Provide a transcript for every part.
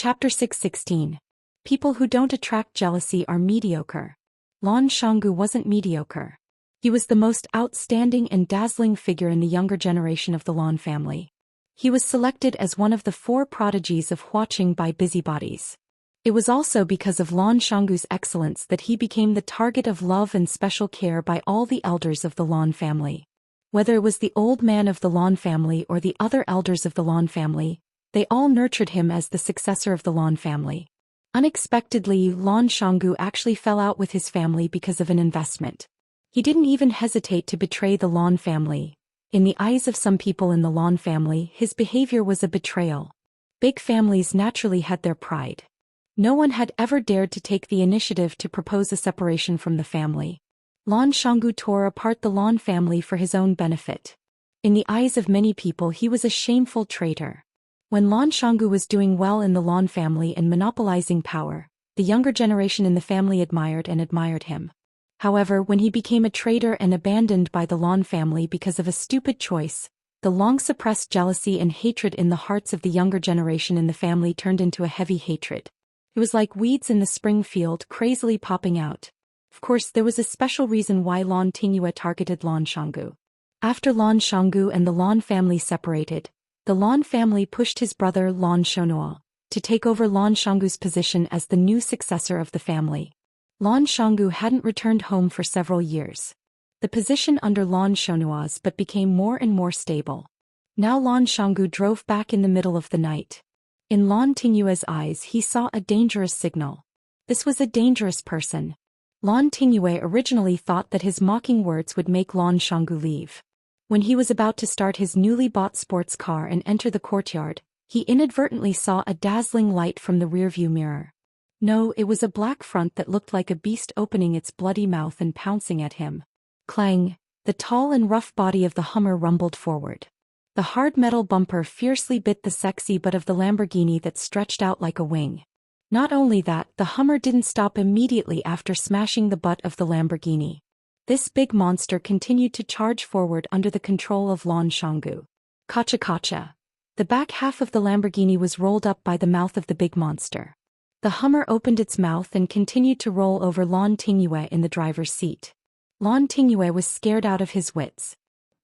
Chapter 616. People who don't attract jealousy are mediocre. Lan Shanggu wasn't mediocre. He was the most outstanding and dazzling figure in the younger generation of the Lan family. He was selected as one of the 4 prodigies of Huaqing by busybodies. It was also because of Lan Shanggu's excellence that he became the target of love and special care by all the elders of the Lan family. Whether it was the old man of the Lan family or the other elders of the Lan family, they all nurtured him as the successor of the Lan family. Unexpectedly, Lan Shanggu actually fell out with his family because of an investment. He didn't even hesitate to betray the Lan family. In the eyes of some people in the Lan family, his behavior was a betrayal. Big families naturally had their pride. No one had ever dared to take the initiative to propose a separation from the family. Lan Shanggu tore apart the Lan family for his own benefit. In the eyes of many people, he was a shameful traitor. When Lan Shanggu was doing well in the Lan family and monopolizing power, the younger generation in the family admired him. However, when he became a traitor and abandoned by the Lan family because of a stupid choice, the long-suppressed jealousy and hatred in the hearts of the younger generation in the family turned into a heavy hatred. It was like weeds in the spring field crazily popping out. Of course, there was a special reason why Lan Tingyue targeted Lan Shanggu. After Lan Shanggu and the Lan family separated, the Lan family pushed his brother Lan Shonhuo to take over Lan Shanggu's position as the new successor of the family. Lan Shanggu hadn't returned home for several years. The position under Lan Shonhuo's but became more and more stable. Now Lan Shanggu drove back in the middle of the night. In Lan Tingyue's eyes he saw a dangerous signal. This was a dangerous person. Lan Tingyue originally thought that his mocking words would make Lan Shanggu leave. When he was about to start his newly bought sports car and enter the courtyard, he inadvertently saw a dazzling light from the rearview mirror. No, it was a black front that looked like a beast opening its bloody mouth and pouncing at him. Clang! The tall and rough body of the Hummer rumbled forward. The hard metal bumper fiercely bit the sexy butt of the Lamborghini that stretched out like a wing. Not only that, the Hummer didn't stop immediately after smashing the butt of the Lamborghini. This big monster continued to charge forward under the control of Lan Shanggu. Kacha. The back half of the Lamborghini was rolled up by the mouth of the big monster. The Hummer opened its mouth and continued to roll over Lan Tingyue in the driver's seat. Lan Tingyue was scared out of his wits.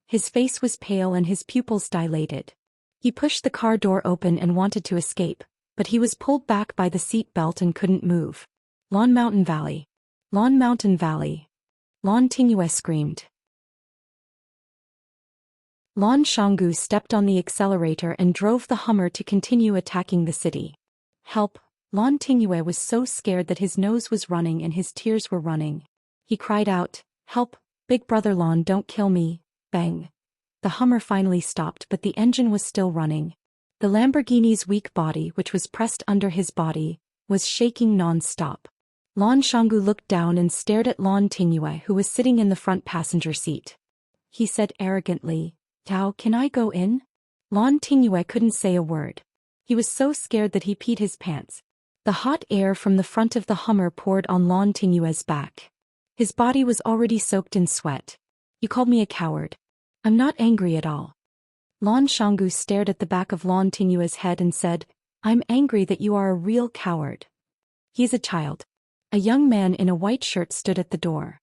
His face was pale and his pupils dilated. He pushed the car door open and wanted to escape, but he was pulled back by the seat belt and couldn't move. Lan Mountain Valley. Lan Mountain Valley. Lan Tingyue screamed. Lan Shanggu stepped on the accelerator and drove the Hummer to continue attacking the city. Help! Lan Tingyue was so scared that his nose was running and his tears were running. He cried out, "Help! Big brother Lan, don't kill me!" Bang! The Hummer finally stopped, but the engine was still running. The Lamborghini's weak body, which was pressed under his body, was shaking non-stop. Lan Shanggu looked down and stared at Lan Tingyue, who was sitting in the front passenger seat. He said arrogantly, "Tao, can I go in?" Lan Tingyue couldn't say a word. He was so scared that he peed his pants. The hot air from the front of the Hummer poured on Lan Tingyue's back. His body was already soaked in sweat. "You called me a coward." "I'm not angry at all." Lan Shanggu stared at the back of Lan Tingyue's head and said, "I'm angry that you are a real coward." "He's a child." A young man in a white shirt stood at the door.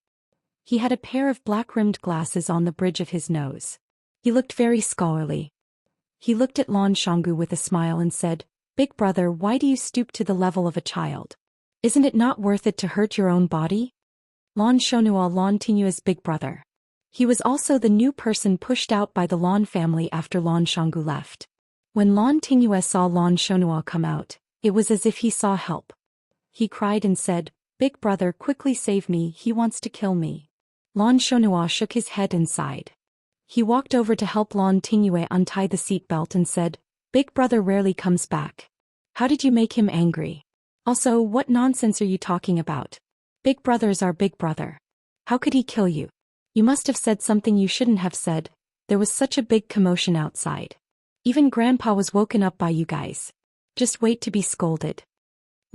He had a pair of black-rimmed glasses on the bridge of his nose. He looked very scholarly. He looked at Lan Shanggu with a smile and said, "Big brother, why do you stoop to the level of a child? Isn't it not worth it to hurt your own body?" Lan Shonhuo, Lan Tingyue's big brother. He was also the new person pushed out by the Lan family after Lan Shanggu left. When Lan Tingyue saw Lan Shonhuo come out, it was as if he saw help. He cried and said, "Big brother, quickly save me, he wants to kill me." Lan Shonhuo shook his head and sighed. He walked over to help Lan Tingyue untie the seatbelt and said, "Big brother rarely comes back. How did you make him angry? Also, what nonsense are you talking about? Big brother's our big brother. How could he kill you? You must have said something you shouldn't have said. There was such a big commotion outside. Even Grandpa was woken up by you guys. Just wait to be scolded."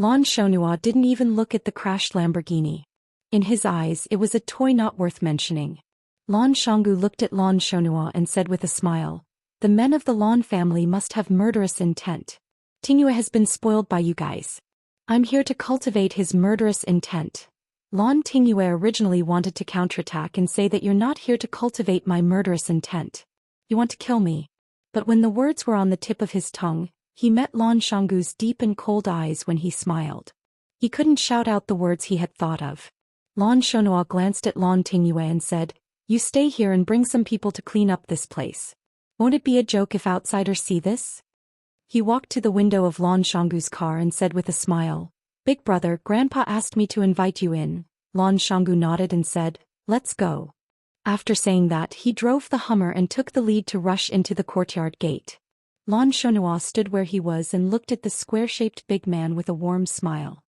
Lan Shonhuo didn't even look at the crashed Lamborghini. In his eyes, it was a toy not worth mentioning. Lan Shanggu looked at Lan Shonhuo and said with a smile, "The men of the Lan family must have murderous intent. Tingyue has been spoiled by you guys. I'm here to cultivate his murderous intent. Lan Tingyue originally wanted to counterattack and say that you're not here to cultivate my murderous intent. You want to kill me. But when the words were on the tip of his tongue, he met Lan Shanggu's deep and cold eyes when he smiled. He couldn't shout out the words he had thought of. Lan Shonhua glanced at Lan Tingyue and said, "You stay here and bring some people to clean up this place. Won't it be a joke if outsiders see this?" He walked to the window of Lan Shanggu's car and said with a smile, "Big brother, Grandpa asked me to invite you in." Lan Shanggu nodded and said, "Let's go." After saying that, he drove the Hummer and took the lead to rush into the courtyard gate. Lan Shonhua stood where he was and looked at the square-shaped big man with a warm smile.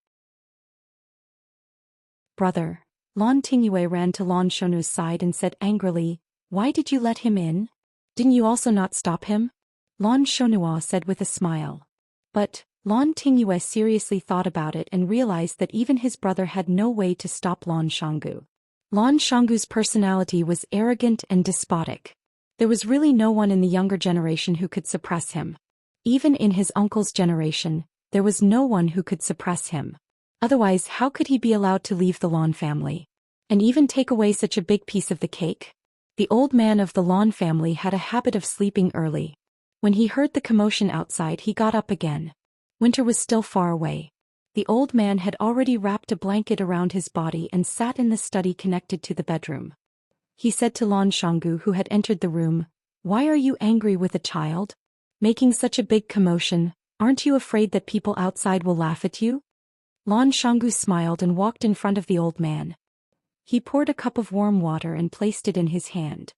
"Brother." Lan Tingyue ran to Lan Shonhua's side and said angrily, "Why did you let him in? Didn't you also not stop him?" Lan Shonhua said with a smile. But Lan Tingyue seriously thought about it and realized that even his brother had no way to stop Lan Shanggu. Lan Shanggu's personality was arrogant and despotic. There was really no one in the younger generation who could suppress him. Even in his uncle's generation, there was no one who could suppress him. Otherwise, how could he be allowed to leave the Lan family? And even take away such a big piece of the cake? The old man of the Lan family had a habit of sleeping early. When he heard the commotion outside, he got up again. Winter was still far away. The old man had already wrapped a blanket around his body and sat in the study connected to the bedroom. He said to Lan Shanggu, who had entered the room, "Why are you angry with a child? Making such a big commotion, aren't you afraid that people outside will laugh at you?" Lan Shanggu smiled and walked in front of the old man. He poured a cup of warm water and placed it in his hand.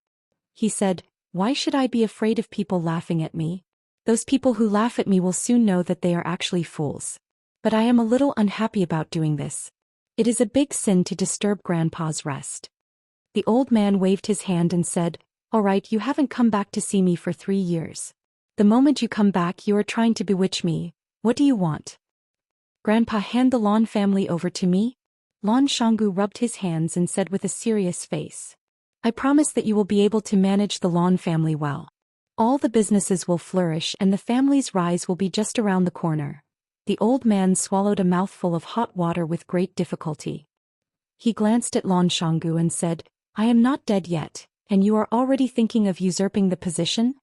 He said, "Why should I be afraid of people laughing at me? Those people who laugh at me will soon know that they are actually fools. But I am a little unhappy about doing this. It is a big sin to disturb Grandpa's rest." The old man waved his hand and said, "All right, you haven't come back to see me for 3 years. The moment you come back, you are trying to bewitch me. What do you want?" "Grandpa, hand the Lan family over to me." Lan Shanggu rubbed his hands and said with a serious face, "I promise that you will be able to manage the Lan family well. All the businesses will flourish and the family's rise will be just around the corner." The old man swallowed a mouthful of hot water with great difficulty. He glanced at Lan Shanggu and said, "I am not dead yet, and you are already thinking of usurping the position?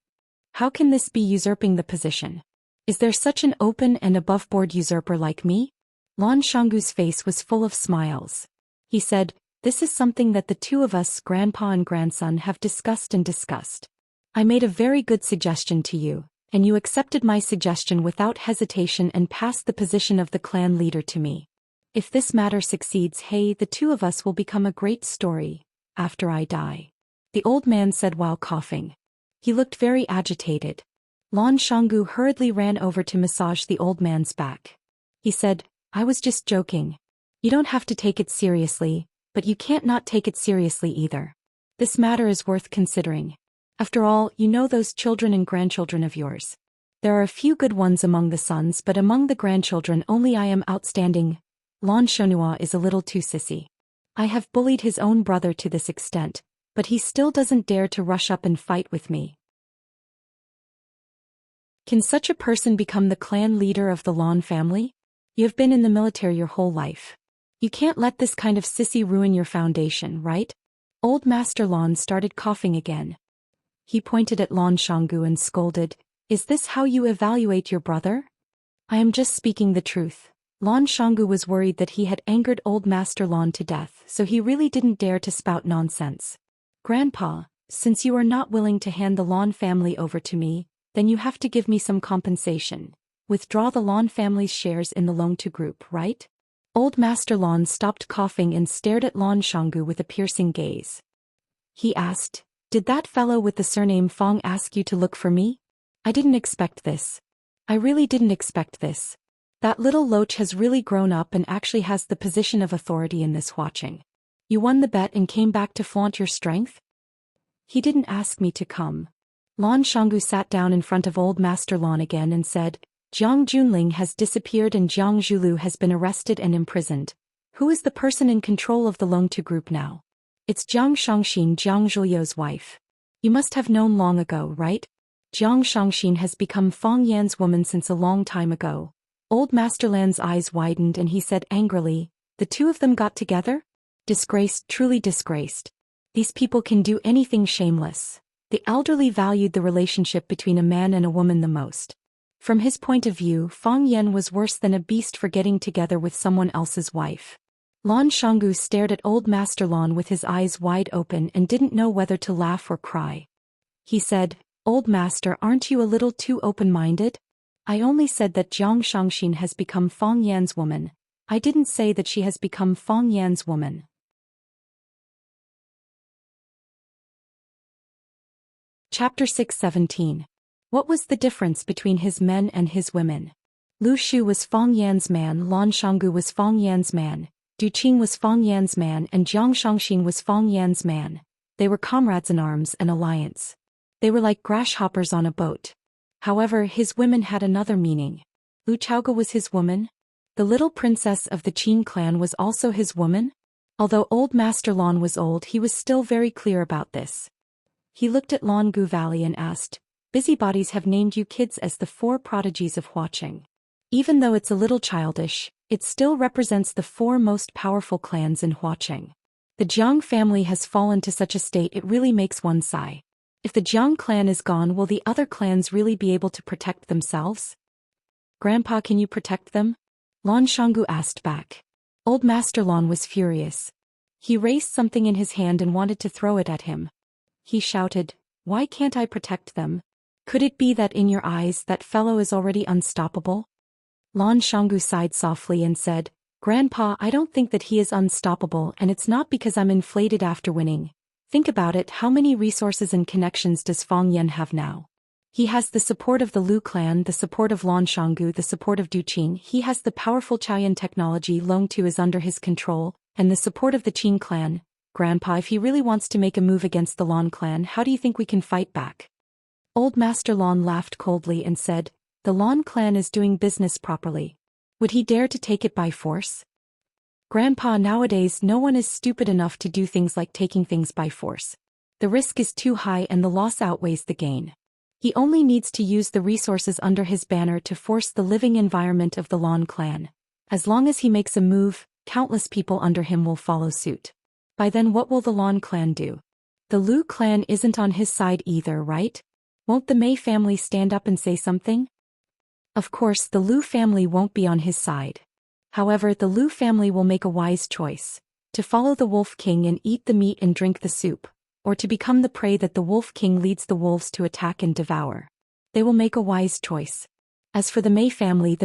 How can this be usurping the position? Is there such an open and above-board usurper like me?" Lan Shanggu's face was full of smiles. He said, "This is something that the two of us, grandpa and grandson, have discussed and discussed. I made a very good suggestion to you, and you accepted my suggestion without hesitation and passed the position of the clan leader to me. If this matter succeeds, hey, the two of us will become a great story, after I die," the old man said while coughing. He looked very agitated. Lan Shanggu hurriedly ran over to massage the old man's back. He said, "I was just joking. You don't have to take it seriously, but you can't not take it seriously either. This matter is worth considering. After all, you know those children and grandchildren of yours. There are a few good ones among the sons, but among the grandchildren only I am outstanding. Lan Shonhua is a little too sissy. I have bullied his own brother to this extent, but he still doesn't dare to rush up and fight with me. Can such a person become the clan leader of the Lan family? You have been in the military your whole life. You can't let this kind of sissy ruin your foundation, right?" Old Master Lan started coughing again. He pointed at Lan Shanggu and scolded, "Is this how you evaluate your brother?" "I am just speaking the truth." Lan Shanggu was worried that he had angered Old Master Lan to death, so he really didn't dare to spout nonsense. "Grandpa, since you are not willing to hand the Lan family over to me, then you have to give me some compensation. Withdraw the Lan family's shares in the Longtu group, right?" Old Master Lan stopped coughing and stared at Lan Shanggu with a piercing gaze. He asked, "Did that fellow with the surname Fong ask you to look for me? I didn't expect this. I really didn't expect this. That little loach has really grown up and actually has the position of authority in this watching. You won the bet and came back to flaunt your strength?" "He didn't ask me to come." Lan Shanggu sat down in front of Old Master Lan again and said, "Jiang Junling has disappeared and Jiang Zhulu has been arrested and imprisoned. Who is the person in control of the Longtu group now? It's Jiang Shangxin, Jiang Zhuliu's wife. You must have known long ago, right?" Jiang Shangxin has become Fang Yan's woman since a long time ago. Old Master Lan's eyes widened and he said angrily, the two of them got together? Disgraced, truly disgraced. These people can do anything shameless. The elderly valued the relationship between a man and a woman the most. From his point of view, Fang Yan was worse than a beast for getting together with someone else's wife. Lan Shanggu stared at Old Master Lan with his eyes wide open and didn't know whether to laugh or cry. He said, Old Master, aren't you a little too open-minded? I only said that Jiang Shangxin has become Fang Yan's woman. I didn't say that she has become Fang Yan's woman. Chapter 6:17. What was the difference between his men and his women? Lu Shu was Fang Yan's man, Lan Shanggu was Fang Yan's man, Du Qing was Fang Yan's man, and Jiang Shangxin was Fang Yan's man. They were comrades in arms and alliance. They were like grasshoppers on a boat. However, his women had another meaning. Lu Chaoga was his woman. The little princess of the Qin clan was also his woman. Although Old Master Lan was old, he was still very clear about this. He looked at Lan Gu Valley and asked, busybodies have named you kids as the four prodigies of Huaqing. Even though it's a little childish, it still represents the four most powerful clans in Huaqing. The Jiang family has fallen to such a state it really makes one sigh. If the Jiang clan is gone, will the other clans really be able to protect themselves? Grandpa, can you protect them? Lan Shanggu asked back. Old Master Lan was furious. He raised something in his hand and wanted to throw it at him. He shouted, why can't I protect them? Could it be that in your eyes that fellow is already unstoppable? Lan Shanggu sighed softly and said, Grandpa, I don't think that he is unstoppable, and it's not because I'm inflated after winning. Think about it, how many resources and connections does Fang Yan have now? He has the support of the Lu clan, the support of Lan Shanggu, the support of Du Qing, he has the powerful Chaoyan technology, Long Tu is under his control, and the support of the Qin clan. Grandpa, if he really wants to make a move against the Lan clan, how do you think we can fight back? Old Master Lan laughed coldly and said, the Lan clan is doing business properly. Would he dare to take it by force? Grandpa, nowadays no one is stupid enough to do things like taking things by force. The risk is too high and the loss outweighs the gain. He only needs to use the resources under his banner to force the living environment of the Lan clan. As long as he makes a move, countless people under him will follow suit. By then what will the Lan clan do? The Lu clan isn't on his side either, right? Won't the Mei family stand up and say something? Of course, the Lu family won't be on his side. However, the Lu family will make a wise choice, to follow the Wolf King and eat the meat and drink the soup, or to become the prey that the Wolf King leads the wolves to attack and devour. They will make a wise choice. As for the Mei family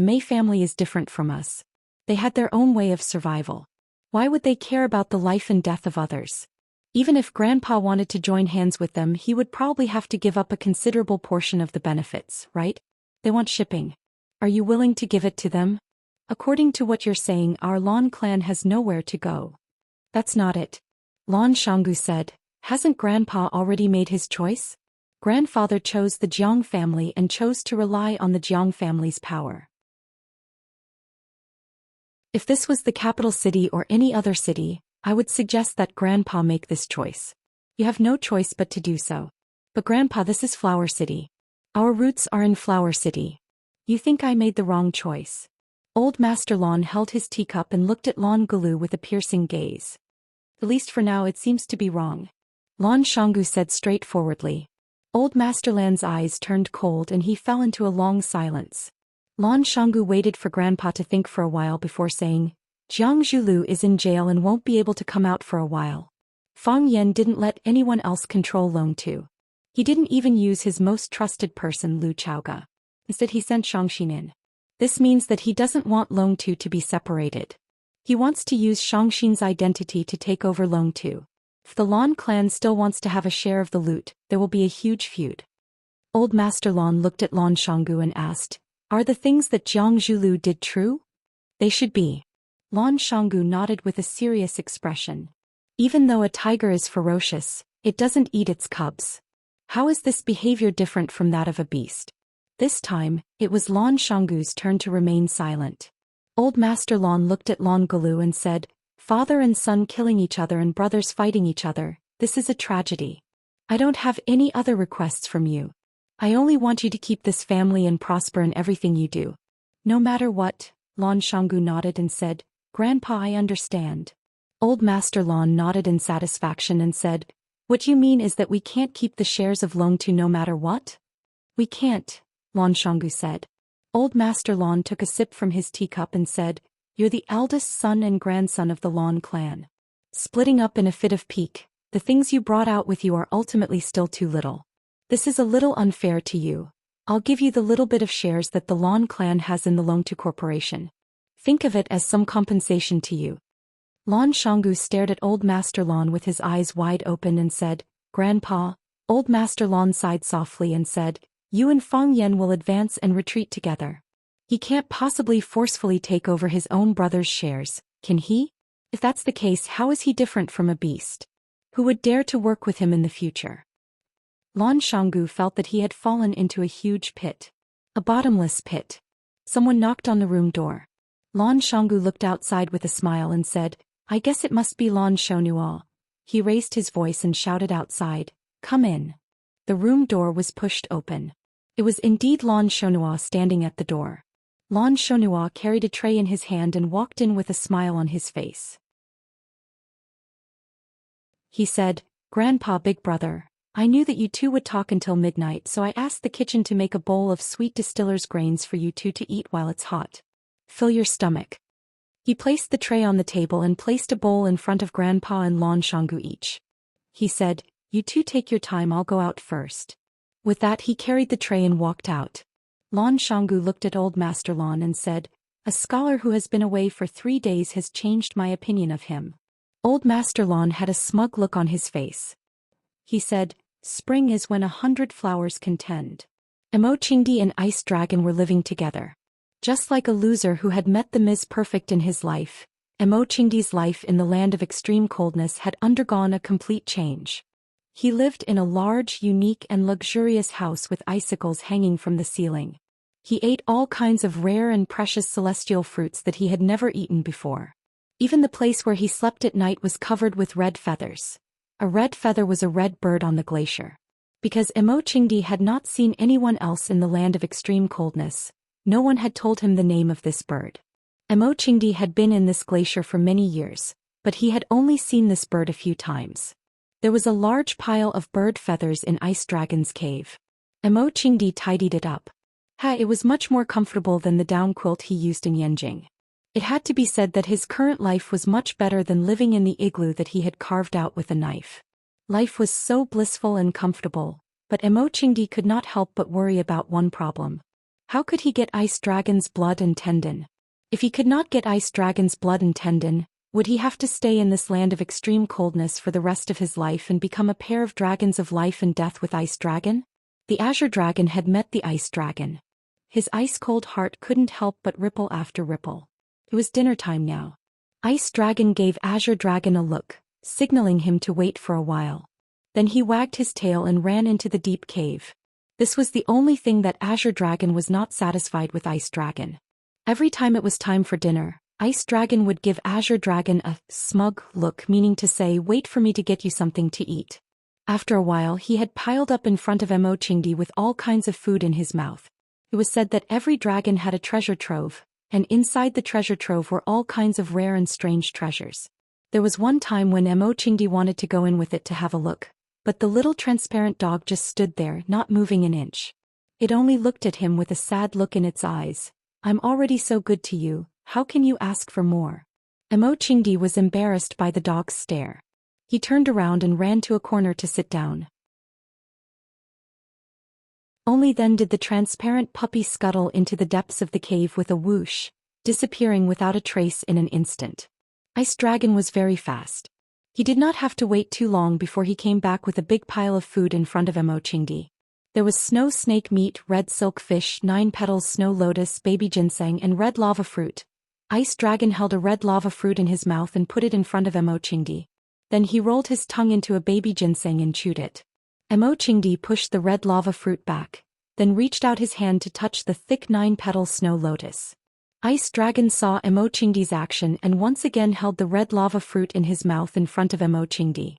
is different from us. They had their own way of survival. Why would they care about the life and death of others? Even if Grandpa wanted to join hands with them, he would probably have to give up a considerable portion of the benefits, right? They want shipping. Are you willing to give it to them? According to what you're saying, our Lan clan has nowhere to go. That's not it. Lan Shanggu said, hasn't Grandpa already made his choice? Grandfather chose the Jiang family and chose to rely on the Jiang family's power. If this was the capital city or any other city, I would suggest that Grandpa make this choice. You have no choice but to do so. But Grandpa, this is Flower City. Our roots are in Flower City. You think I made the wrong choice? Old Master Lan held his teacup and looked at Lan Gulu with a piercing gaze. At least for now it seems to be wrong. Lan Shanggu said straightforwardly. Old Master Lan's eyes turned cold and he fell into a long silence. Lan Shanggu waited for Grandpa to think for a while before saying, Jiang Zhulu is in jail and won't be able to come out for a while. Fang Yan didn't let anyone else control Long Tu. He didn't even use his most trusted person, Lu Chaoga. Instead he sent Shangxin in. This means that he doesn't want Long Tu to be separated. He wants to use Shangxin's identity to take over Long Tu. If the Lan clan still wants to have a share of the loot, there will be a huge feud. Old Master Lan looked at Lan Shanggu and asked, are the things that Jiang Zhulu did true? They should be. Lan Shanggu nodded with a serious expression. Even though a tiger is ferocious, it doesn't eat its cubs. How is this behavior different from that of a beast? This time, it was Lan Shanggu's turn to remain silent. Old Master Lan looked at Lan Gulu and said, father and son killing each other and brothers fighting each other, this is a tragedy. I don't have any other requests from you. I only want you to keep this family and prosper in everything you do. No matter what, Lan Shanggu nodded and said, Grandpa, I understand. Old Master Lan nodded in satisfaction and said, What you mean is that we can't keep the shares of Longtu no matter what? We can't, Lan Shanggu said. Old Master Lan took a sip from his teacup and said, You're the eldest son and grandson of the Lan clan. Splitting up in a fit of pique, the things you brought out with you are ultimately still too little. This is a little unfair to you. I'll give you the little bit of shares that the Lan clan has in the Longtu Corporation. Think of it as some compensation to you. Lan Shanggu stared at Old Master Lan with his eyes wide open and said, Grandpa. Old Master Lan sighed softly and said, You and Fang Yen will advance and retreat together. He can't possibly forcefully take over his own brother's shares, can he? If that's the case, how is he different from a beast? Who would dare to work with him in the future? Lan Shanggu felt that he had fallen into a huge pit. A bottomless pit. Someone knocked on the room door. Lan Shanggu looked outside with a smile and said, I guess it must be Lan Shonua. He raised his voice and shouted outside, Come in. The room door was pushed open. It was indeed Lan Shonua standing at the door. Lan Shonua carried a tray in his hand and walked in with a smile on his face. He said, Grandpa, big brother, I knew that you two would talk until midnight, so I asked the kitchen to make a bowl of sweet distiller's grains for you two to eat while it's hot. Fill your stomach. He placed the tray on the table and placed a bowl in front of Grandpa and Lan Shanggu each. He said, You two take your time, I'll go out first. With that he carried the tray and walked out. Lan Shanggu looked at Old Master Lan and said, A scholar who has been away for 3 days has changed my opinion of him. Old Master Lan had a smug look on his face. He said, Spring is when 100 flowers contend. Emochingdi and Ice Dragon were living together. Just like a loser who had met the Ms. Perfect in his life, Emochingdi's life in the land of extreme coldness had undergone a complete change. He lived in a large, unique and luxurious house with icicles hanging from the ceiling. He ate all kinds of rare and precious celestial fruits that he had never eaten before. Even the place where he slept at night was covered with red feathers. A red feather was a red bird on the glacier. Because Emochingdi had not seen anyone else in the land of extreme coldness, no one had told him the name of this bird. Emochingdi had been in this glacier for many years, but he had only seen this bird a few times. There was a large pile of bird feathers in Ice Dragon's cave. Emochingdi tidied it up. It was much more comfortable than the down quilt he used in Yanjing. It had to be said that his current life was much better than living in the igloo that he had carved out with a knife. Life was so blissful and comfortable, but Emochingdi could not help but worry about one problem. How could he get Ice Dragon's blood and tendon? If he could not get Ice Dragon's blood and tendon, would he have to stay in this land of extreme coldness for the rest of his life and become a pair of dragons of life and death with Ice Dragon? The Azure Dragon had met the Ice Dragon. His ice-cold heart couldn't help but ripple after ripple. It was dinner time now. Ice Dragon gave Azure Dragon a look, signaling him to wait for a while. Then he wagged his tail and ran into the deep cave. This was the only thing that Azure Dragon was not satisfied with Ice Dragon. Every time it was time for dinner, Ice Dragon would give Azure Dragon a smug look, meaning to say, Wait for me to get you something to eat. After a while he had piled up in front of Emochingdi with all kinds of food in his mouth. It was said that every dragon had a treasure trove, and inside the treasure trove were all kinds of rare and strange treasures. There was one time when Emochingdi wanted to go in with it to have a look, but the little transparent dog just stood there, not moving an inch. It only looked at him with a sad look in its eyes. I'm already so good to you, how can you ask for more? Emochingdi was embarrassed by the dog's stare. He turned around and ran to a corner to sit down. Only then did the transparent puppy scuttle into the depths of the cave with a whoosh, disappearing without a trace in an instant. Ice Dragon was very fast. He did not have to wait too long before he came back with a big pile of food in front of Emochingdi. There was snow snake meat, red silk fish, 9 petals snow lotus, baby ginseng and red lava fruit. Ice Dragon held a red lava fruit in his mouth and put it in front of Emochingdi. Then he rolled his tongue into a baby ginseng and chewed it. Emochingdi pushed the red lava fruit back, then reached out his hand to touch the thick 9-petal snow lotus. Ice Dragon saw Emochingdi's action and once again held the red lava fruit in his mouth in front of Emochingdi.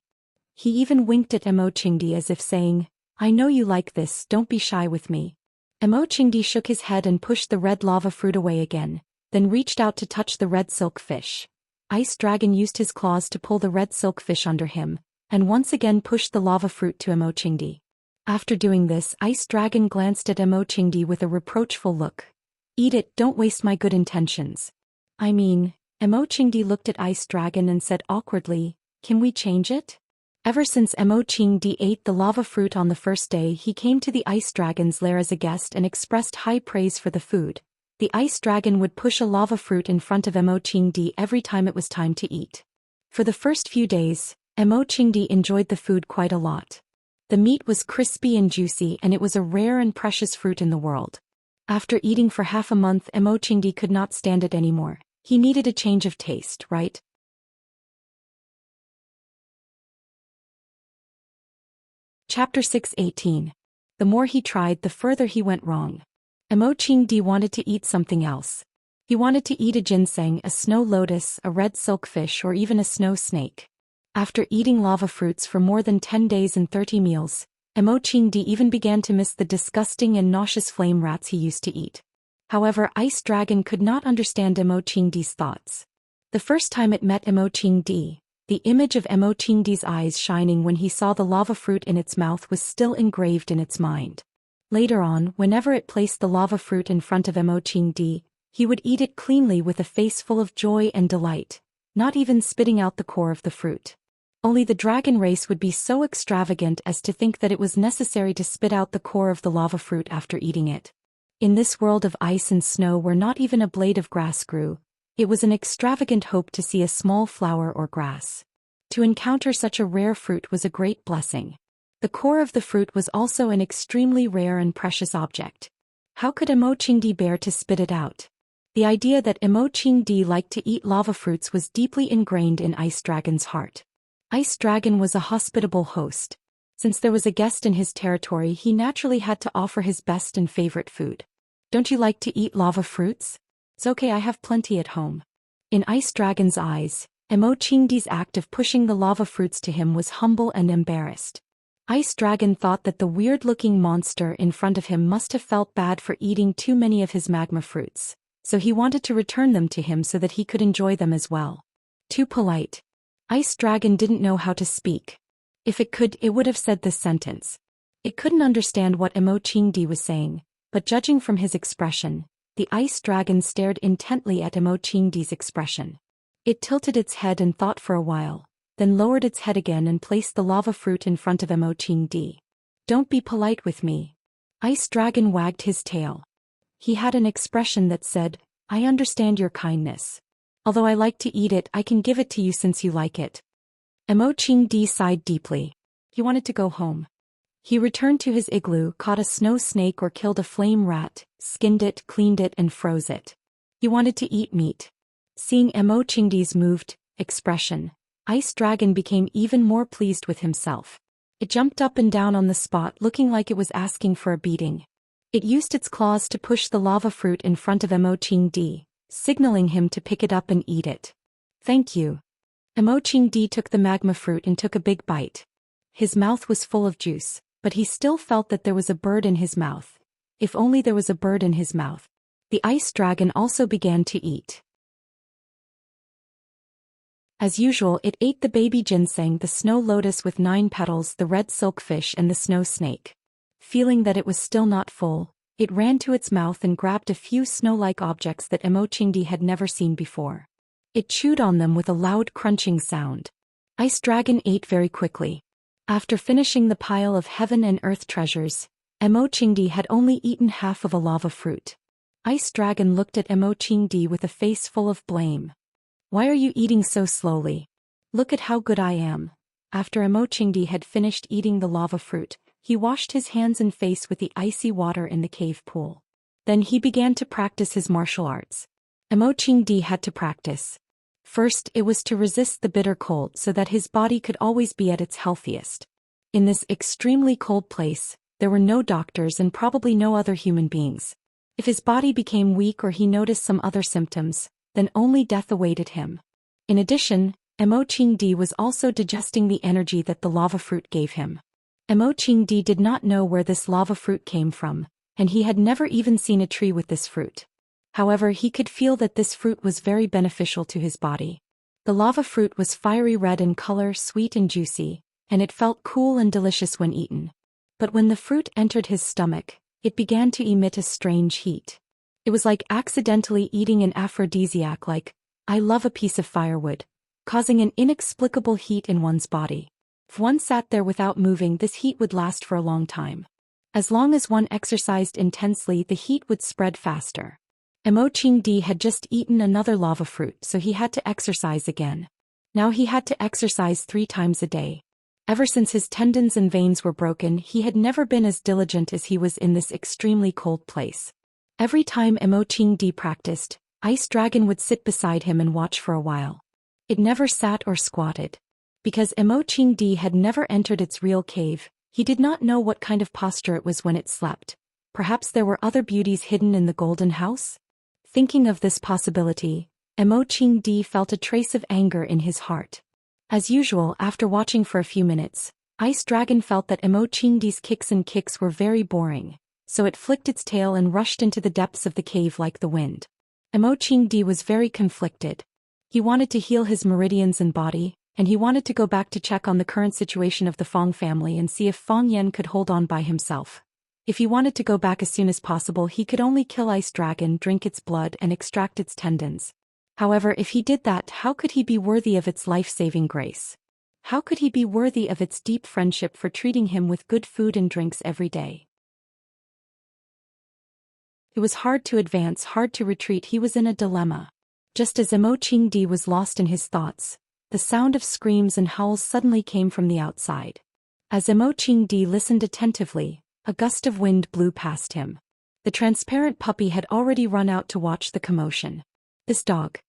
He even winked at Emochingdi as if saying, I know you like this, don't be shy with me. Emochingdi shook his head and pushed the red lava fruit away again, then reached out to touch the red silk fish. Ice Dragon used his claws to pull the red silk fish under him, and once again pushed the lava fruit to Emochingdi. After doing this, Ice Dragon glanced at Emochingdi with a reproachful look. Eat it, don't waste my good intentions. I mean, Emochingdi looked at Ice Dragon and said awkwardly, can we change it? Ever since Emochingdi ate the lava fruit on the first day, he came to the Ice Dragon's lair as a guest and expressed high praise for the food. The Ice Dragon would push a lava fruit in front of Emochingdi every time it was time to eat. For the first few days, Emochingdi enjoyed the food quite a lot. The meat was crispy and juicy, and it was a rare and precious fruit in the world. After eating for half a month, Emochingdi could not stand it anymore. He needed a change of taste, right? Chapter 6:18. The more he tried, the further he went wrong. Emochingdi wanted to eat something else. He wanted to eat a ginseng, a snow lotus, a red silkfish, or even a snow snake. After eating lava fruits for more than 10 days and 30 meals, Emochingdi even began to miss the disgusting and nauseous flame rats he used to eat. However, Ice Dragon could not understand Emochingdi's thoughts. The first time it met Emochingdi, the image of Emochingdi's eyes shining when he saw the lava fruit in its mouth was still engraved in its mind. Later on, whenever it placed the lava fruit in front of Emochingdi, he would eat it cleanly with a face full of joy and delight, not even spitting out the core of the fruit. Only the dragon race would be so extravagant as to think that it was necessary to spit out the core of the lava fruit after eating it. In this world of ice and snow where not even a blade of grass grew, it was an extravagant hope to see a small flower or grass. To encounter such a rare fruit was a great blessing. The core of the fruit was also an extremely rare and precious object. How could Emochingdi bear to spit it out? The idea that Emochingdi liked to eat lava fruits was deeply ingrained in Ice Dragon's heart. Ice Dragon was a hospitable host. Since there was a guest in his territory, he naturally had to offer his best and favorite food. Don't you like to eat lava fruits? It's okay, I have plenty at home. In Ice Dragon's eyes, Emochingdi's act of pushing the lava fruits to him was humble and embarrassed. Ice Dragon thought that the weird-looking monster in front of him must have felt bad for eating too many of his magma fruits, so he wanted to return them to him so that he could enjoy them as well. Too polite. Ice Dragon didn't know how to speak. If it could, it would have said this sentence. It couldn't understand what Emochingdi was saying, but judging from his expression, the Ice Dragon stared intently at Emochingdi's expression. It tilted its head and thought for a while, then lowered its head again and placed the lava fruit in front of Emochingdi. Don't be polite with me. Ice Dragon wagged his tail. He had an expression that said, I understand your kindness. Although I like to eat it, I can give it to you since you like it. Emochingdi sighed deeply. He wanted to go home. He returned to his igloo, caught a snow snake or killed a flame rat, skinned it, cleaned it, and froze it. He wanted to eat meat. Seeing Emochingdi's moved expression, Ice Dragon became even more pleased with himself. It jumped up and down on the spot, looking like it was asking for a beating. It used its claws to push the lava fruit in front of Emochingdi, signaling him to pick it up and eat it. Thank you. Emochingdi took the magma fruit and took a big bite. His mouth was full of juice, but he still felt that there was a bird in his mouth. If only there was a bird in his mouth. The Ice Dragon also began to eat. As usual, it ate the baby ginseng, the snow lotus with 9 petals, the red silkfish, and the snow snake. Feeling that it was still not full, it ran to its mouth and grabbed a few snow-like objects that Emochingdi had never seen before. It chewed on them with a loud crunching sound. Ice Dragon ate very quickly. After finishing the pile of heaven and earth treasures, Emochingdi had only eaten half of a lava fruit. Ice Dragon looked at Emochingdi with a face full of blame. Why are you eating so slowly? Look at how good I am. After Emochingdi had finished eating the lava fruit, he washed his hands and face with the icy water in the cave pool. Then he began to practice his martial arts. Emochingdi had to practice. First, it was to resist the bitter cold so that his body could always be at its healthiest. In this extremely cold place, there were no doctors and probably no other human beings. If his body became weak or he noticed some other symptoms, then only death awaited him. In addition, Emochingdi was also digesting the energy that the lava fruit gave him. Mo Qingdi did not know where this lava fruit came from, and he had never even seen a tree with this fruit. However, he could feel that this fruit was very beneficial to his body. The lava fruit was fiery red in color, sweet and juicy, and it felt cool and delicious when eaten. But when the fruit entered his stomach, it began to emit a strange heat. It was like accidentally eating an aphrodisiac, like, I love a piece of firewood, causing an inexplicable heat in one's body. If one sat there without moving, this heat would last for a long time. As long as one exercised intensely, the heat would spread faster. Mo Qingdi had just eaten another lava fruit, so he had to exercise again. Now he had to exercise 3 times a day. Ever since his tendons and veins were broken, he had never been as diligent as he was in this extremely cold place. Every time Mo Qingdi practiced, Ice Dragon would sit beside him and watch for a while. It never sat or squatted. Because Mo Qingdi had never entered its real cave, he did not know what kind of posture it was when it slept. Perhaps there were other beauties hidden in the golden house? Thinking of this possibility, Mo Qingdi felt a trace of anger in his heart. As usual, after watching for a few minutes, Ice Dragon felt that Mo Qingdi's kicks were very boring, so it flicked its tail and rushed into the depths of the cave like the wind. Mo Qingdi was very conflicted. He wanted to heal his meridians and body, and he wanted to go back to check on the current situation of the Fong family and see if Fong Yan could hold on by himself. If he wanted to go back as soon as possible, he could only kill Ice Dragon, drink its blood and extract its tendons. However, if he did that, how could he be worthy of its life-saving grace? How could he be worthy of its deep friendship for treating him with good food and drinks every day? It was hard to advance, hard to retreat. He was in a dilemma. Just as Mo Qingdi was lost in his thoughts, the sound of screams and howls suddenly came from the outside. As Mo Qingdi listened attentively, a gust of wind blew past him. The transparent puppy had already run out to watch the commotion. This dog.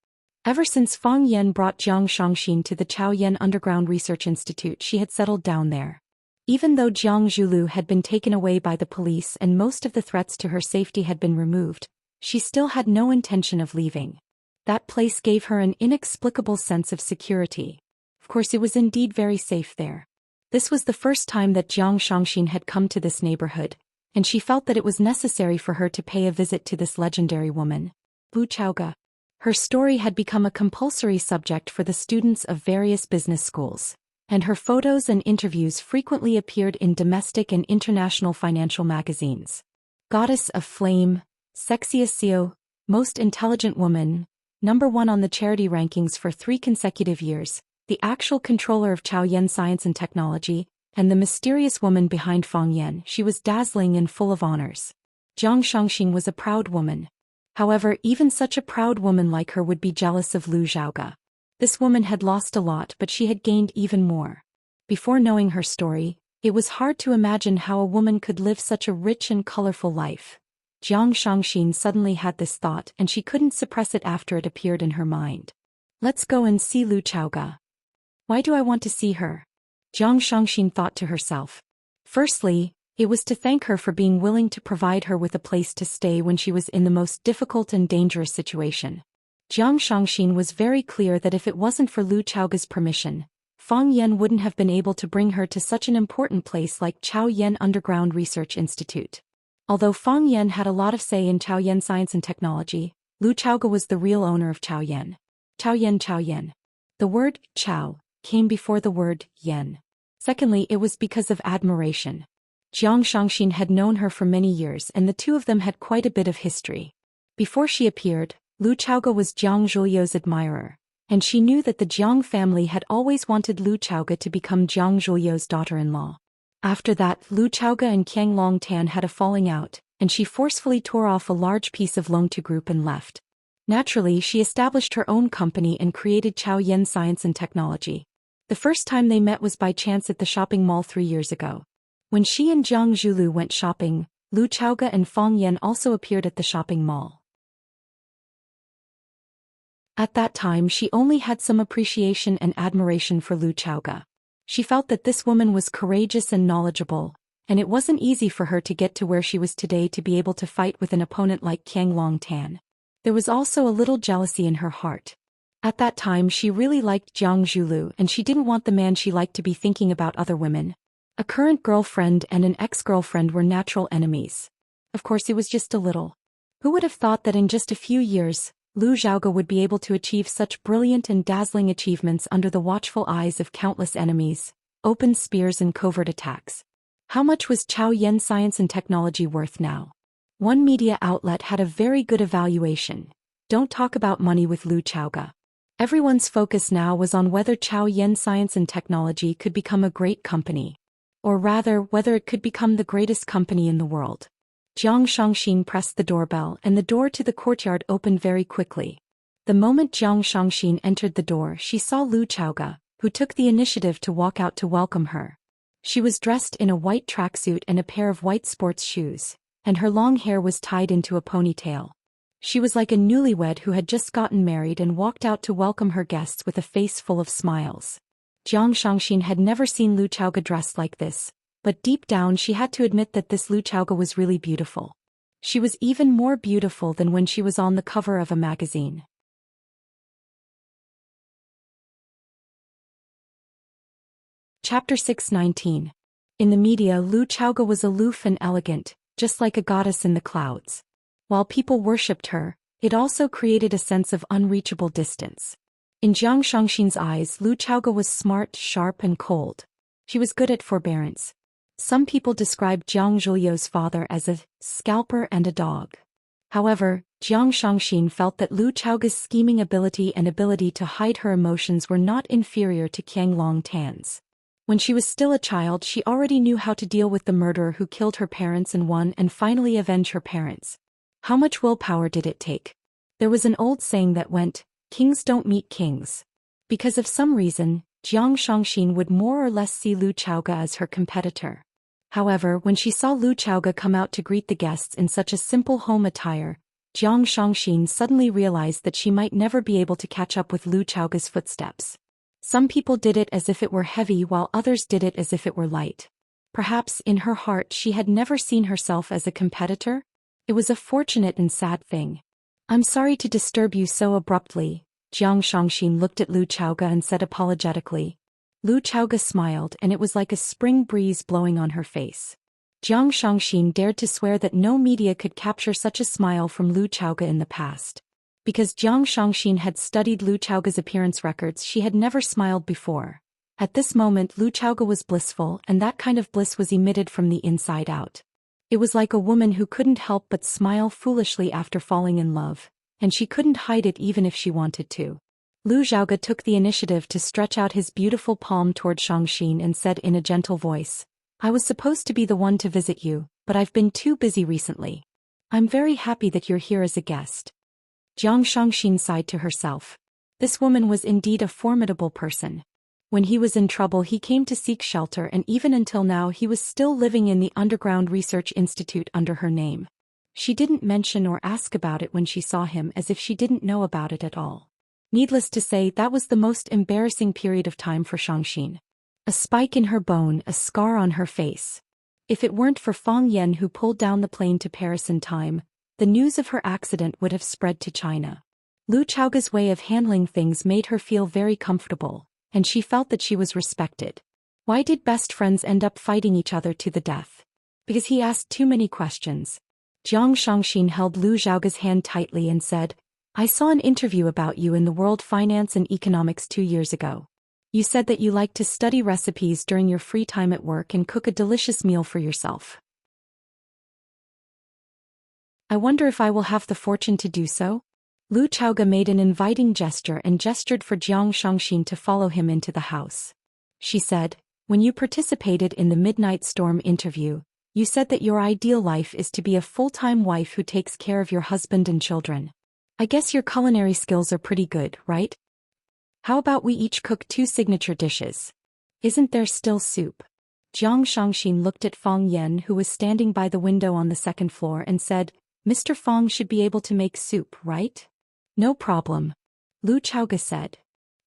Ever since Fong Yan brought Jiang Shangxin to the Chaoyan Underground Research Institute, she had settled down there. Even though Jiang Zhulu had been taken away by the police and most of the threats to her safety had been removed, she still had no intention of leaving. That place gave her an inexplicable sense of security. Of course, it was indeed very safe there. This was the first time that Jiang Shangxin had come to this neighborhood, and she felt that it was necessary for her to pay a visit to this legendary woman, Wu Chaoga. Her story had become a compulsory subject for the students of various business schools, and her photos and interviews frequently appeared in domestic and international financial magazines. Goddess of Flame, Sexiest CEO, Most Intelligent Woman, #1 on the charity rankings for 3 consecutive years, the actual controller of Chaoyan Science and Technology, and the mysterious woman behind Fong Yan. She was dazzling and full of honors. Jiang Shangxin was a proud woman. However, even such a proud woman like her would be jealous of Lu Zhaoga. This woman had lost a lot, but she had gained even more. Before knowing her story, it was hard to imagine how a woman could live such a rich and colorful life. Jiang Shangxin suddenly had this thought, and she couldn't suppress it after it appeared in her mind. Let's go and see Lu Chaoga. Why do I want to see her? Jiang Shangxin thought to herself. Firstly, it was to thank her for being willing to provide her with a place to stay when she was in the most difficult and dangerous situation. Jiang Shangxin was very clear that if it wasn't for Lu Chaoga's permission, Fong Yan wouldn't have been able to bring her to such an important place like Chaoyan Underground Research Institute. Although Fong Yan had a lot of say in Chaoyan Science and Technology, Lu Chaoga was the real owner of Chaoyan. Chaoyan. The word Chao came before the word Yan. Secondly, it was because of admiration. Jiang Shangxin had known her for many years, and the two of them had quite a bit of history. Before she appeared, Lu Chaoga was Jiang Zhuliu's admirer, and she knew that the Jiang family had always wanted Lu Chaoga to become Jiang Zhuliu's daughter-in-law. After that, Lu Chaoga and Qiang Longtan had a falling out, and she forcefully tore off a large piece of Longtu Group and left. Naturally, she established her own company and created Chaoyan Science and Technology. The first time they met was by chance at the shopping mall 3 years ago. When she and Jiang Zhulu went shopping, Lu Chaoga and Fong Yan also appeared at the shopping mall. At that time, she only had some appreciation and admiration for Lu Chaoga. She felt that this woman was courageous and knowledgeable, and it wasn't easy for her to get to where she was today to be able to fight with an opponent like Qiang Longtan. There was also a little jealousy in her heart. At that time, she really liked Jiang Zhulu, and she didn't want the man she liked to be thinking about other women. A current girlfriend and an ex-girlfriend were natural enemies. Of course, it was just a little. Who would have thought that in just a few years, Lu Xiaoge would be able to achieve such brilliant and dazzling achievements under the watchful eyes of countless enemies, open spears and covert attacks? How much was Chao Yen's science and technology worth now? One media outlet had a very good evaluation. Don't talk about money with Lu Xiaoge. Everyone's focus now was on whether Chao Yen's science and technology could become a great company. Or rather, whether it could become the greatest company in the world. Xianxia pressed the doorbell and the door to the courtyard opened very quickly. The moment Xianxia entered the door, she saw Lu Xiaoge, who took the initiative to walk out to welcome her. She was dressed in a white tracksuit and a pair of white sports shoes, and her long hair was tied into a ponytail. She was like a newlywed who had just gotten married and walked out to welcome her guests with a face full of smiles. Xianxia had never seen Lu Xiaoge dressed like this, but deep down she had to admit that this Lu Xiaoge was really beautiful. She was even more beautiful than when she was on the cover of a magazine. Chapter 619. In the media, Lu Xiaoge was aloof and elegant, just like a goddess in the clouds. While people worshipped her, it also created a sense of unreachable distance. In Xianxia's eyes, Lu Xiaoge was smart, sharp and cold. She was good at forbearance. Some people described Jiang Zhuliu's father as a scalper and a dog. However, Xianxia felt that Lu Xiaoge's scheming ability and ability to hide her emotions were not inferior to Qiang Longtan's. When she was still a child, she already knew how to deal with the murderer who killed her parents and won and finally avenge her parents. How much willpower did it take? There was an old saying that went, "Kings don't meet kings." Because of some reason, Xianxia would more or less see Lu Xiaoge as her competitor. However, when she saw Lu Xiaoge come out to greet the guests in such a simple home attire, Xianxia suddenly realized that she might never be able to catch up with Lu Xiaoge's footsteps. Some people did it as if it were heavy while others did it as if it were light. Perhaps in her heart she had never seen herself as a competitor? It was a fortunate and sad thing. "I'm sorry to disturb you so abruptly," Xianxia looked at Lu Xiaoge and said apologetically. Lu Xiaoge smiled and it was like a spring breeze blowing on her face. Xianxia dared to swear that no media could capture such a smile from Lu Xiaoge in the past. Because Xianxia had studied Lu Xiaoge's appearance records, she had never smiled before. At this moment Lu Xiaoge was blissful, and that kind of bliss was emitted from the inside out. It was like a woman who couldn't help but smile foolishly after falling in love, and she couldn't hide it even if she wanted to. Lu Xiaoge took the initiative to stretch out his beautiful palm toward Xianxia and said in a gentle voice, "I was supposed to be the one to visit you, but I've been too busy recently. I'm very happy that you're here as a guest." Xianxia sighed to herself. This woman was indeed a formidable person. When he was in trouble he came to seek shelter, and even until now he was still living in the underground research institute under her name. She didn't mention or ask about it when she saw him, as if she didn't know about it at all. Needless to say, that was the most embarrassing period of time for Xianxia. A spike in her bone, a scar on her face. If it weren't for Fang Yan who pulled down the plane to Paris in time, the news of her accident would have spread to China. Lu Xiaoge's way of handling things made her feel very comfortable, and she felt that she was respected. Why did best friends end up fighting each other to the death? Because he asked too many questions. Xianxia held Lu Xiaoge's hand tightly and said, "I saw an interview about you in the World Finance and Economics 2 years ago. You said that you like to study recipes during your free time at work and cook a delicious meal for yourself. I wonder if I will have the fortune to do so?" Lu Xiaoge made an inviting gesture and gestured for Xianxia to follow him into the house. She said, "When you participated in the Midnight Storm interview, you said that your ideal life is to be a full-time wife who takes care of your husband and children. I guess your culinary skills are pretty good, right? How about we each cook 2 signature dishes? Isn't there still soup?" Xianxia looked at Fang Yan, who was standing by the window on the 2nd floor, and said, "Mr. Fang should be able to make soup, right?" "No problem," Lu Xiaoge said.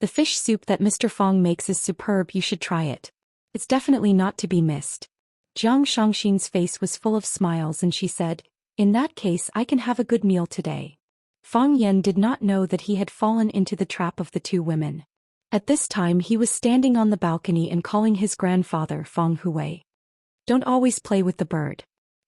"The fish soup that Mr. Fang makes is superb, you should try it. It's definitely not to be missed." Xianxia's face was full of smiles and she said, "In that case I can have a good meal today." Fang Yan did not know that he had fallen into the trap of the 2 women. At this time he was standing on the balcony and calling his grandfather Feng Hui. Don't always play with the bird.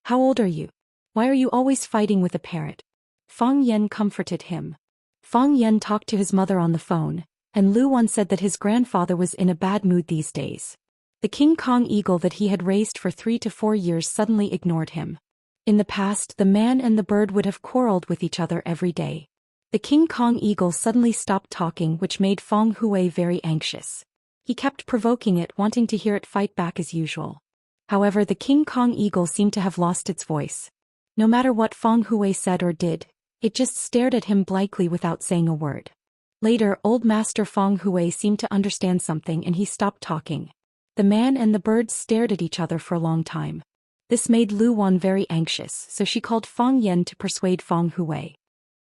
How old are you? Why are you always fighting with a parrot? Feng Yan comforted him. Feng Yan talked to his mother on the phone, and Lu Wan said that his grandfather was in a bad mood these days. The King Kong eagle that he had raised for 3 to 4 years suddenly ignored him. In the past, the man and the bird would have quarreled with each other every day. The King Kong eagle suddenly stopped talking, which made Feng Hui very anxious. He kept provoking it, wanting to hear it fight back as usual. However, the King Kong eagle seemed to have lost its voice. No matter what Feng Hui said or did, it just stared at him blankly without saying a word. Later, Old Master Feng Hui seemed to understand something and he stopped talking. The man and the bird stared at each other for a long time. This made Lu Wan very anxious, so she called Feng Yan to persuade Feng Hui.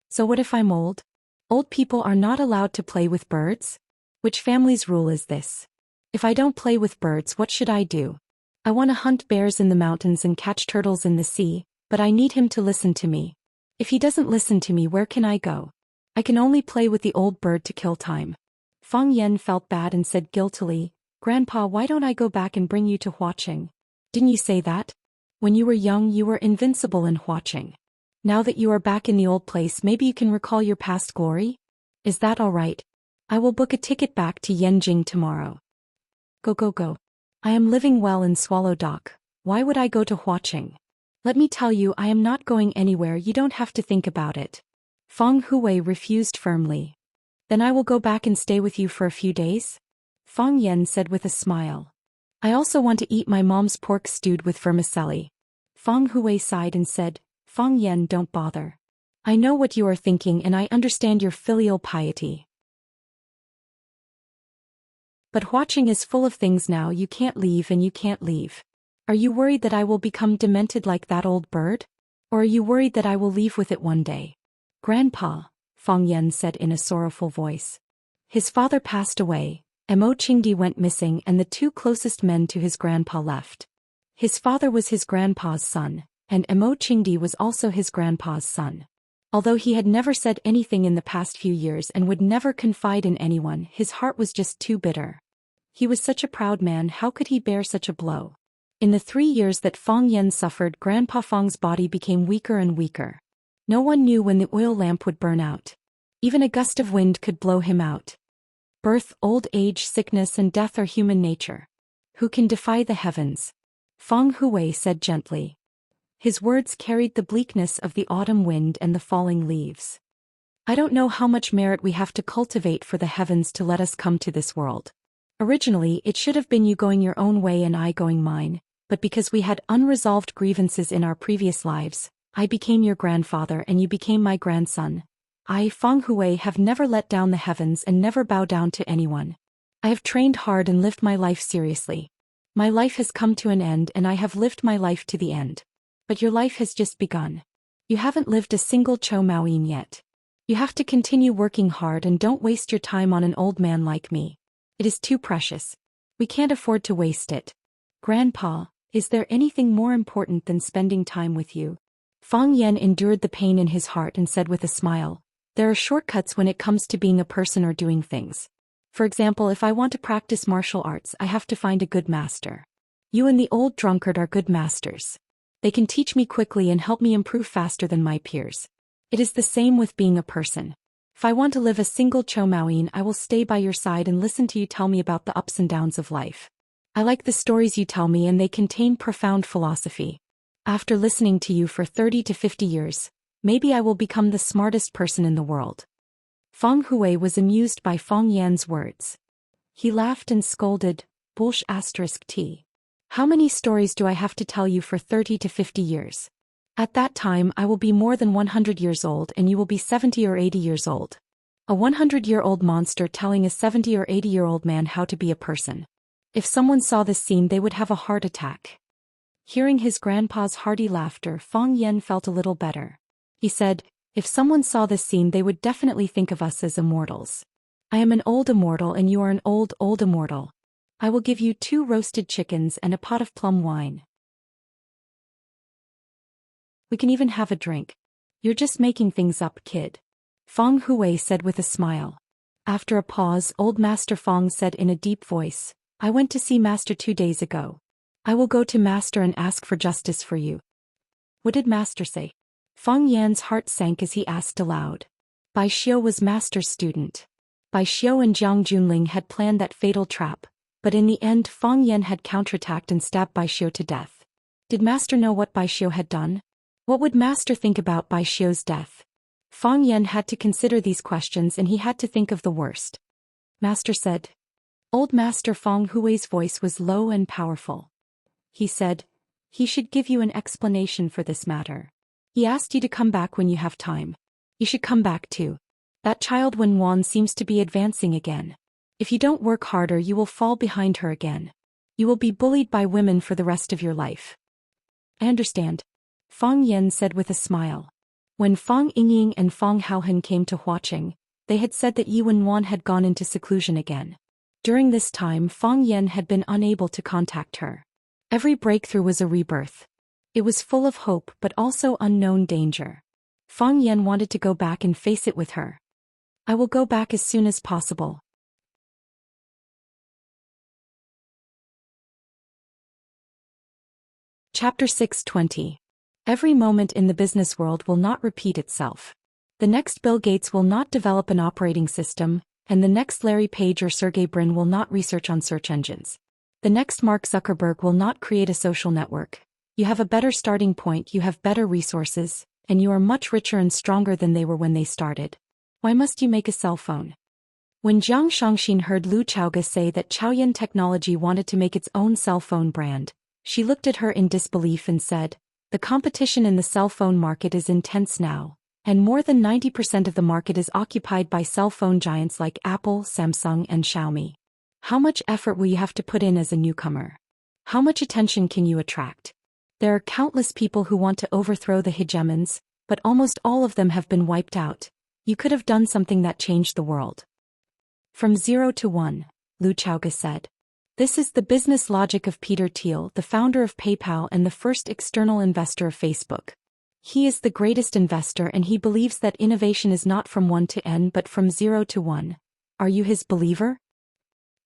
So what if I'm old? Old people are not allowed to play with birds? Which family's rule is this? If I don't play with birds, what should I do? I want to hunt bears in the mountains and catch turtles in the sea, but I need him to listen to me. If he doesn't listen to me, where can I go? I can only play with the old bird to kill time. Feng Yan felt bad and said guiltily, Grandpa, why don't I go back and bring you to Huaqing? Didn't you say that? When you were young, you were invincible in Huaqing. Now that you are back in the old place, maybe you can recall your past glory? Is that all right? I will book a ticket back to Yanjing tomorrow. Go. I am living well in Swallow Dock. Why would I go to Huaqing? Let me tell you, I am not going anywhere. You don't have to think about it. Feng Hui refused firmly. Then I will go back and stay with you for a few days? Feng Yan said with a smile. I also want to eat my mom's pork stewed with vermicelli. Feng Hui sighed and said, Feng Yan, don't bother. I know what you are thinking and I understand your filial piety. But Huaqing is full of things now. You can't leave and you can't leave. Are you worried that I will become demented like that old bird? Or are you worried that I will leave with it one day? Grandpa, Feng Yan said in a sorrowful voice. His father passed away, Mo Qingdi went missing and the 2 closest men to his grandpa left. His father was his grandpa's son, and Mo Qingdi was also his grandpa's son. Although he had never said anything in the past few years and would never confide in anyone, his heart was just too bitter. He was such a proud man, how could he bear such a blow? In the 3 years that Feng Yan suffered, Grandpa Feng's body became weaker and weaker. No one knew when the oil lamp would burn out. Even a gust of wind could blow him out. Birth, old age, sickness and death are human nature. Who can defy the heavens? Feng Hui said gently. His words carried the bleakness of the autumn wind and the falling leaves. I don't know how much merit we have to cultivate for the heavens to let us come to this world. Originally, it should have been you going your own way and I going mine, but because we had unresolved grievances in our previous lives, I became your grandfather and you became my grandson. I, Feng Hui, have never let down the heavens and never bow down to anyone. I have trained hard and lived my life seriously. My life has come to an end and I have lived my life to the end. But your life has just begun. You haven't lived a single Chou Maoyin yet. You have to continue working hard and don't waste your time on an old man like me. It is too precious. We can't afford to waste it. Grandpa, is there anything more important than spending time with you? Feng Yan endured the pain in his heart and said with a smile, there are shortcuts when it comes to being a person or doing things. For example, if I want to practice martial arts, I have to find a good master. You and the old drunkard are good masters. They can teach me quickly and help me improve faster than my peers. It is the same with being a person. If I want to live a single Chou Maoyin, I will stay by your side and listen to you tell me about the ups and downs of life. I like the stories you tell me and they contain profound philosophy. After listening to you for 30 to 50 years, maybe I will become the smartest person in the world. Feng Hui was amused by Feng Yan's words. He laughed and scolded, Bullsh *T. How many stories do I have to tell you for 30 to 50 years? At that time I will be more than 100 years old and you will be 70 or 80 years old. A 100-year-old monster telling a 70 or 80-year-old man how to be a person. If someone saw this scene, they would have a heart attack. Hearing his grandpa's hearty laughter, Feng Yan felt a little better. He said, if someone saw this scene, they would definitely think of us as immortals. I am an old immortal and you are an old immortal. I will give you 2 roasted chickens and a pot of plum wine. We can even have a drink. You're just making things up, kid. Feng Hui said with a smile. After a pause, old Master Fong said in a deep voice, I went to see Master 2 days ago. I will go to Master and ask for justice for you. What did Master say? Fong Yan's heart sank as he asked aloud. Bai Xiu was Master's student. Bai Xiu and Jiang Junling had planned that fatal trap, but in the end Fong Yan had counterattacked and stabbed Bai Xiu to death. Did Master know what Bai Xiu had done? What would Master think about Bai Xiu's death? Fong Yan had to consider these questions and he had to think of the worst. Master said. Old Master Fong Hui's voice was low and powerful. He said, he should give you an explanation for this matter. He asked you to come back when you have time. You should come back too. That child Wen Wan seems to be advancing again. If you don't work harder you will fall behind her again. You will be bullied by women for the rest of your life. I understand. Fong Yan said with a smile. When Fong Yingying and Fong Haohan came to Huaqing, they had said that Yi Wenwan had gone into seclusion again. During this time Fong Yan had been unable to contact her. Every breakthrough was a rebirth. It was full of hope but also unknown danger. Fong Yan wanted to go back and face it with her. I will go back as soon as possible. Chapter 620. Every moment in the business world will not repeat itself. The next Bill Gates will not develop an operating system, and the next Larry Page or Sergey Brin will not research on search engines. The next Mark Zuckerberg will not create a social network. You have a better starting point, you have better resources, and you are much richer and stronger than they were when they started. Why must you make a cell phone? When Jiang Shangxin heard Lu Chaoge say that Chaoyan Technology wanted to make its own cell phone brand, she looked at her in disbelief and said, the competition in the cell phone market is intense now, and more than 90% of the market is occupied by cell phone giants like Apple, Samsung, and Xiaomi. How much effort will you have to put in as a newcomer? How much attention can you attract? There are countless people who want to overthrow the hegemons, but almost all of them have been wiped out. You could have done something that changed the world. From 0 to 1, Lu Chaoge said. This is the business logic of Peter Thiel, the founder of PayPal and the first external investor of Facebook. He is the greatest investor and he believes that innovation is not from 1 to n but from 0 to 1. Are you his believer?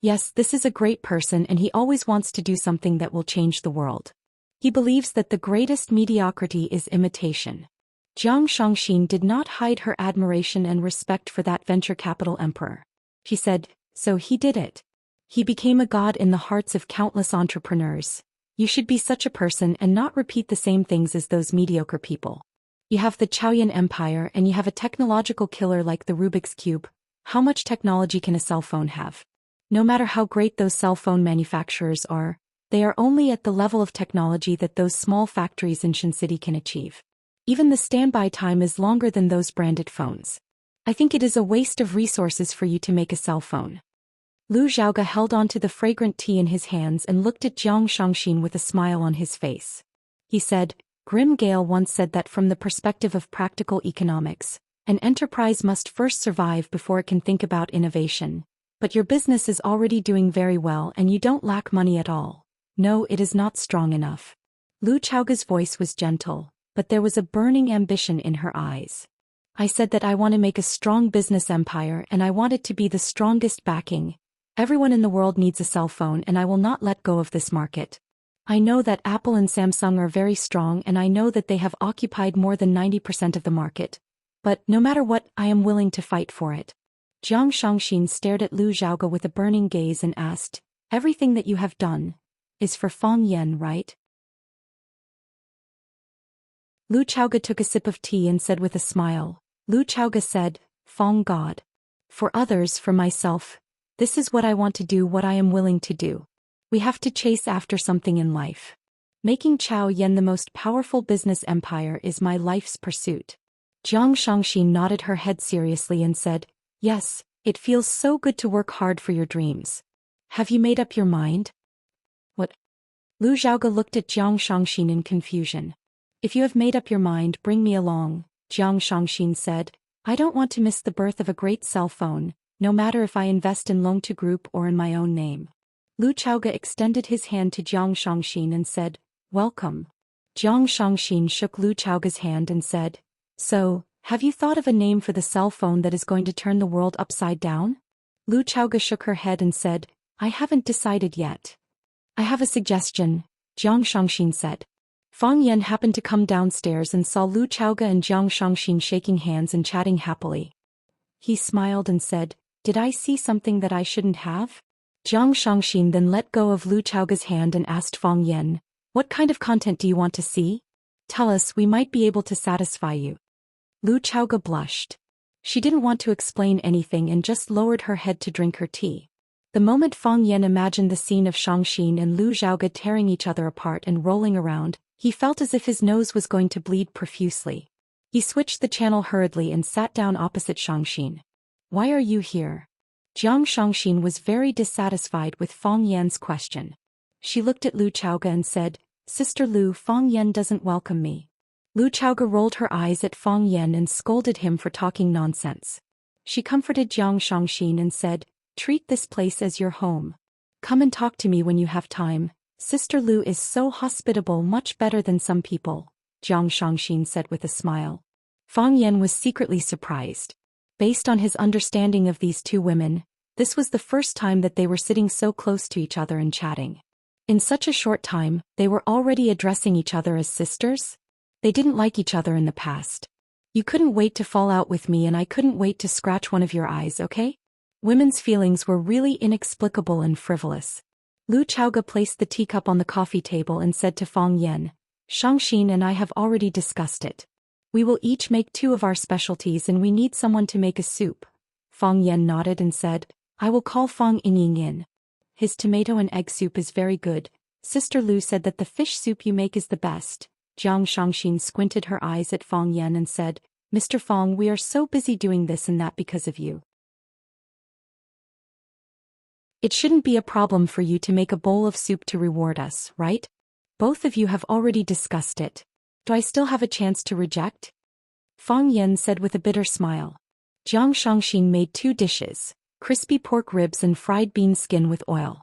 Yes, this is a great person and he always wants to do something that will change the world. He believes that the greatest mediocrity is imitation. Jiang Shangxin did not hide her admiration and respect for that venture capital emperor. She said, so he did it. He became a god in the hearts of countless entrepreneurs. You should be such a person and not repeat the same things as those mediocre people. You have the Chaoyan Empire and you have a technological killer like the Rubik's Cube. How much technology can a cell phone have? No matter how great those cell phone manufacturers are, they are only at the level of technology that those small factories in Shin City can achieve. Even the standby time is longer than those branded phones. I think it is a waste of resources for you to make a cell phone. Lu Xiaoge held on to the fragrant tea in his hands and looked at Jiang Shangxin with a smile on his face. He said, Grim Gale once said that from the perspective of practical economics, an enterprise must first survive before it can think about innovation. But your business is already doing very well and you don't lack money at all. No, it is not strong enough. Lu Chaoge's voice was gentle, but there was a burning ambition in her eyes. I said that I want to make a strong business empire and I want it to be the strongest backing. Everyone in the world needs a cell phone and I will not let go of this market. I know that Apple and Samsung are very strong and I know that they have occupied more than 90% of the market. But no matter what, I am willing to fight for it. Jiang Shangxin stared at Lu Xiaoge with a burning gaze and asked, everything that you have done is for Fong Yan, right? Lu Xiaoge took a sip of tea and said with a smile, Lu Xiaoge said, Fong God. For others, for myself, this is what I want to do, what I am willing to do. We have to chase after something in life. Making Chao Yan the most powerful business empire is my life's pursuit. Jiang Shangxin nodded her head seriously and said, yes, it feels so good to work hard for your dreams. Have you made up your mind? What? Lu Xiaoge looked at Jiang Shangxin in confusion. If you have made up your mind, bring me along, Jiang Shangxin said. I don't want to miss the birth of a great cell phone, no matter if I invest in Longtu Group or in my own name. Lu Xiaoge extended his hand to Jiang Shangxin and said, welcome. Jiang Shangxin shook Lu Xiaoge's hand and said, so, have you thought of a name for the cell phone that is going to turn the world upside down? Lu Chaoga shook her head and said, I haven't decided yet. I have a suggestion, Jiang Shangxin said. Fang Yan happened to come downstairs and saw Lu Chaoga and Jiang Shangxin shaking hands and chatting happily. He smiled and said, Did I see something that I shouldn't have? Jiang Shangxin then let go of Lu Chaoga's hand and asked Fang Yan, What kind of content do you want to see? Tell us, we might be able to satisfy you. Lu Chaoga blushed. She didn't want to explain anything and just lowered her head to drink her tea. The moment Fang Yan imagined the scene of Shangxin and Lu Xiaoga tearing each other apart and rolling around, he felt as if his nose was going to bleed profusely. He switched the channel hurriedly and sat down opposite Shangxin. Why are you here? Jiang Shangxin was very dissatisfied with Fang Yan's question. She looked at Lu Chaoga and said, Sister Lu, Fang Yan doesn't welcome me. Lu Chaoga rolled her eyes at Fang Yan and scolded him for talking nonsense. She comforted Jiang Shangxin and said, Treat this place as your home. Come and talk to me when you have time. Sister Lu is so hospitable, much better than some people, Jiang Shangxin said with a smile. Fang Yan was secretly surprised. Based on his understanding of these two women, this was the first time that they were sitting so close to each other and chatting. In such a short time, they were already addressing each other as sisters? They didn't like each other in the past. You couldn't wait to fall out with me and I couldn't wait to scratch one of your eyes, okay? Women's feelings were really inexplicable and frivolous. Lu Chaoga placed the teacup on the coffee table and said to Fang Yan, Shangxin and I have already discussed it. We will each make 2 of our specialties and we need someone to make a soup. Fang Yan nodded and said, I will call Fang Yingying in. His tomato and egg soup is very good. Sister Lu said that the fish soup you make is the best. Jiang Shangxin squinted her eyes at Fang Yan and said, Mr. Fang, we are so busy doing this and that because of you. It shouldn't be a problem for you to make a bowl of soup to reward us, right? Both of you have already discussed it. Do I still have a chance to reject? Fang Yan said with a bitter smile. Jiang Shangxin made 2 dishes, crispy pork ribs and fried bean skin with oil.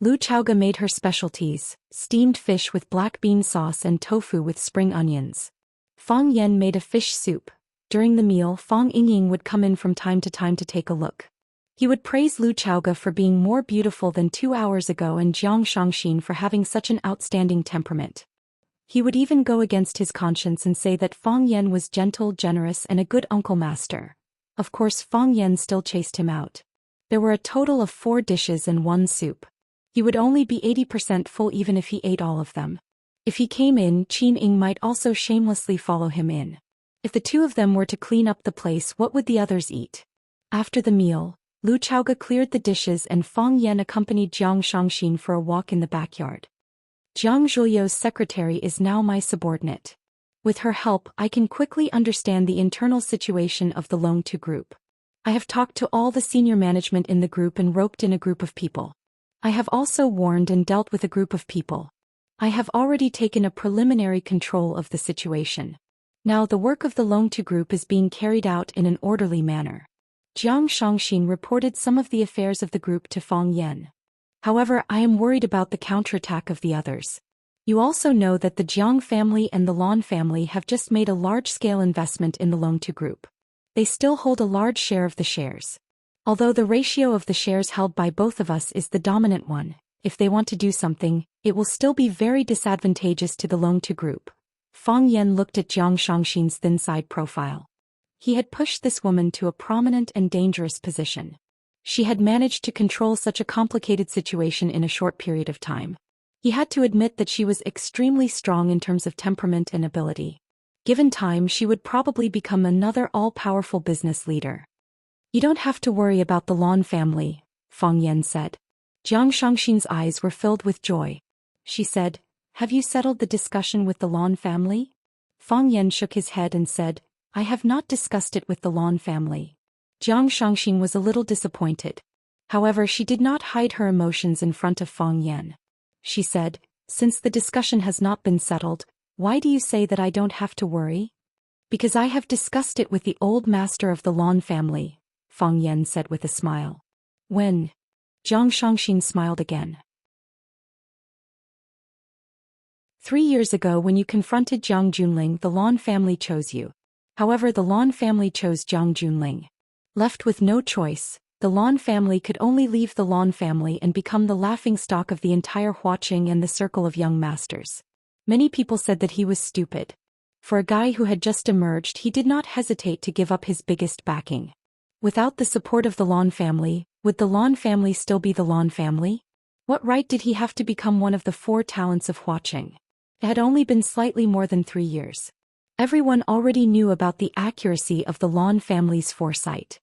Lu Chaoga made her specialties, steamed fish with black bean sauce and tofu with spring onions. Fang Yan made a fish soup. During the meal, Fang Yingying would come in from time to take a look. He would praise Lu Chaoga for being more beautiful than 2 hours ago and Jiang Shangxin for having such an outstanding temperament. He would even go against his conscience and say that Fang Yan was gentle, generous and a good uncle master. Of course Fang Yan still chased him out. There were a total of 4 dishes and 1 soup. He would only be 80% full even if he ate all of them. If he came in, Qin Ying might also shamelessly follow him in. If the 2 of them were to clean up the place, what would the others eat? After the meal, Lu Chaoga cleared the dishes and Fang Yan accompanied Jiang Shangxin for a walk in the backyard. Jiang Zhuliu's secretary is now my subordinate. With her help, I can quickly understand the internal situation of the Long Tu group. I have talked to all the senior management in the group and roped in a group of people. I have also warned and dealt with a group of people. I have already taken a preliminary control of the situation. Now the work of the Long Tu group is being carried out in an orderly manner. Jiang Shangxin reported some of the affairs of the group to Fang Yan. However, I am worried about the counterattack of the others. You also know that the Jiang family and the Lan family have just made a large-scale investment in the Long Tu group. They still hold a large share of the shares. Although the ratio of the shares held by both of us is the dominant one, if they want to do something, it will still be very disadvantageous to the Long Tu group. Fang Yan looked at Jiang Shangxin's thin-side profile. He had pushed this woman to a prominent and dangerous position. She had managed to control such a complicated situation in a short period of time. He had to admit that she was extremely strong in terms of temperament and ability. Given time, she would probably become another all-powerful business leader. You don't have to worry about the Lan family, Fang Yan said. Jiang Shangxin's eyes were filled with joy. She said, Have you settled the discussion with the Lan family? Fang Yan shook his head and said, I have not discussed it with the Lan family. Jiang Shangxin was a little disappointed. However, she did not hide her emotions in front of Fang Yan. She said, Since the discussion has not been settled, why do you say that I don't have to worry? Because I have discussed it with the old master of the Lan family, Fang Yan said with a smile. When? Jiang Shangxin smiled again. 3 years ago when you confronted Jiang Junling, the Lan family chose you. However, the Lan family chose Jiang Junling. Left with no choice, The Lan family could only leave the Lan family and become the laughingstock of the entire Huaqing and the circle of young masters. Many people said that he was stupid. For a guy who had just emerged, he did not hesitate to give up his biggest backing. Without the support of the Lan family, would the Lan family still be the Lan family? What right did he have to become one of the 4 talents of Huaqing? It had only been slightly more than 3 years. Everyone already knew about the accuracy of the Lan family's foresight.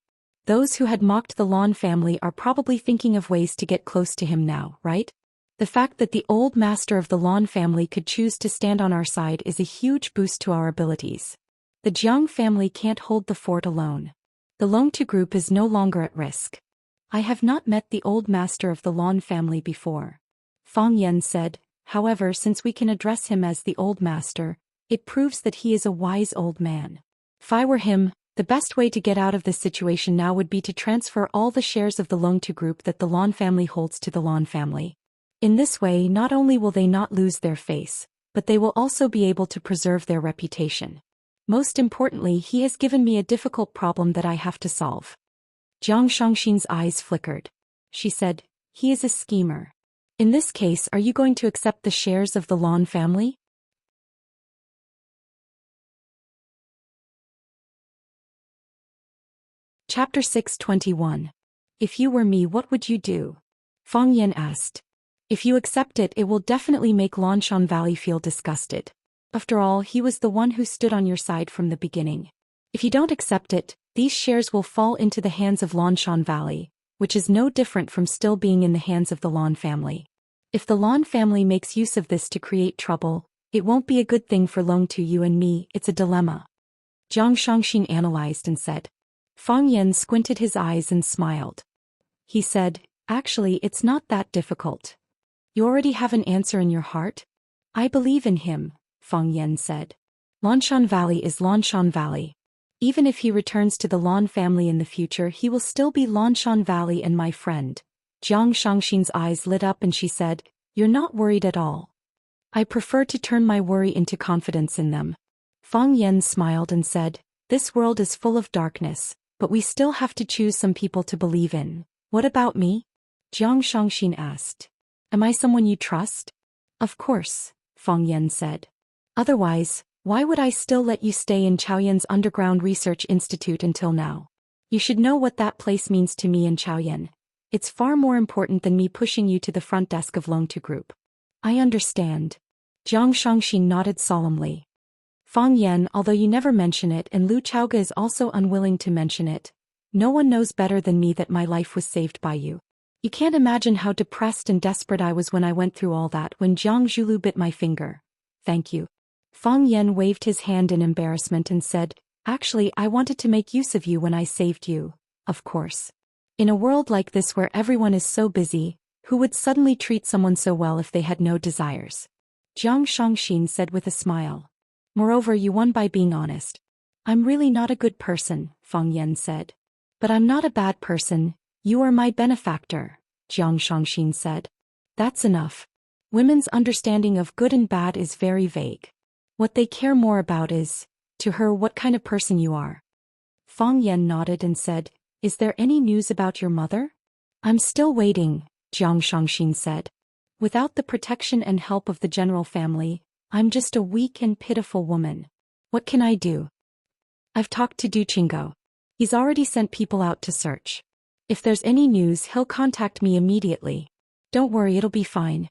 Those who had mocked the Lan family are probably thinking of ways to get close to him now, right? The fact that the old master of the Lan family could choose to stand on our side is a huge boost to our abilities. The Jiang family can't hold the fort alone. The Longtu group is no longer at risk. I have not met the old master of the Lan family before. Fang Yan said, however, since we can address him as the old master, it proves that he is a wise old man. If I were him, the best way to get out of this situation now would be to transfer all the shares of the Longtu group that the Lan family holds to the Lan family. In this way, not only will they not lose their face, but they will also be able to preserve their reputation. Most importantly, he has given me a difficult problem that I have to solve. Jiang Shangxin's eyes flickered. She said, he is a schemer. In this case, are you going to accept the shares of the Lan family? Chapter 621. If you were me, what would you do? Fang Yan asked. If you accept it, it will definitely make Lanshan Valley feel disgusted. After all, he was the one who stood on your side from the beginning. If you don't accept it, these shares will fall into the hands of Lanshan Valley, which is no different from still being in the hands of the Lan family. If the Lan family makes use of this to create trouble, it won't be a good thing for Longtu, you and me. It's a dilemma. Jiang Shangxin analyzed and said. Fang Yan squinted his eyes and smiled. He said, actually, it's not that difficult. You already have an answer in your heart? I believe in him, Fang Yan said. Lanshan Valley is Lanshan Valley. Even if he returns to the Lan family in the future, he will still be Lanshan Valley and my friend. Jiang Shangxin's eyes lit up and she said, you're not worried at all. I prefer to turn my worry into confidence in them. Fang Yan smiled and said, this world is full of darkness, but we still have to choose some people to believe in. What about me? Jiang Shangxin asked. Am I someone you trust? Of course, Fang Yan said. Otherwise, why would I still let you stay in Chaoyan's underground research institute until now? You should know what that place means to me and Chaoyan. It's far more important than me pushing you to the front desk of Longtu Group. I understand. Jiang Shangxin nodded solemnly. Fang Yan, although you never mention it and Lu Chaoga is also unwilling to mention it, no one knows better than me that my life was saved by you. You can't imagine how depressed and desperate I was when I went through all that when Jiang Zhulu bit my finger. Thank you. Fang Yan waved his hand in embarrassment and said, actually, I wanted to make use of you when I saved you, of course. In a world like this where everyone is so busy, who would suddenly treat someone so well if they had no desires? Jiang Shangxin said with a smile. Moreover, you won by being honest. I'm really not a good person, Fang Yan said. But I'm not a bad person. You are my benefactor, Jiang Shangxin said. That's enough. Women's understanding of good and bad is very vague. What they care more about is, to her, what kind of person you are. Fang Yan nodded and said, is there any news about your mother? I'm still waiting, Jiang Shangxin said. Without the protection and help of the general family, I'm just a weak and pitiful woman. What can I do? I've talked to Du Qinggo. He's already sent people out to search. If there's any news, he'll contact me immediately. Don't worry, it'll be fine.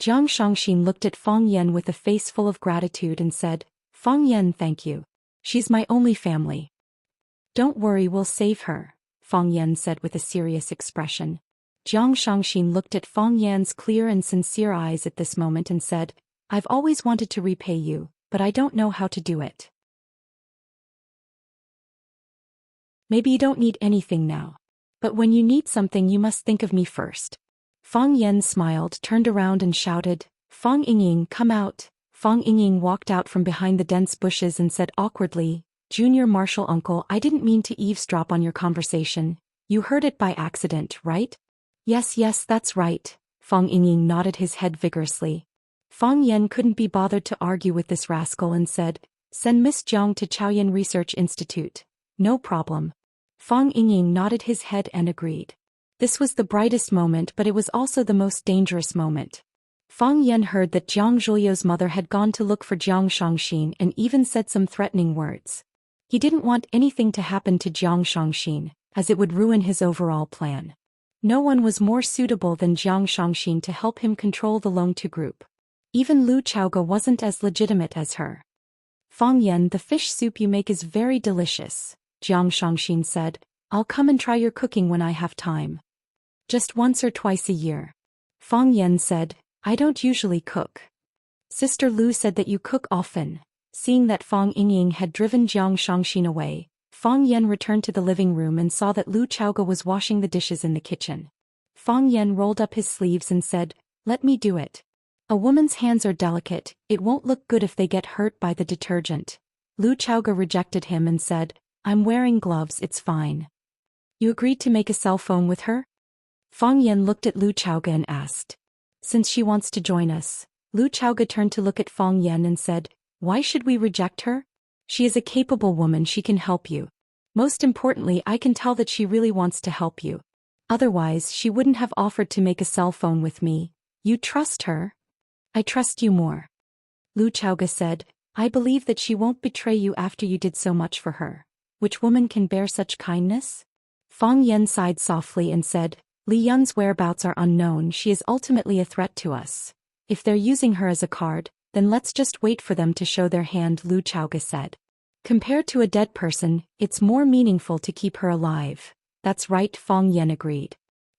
Jiang Shangxin looked at Fang Yan with a face full of gratitude and said, Fang Yan, thank you. She's my only family. Don't worry, we'll save her, Fang Yan said with a serious expression. Jiang Shangxin looked at Fang Yan's clear and sincere eyes at this moment and said, I've always wanted to repay you, but I don't know how to do it. Maybe you don't need anything now. But when you need something, you must think of me first. Fang Yan smiled, turned around and shouted, Fang Yingying, come out. Fang Yingying walked out from behind the dense bushes and said awkwardly, Junior Marshal Uncle, I didn't mean to eavesdrop on your conversation. You heard it by accident, right? Yes, that's right. Fang Yingying nodded his head vigorously. Fang Yan couldn't be bothered to argue with this rascal and said, send Miss Jiang to Chaoyan Research Institute. No problem. Fang Yingying nodded his head and agreed. This was the brightest moment, but it was also the most dangerous moment. Fang Yan heard that Jiang Zhuliu's mother had gone to look for Jiang Shangxin and even said some threatening words. He didn't want anything to happen to Jiang Shangxin, as it would ruin his overall plan. No one was more suitable than Jiang Shangxin to help him control the Longtu group. Even Lu Chaoge wasn't as legitimate as her. Fang Yan, the fish soup you make is very delicious, Jiang Shangxin said. I'll come and try your cooking when I have time. Just once or twice a year. Fang Yan said, I don't usually cook. Sister Lu said that you cook often. Seeing that Fang Yingying had driven Jiang Shangxin away, Fang Yan returned to the living room and saw that Lu Chaoge was washing the dishes in the kitchen. Fang Yan rolled up his sleeves and said, Let me do it. A woman's hands are delicate, it won't look good if they get hurt by the detergent. Lu Chaoge rejected him and said, I'm wearing gloves, it's fine. You agreed to make a cell phone with her? Fang Yan looked at Lu Chaoge and asked. Since she wants to join us. Lu Chaoge turned to look at Fang Yan and said, Why should we reject her? She is a capable woman, she can help you. Most importantly, I can tell that she really wants to help you. Otherwise, she wouldn't have offered to make a cell phone with me. You trust her? I trust you more. Lu Chaoge said, I believe that she won't betray you after you did so much for her. Which woman can bear such kindness? Fang Yan sighed softly and said, Li Yun's whereabouts are unknown, she is ultimately a threat to us. If they're using her as a card, then let's just wait for them to show their hand, Lu Chaoge said. Compared to a dead person, it's more meaningful to keep her alive. That's right, Fang Yan agreed.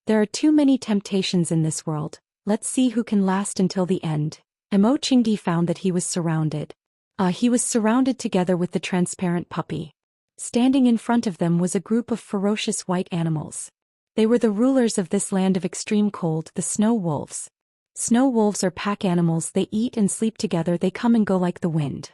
There are too many temptations in this world, let's see who can last until the end. Mo Qingdi found that he was surrounded. He was surrounded together with the transparent puppy. Standing in front of them was a group of ferocious white animals. They were the rulers of this land of extreme cold, the snow wolves. Snow wolves are pack animals, they eat and sleep together, they come and go like the wind.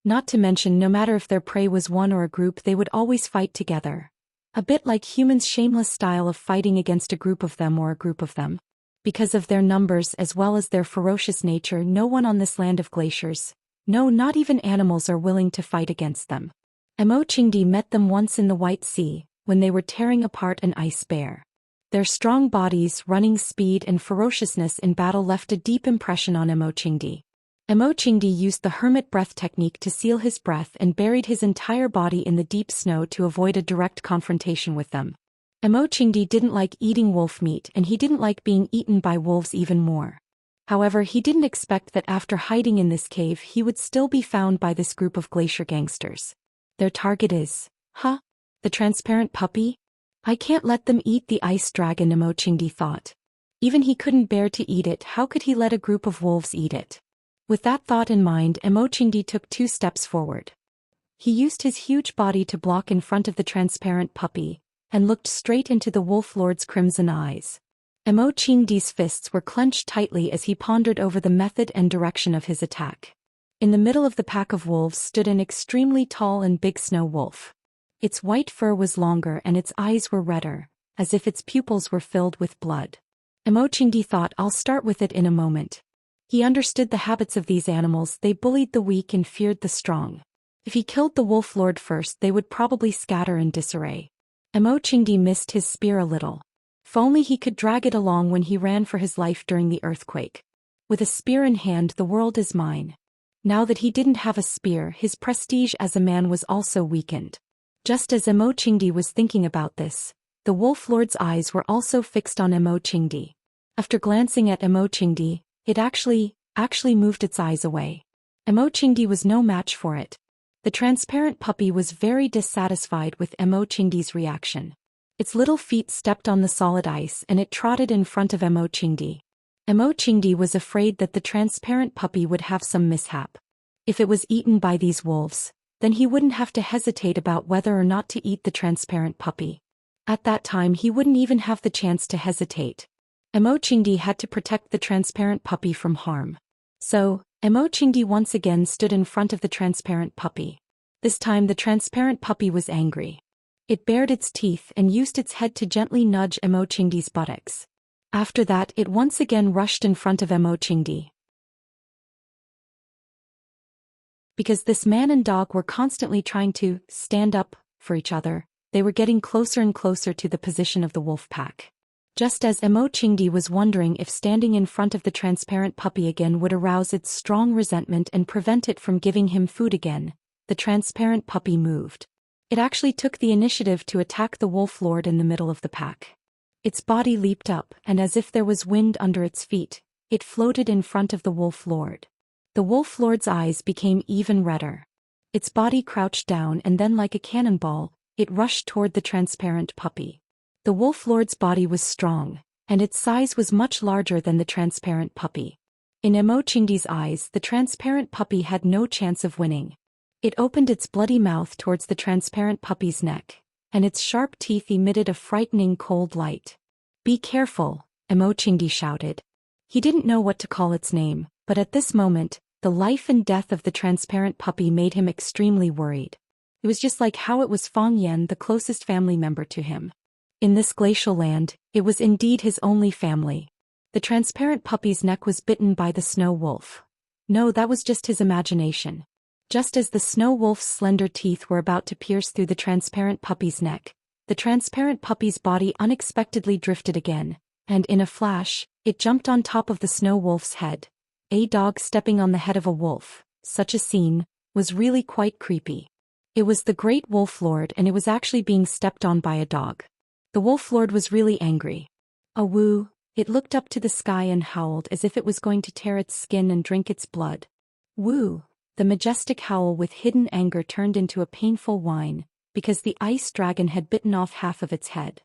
Not to mention, no matter if their prey was one or a group, they would always fight together. A bit like humans' shameless style of fighting against a group of them or a group of them. Because of their numbers as well as their ferocious nature, no one on this land of glaciers, no, not even animals, are willing to fight against them. Mo Qingdi met them once in the White Sea, when they were tearing apart an ice bear. Their strong bodies, running speed and ferociousness in battle left a deep impression on Mo Qingdi. Mo Qingdi used the hermit breath technique to seal his breath and buried his entire body in the deep snow to avoid a direct confrontation with them. Mo Qingdi didn't like eating wolf meat and he didn't like being eaten by wolves even more. However, he didn't expect that after hiding in this cave he would still be found by this group of glacier gangsters. Their target is, the transparent puppy? I can't let them eat the ice dragon, Mo Qingdi thought. Even he couldn't bear to eat it, how could he let a group of wolves eat it? With that thought in mind, Mo Qingdi took 2 steps forward. He used his huge body to block in front of the transparent puppy, and looked straight into the wolf lord's crimson eyes. Mo Qingdi's fists were clenched tightly as he pondered over the method and direction of his attack. In the middle of the pack of wolves stood an extremely tall and big snow wolf. Its white fur was longer and its eyes were redder, as if its pupils were filled with blood. Mo Qingdi thought, I'll start with it in a moment. He understood the habits of these animals, they bullied the weak and feared the strong. If he killed the wolf lord first, they would probably scatter in disarray. Mo Qingdi missed his spear a little. If only he could drag it along when he ran for his life during the earthquake. With a spear in hand, the world is mine. Now that he didn't have a spear, his prestige as a man was also weakened. Just as Mo Qingdi was thinking about this, the wolf lord's eyes were also fixed on Mo Qingdi. After glancing at Mo Qingdi, it actually moved its eyes away. Mo Qingdi was no match for it. The transparent puppy was very dissatisfied with Mo Qingdi's reaction. Its little feet stepped on the solid ice and it trotted in front of Mo Qingdi. Mo Qingdi was afraid that the transparent puppy would have some mishap. If it was eaten by these wolves, then he wouldn't have to hesitate about whether or not to eat the transparent puppy. At that time he wouldn't even have the chance to hesitate. Mo Qingdi had to protect the transparent puppy from harm. So, Mo Qingdi once again stood in front of the transparent puppy. This time the transparent puppy was angry. It bared its teeth and used its head to gently nudge Mo Qingdi's buttocks. After that it once again rushed in front of Mo Qingdi. Because this man and dog were constantly trying to stand up for each other, they were getting closer and closer to the position of the wolf pack. Just as Emo Qingdi was wondering if standing in front of the transparent puppy again would arouse its strong resentment and prevent it from giving him food again, the transparent puppy moved. It actually took the initiative to attack the wolf lord in the middle of the pack. Its body leaped up, and as if there was wind under its feet, it floated in front of the wolf lord. The wolf lord's eyes became even redder. Its body crouched down, and then like a cannonball, it rushed toward the transparent puppy. The wolf lord's body was strong, and its size was much larger than the transparent puppy. In Emo Qingdi's eyes, the transparent puppy had no chance of winning. It opened its bloody mouth towards the transparent puppy's neck, and its sharp teeth emitted a frightening cold light. "Be careful," Emo Qingdi shouted. He didn't know what to call its name, but at this moment, the life and death of the transparent puppy made him extremely worried. It was just like how it was Fang Yan, the closest family member to him. In this glacial land, it was indeed his only family. The transparent puppy's neck was bitten by the snow wolf. No, that was just his imagination. Just as the snow wolf's slender teeth were about to pierce through the transparent puppy's neck, the transparent puppy's body unexpectedly drifted again, and in a flash, it jumped on top of the snow wolf's head. A dog stepping on the head of a wolf, such a scene, was really quite creepy. It was the great wolf lord, and it was actually being stepped on by a dog. The wolf lord was really angry. Awoo! It looked up to the sky and howled as if it was going to tear its skin and drink its blood. Woo! The majestic howl with hidden anger turned into a painful whine, because the ice dragon had bitten off half of its head.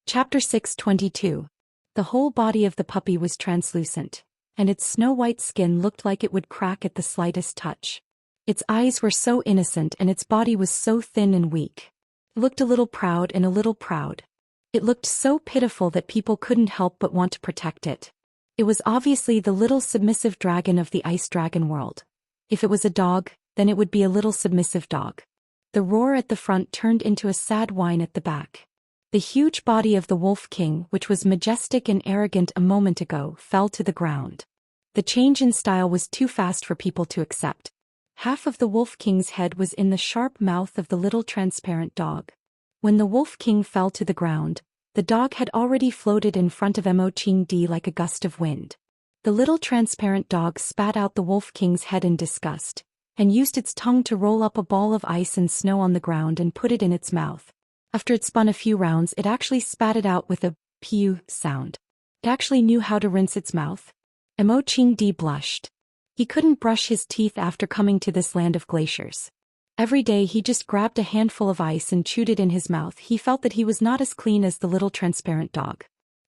Chapter 622. The whole body of the puppy was translucent, and its snow-white skin looked like it would crack at the slightest touch. Its eyes were so innocent and its body was so thin and weak. It looked a little proud and a little proud. It looked so pitiful that people couldn't help but want to protect it. It was obviously the little submissive dragon of the ice dragon world. If it was a dog, then it would be a little submissive dog. The roar at the front turned into a sad whine at the back. The huge body of the Wolf King, which was majestic and arrogant a moment ago, fell to the ground. The change in style was too fast for people to accept. Half of the Wolf King's head was in the sharp mouth of the little transparent dog. When the Wolf King fell to the ground, the dog had already floated in front of Emo Qingdi like a gust of wind. The little transparent dog spat out the Wolf King's head in disgust, and used its tongue to roll up a ball of ice and snow on the ground and put it in its mouth. After it spun a few rounds, it actually spat it out with a pew sound. It actually knew how to rinse its mouth. Emo Qingdi blushed. He couldn't brush his teeth after coming to this land of glaciers. Every day he just grabbed a handful of ice and chewed it in his mouth. He felt that he was not as clean as the little transparent dog.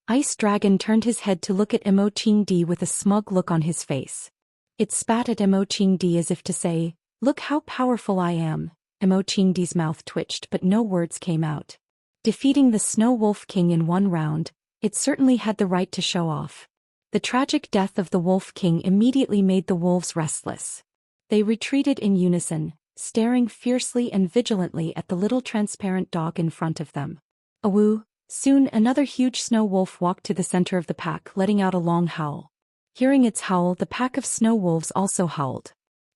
Ice Dragon turned his head to look at Emo Qingdi with a smug look on his face. It spat at Emo Qingdi as if to say, "Look how powerful I am." Emo Qingdi's mouth twitched but no words came out. Defeating the Snow Wolf King in one round, it certainly had the right to show off. The tragic death of the Wolf King immediately made the wolves restless. They retreated in unison, staring fiercely and vigilantly at the little transparent dog in front of them. Awoo! Soon another huge snow wolf walked to the center of the pack, letting out a long howl. Hearing its howl, the pack of snow wolves also howled.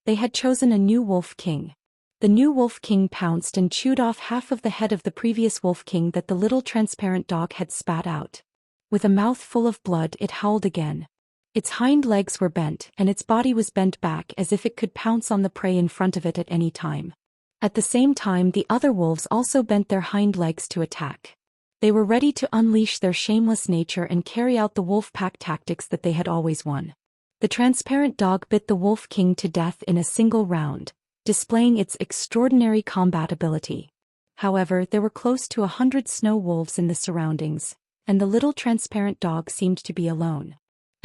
They had chosen a new Wolf King. The new Wolf King pounced and chewed off half of the head of the previous Wolf King that the little transparent dog had spat out. With a mouth full of blood, it howled again. Its hind legs were bent, and its body was bent back as if it could pounce on the prey in front of it at any time. At the same time, the other wolves also bent their hind legs to attack. They were ready to unleash their shameless nature and carry out the wolf pack tactics that they had always won. The transparent dog bit the Wolf King to death in a single round, displaying its extraordinary combat ability. However, there were close to 100 snow wolves in the surroundings, and the little transparent dog seemed to be alone.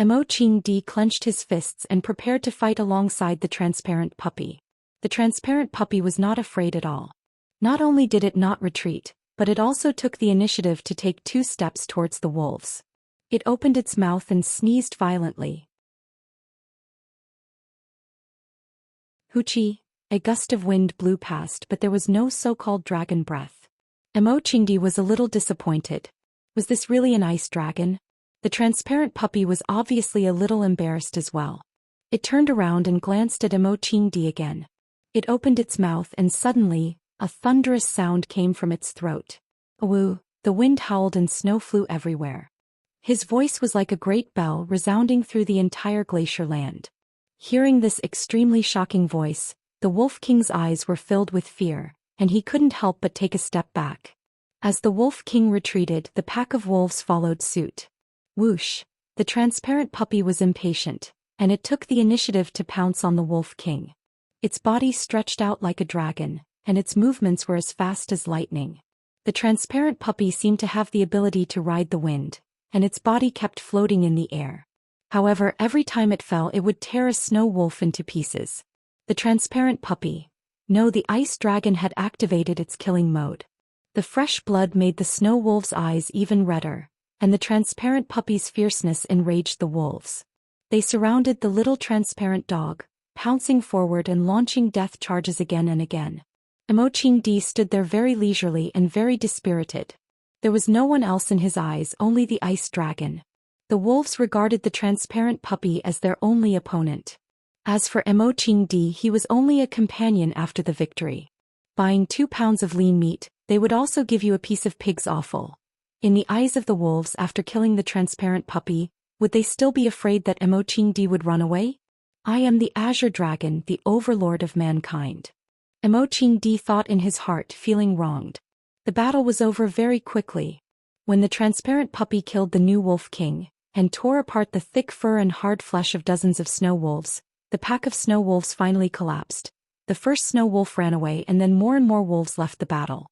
Emo Qingdi clenched his fists and prepared to fight alongside the transparent puppy. The transparent puppy was not afraid at all. Not only did it not retreat, but it also took the initiative to take 2 steps towards the wolves. It opened its mouth and sneezed violently. Hoochie! A gust of wind blew past, but there was no so-called dragon breath. Emo Qingdi was a little disappointed. Was this really an ice dragon? The transparent puppy was obviously a little embarrassed as well. It turned around and glanced at Imoching-di again. It opened its mouth and suddenly, a thunderous sound came from its throat. Awoo! The wind howled and snow flew everywhere. His voice was like a great bell resounding through the entire glacier land. Hearing this extremely shocking voice, the Wolf King's eyes were filled with fear, and he couldn't help but take a step back. As the Wolf King retreated, the pack of wolves followed suit. Whoosh! The transparent puppy was impatient, and it took the initiative to pounce on the Wolf King. Its body stretched out like a dragon, and its movements were as fast as lightning. The transparent puppy seemed to have the ability to ride the wind, and its body kept floating in the air. However, every time it fell it would tear a snow wolf into pieces. The transparent puppy. No, the ice dragon had activated its killing mode. The fresh blood made the snow wolf's eyes even redder, and the transparent puppy's fierceness enraged the wolves. They surrounded the little transparent dog, pouncing forward and launching death charges again and again. Imoching-di stood there very leisurely and very dispirited. There was no one else in his eyes, only the ice dragon. The wolves regarded the transparent puppy as their only opponent. As for Imoching-di, he was only a companion after the victory. Buying 2 pounds of lean meat, they would also give you a piece of pig's offal. In the eyes of the wolves, after killing the transparent puppy, would they still be afraid that Imoching-di would run away? I am the Azure Dragon, the overlord of mankind. Imoching-di thought in his heart, feeling wronged. The battle was over very quickly. When the transparent puppy killed the new Wolf King, and tore apart the thick fur and hard flesh of dozens of snow wolves, the pack of snow wolves finally collapsed. The first snow wolf ran away and then more and more wolves left the battle.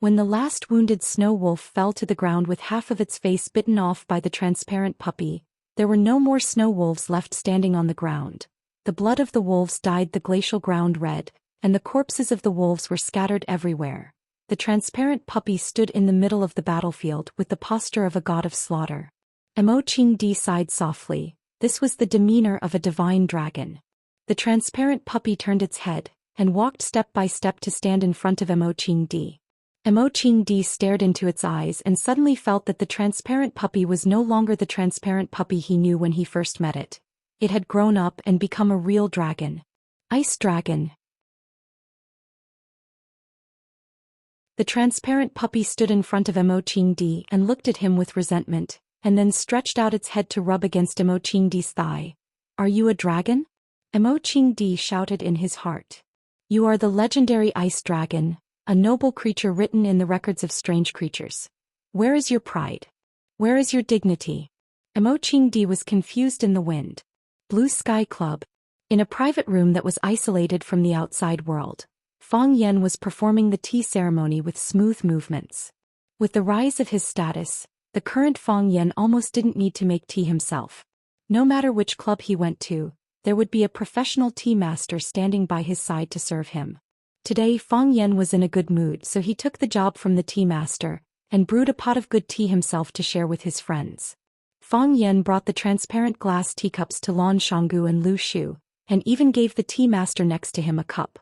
When the last wounded snow wolf fell to the ground with half of its face bitten off by the transparent puppy, there were no more snow wolves left standing on the ground. The blood of the wolves dyed the glacial ground red, and the corpses of the wolves were scattered everywhere. The transparent puppy stood in the middle of the battlefield with the posture of a god of slaughter. Imoching-di sighed softly. This was the demeanor of a divine dragon. The transparent puppy turned its head, and walked step by step to stand in front of Imoching-di. Imoching-di stared into its eyes and suddenly felt that the transparent puppy was no longer the transparent puppy he knew when he first met it. It had grown up and become a real dragon. Ice dragon. The transparent puppy stood in front of Imoching-di and looked at him with resentment, and then stretched out its head to rub against Imoching-di's thigh. Are you a dragon? Imoching-di shouted in his heart. You are the legendary ice dragon, a noble creature written in the records of strange creatures. Where is your pride? Where is your dignity? Imoching-di was confused in the wind. Blue Sky Club. In a private room that was isolated from the outside world, Fang Yan was performing the tea ceremony with smooth movements. With the rise of his status, the current Fang Yan almost didn't need to make tea himself. No matter which club he went to, there would be a professional tea master standing by his side to serve him. Today Fang Yan was in a good mood, so he took the job from the tea master, and brewed a pot of good tea himself to share with his friends. Fang Yan brought the transparent glass teacups to Lan Shanggu and Lu Shu, and even gave the tea master next to him a cup.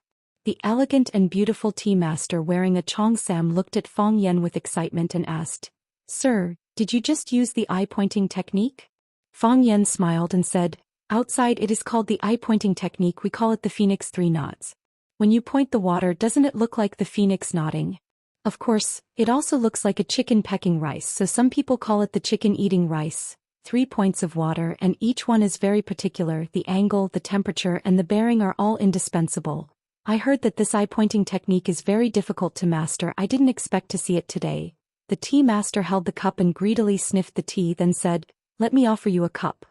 The elegant and beautiful tea master wearing a cheongsam looked at Fang Yan with excitement and asked, Sir, did you just use the eye-pointing technique? Fang Yan smiled and said, Outside it is called the eye-pointing technique, we call it the phoenix 3 nods. When you point the water, doesn't it look like the phoenix nodding? Of course, it also looks like a chicken pecking rice, so some people call it the chicken eating rice. 3 points of water, and each one is very particular. The angle, the temperature, and the bearing are all indispensable. I heard that this eye-pointing technique is very difficult to master. I didn't expect to see it today. The tea master held the cup and greedily sniffed the tea, then said, Let me offer you a cup.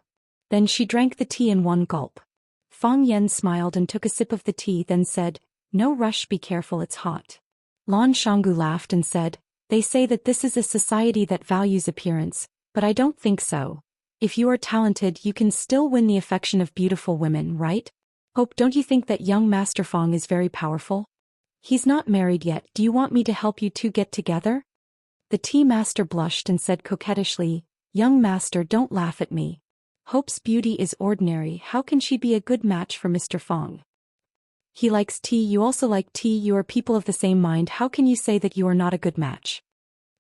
Then she drank the tea in one gulp. Fang Yan smiled and took a sip of the tea, then said, No rush, be careful, it's hot. Lan Shanggu laughed and said, They say that this is a society that values appearance, but I don't think so. If you are talented, you can still win the affection of beautiful women, right? Hope, don't you think that young Master Fang is very powerful? He's not married yet. Do you want me to help you two get together? The tea master blushed and said coquettishly, Young master, don't laugh at me. Hope's beauty is ordinary. How can she be a good match for Mr. Fang? He likes tea, you also like tea, you are people of the same mind. How can you say that you are not a good match?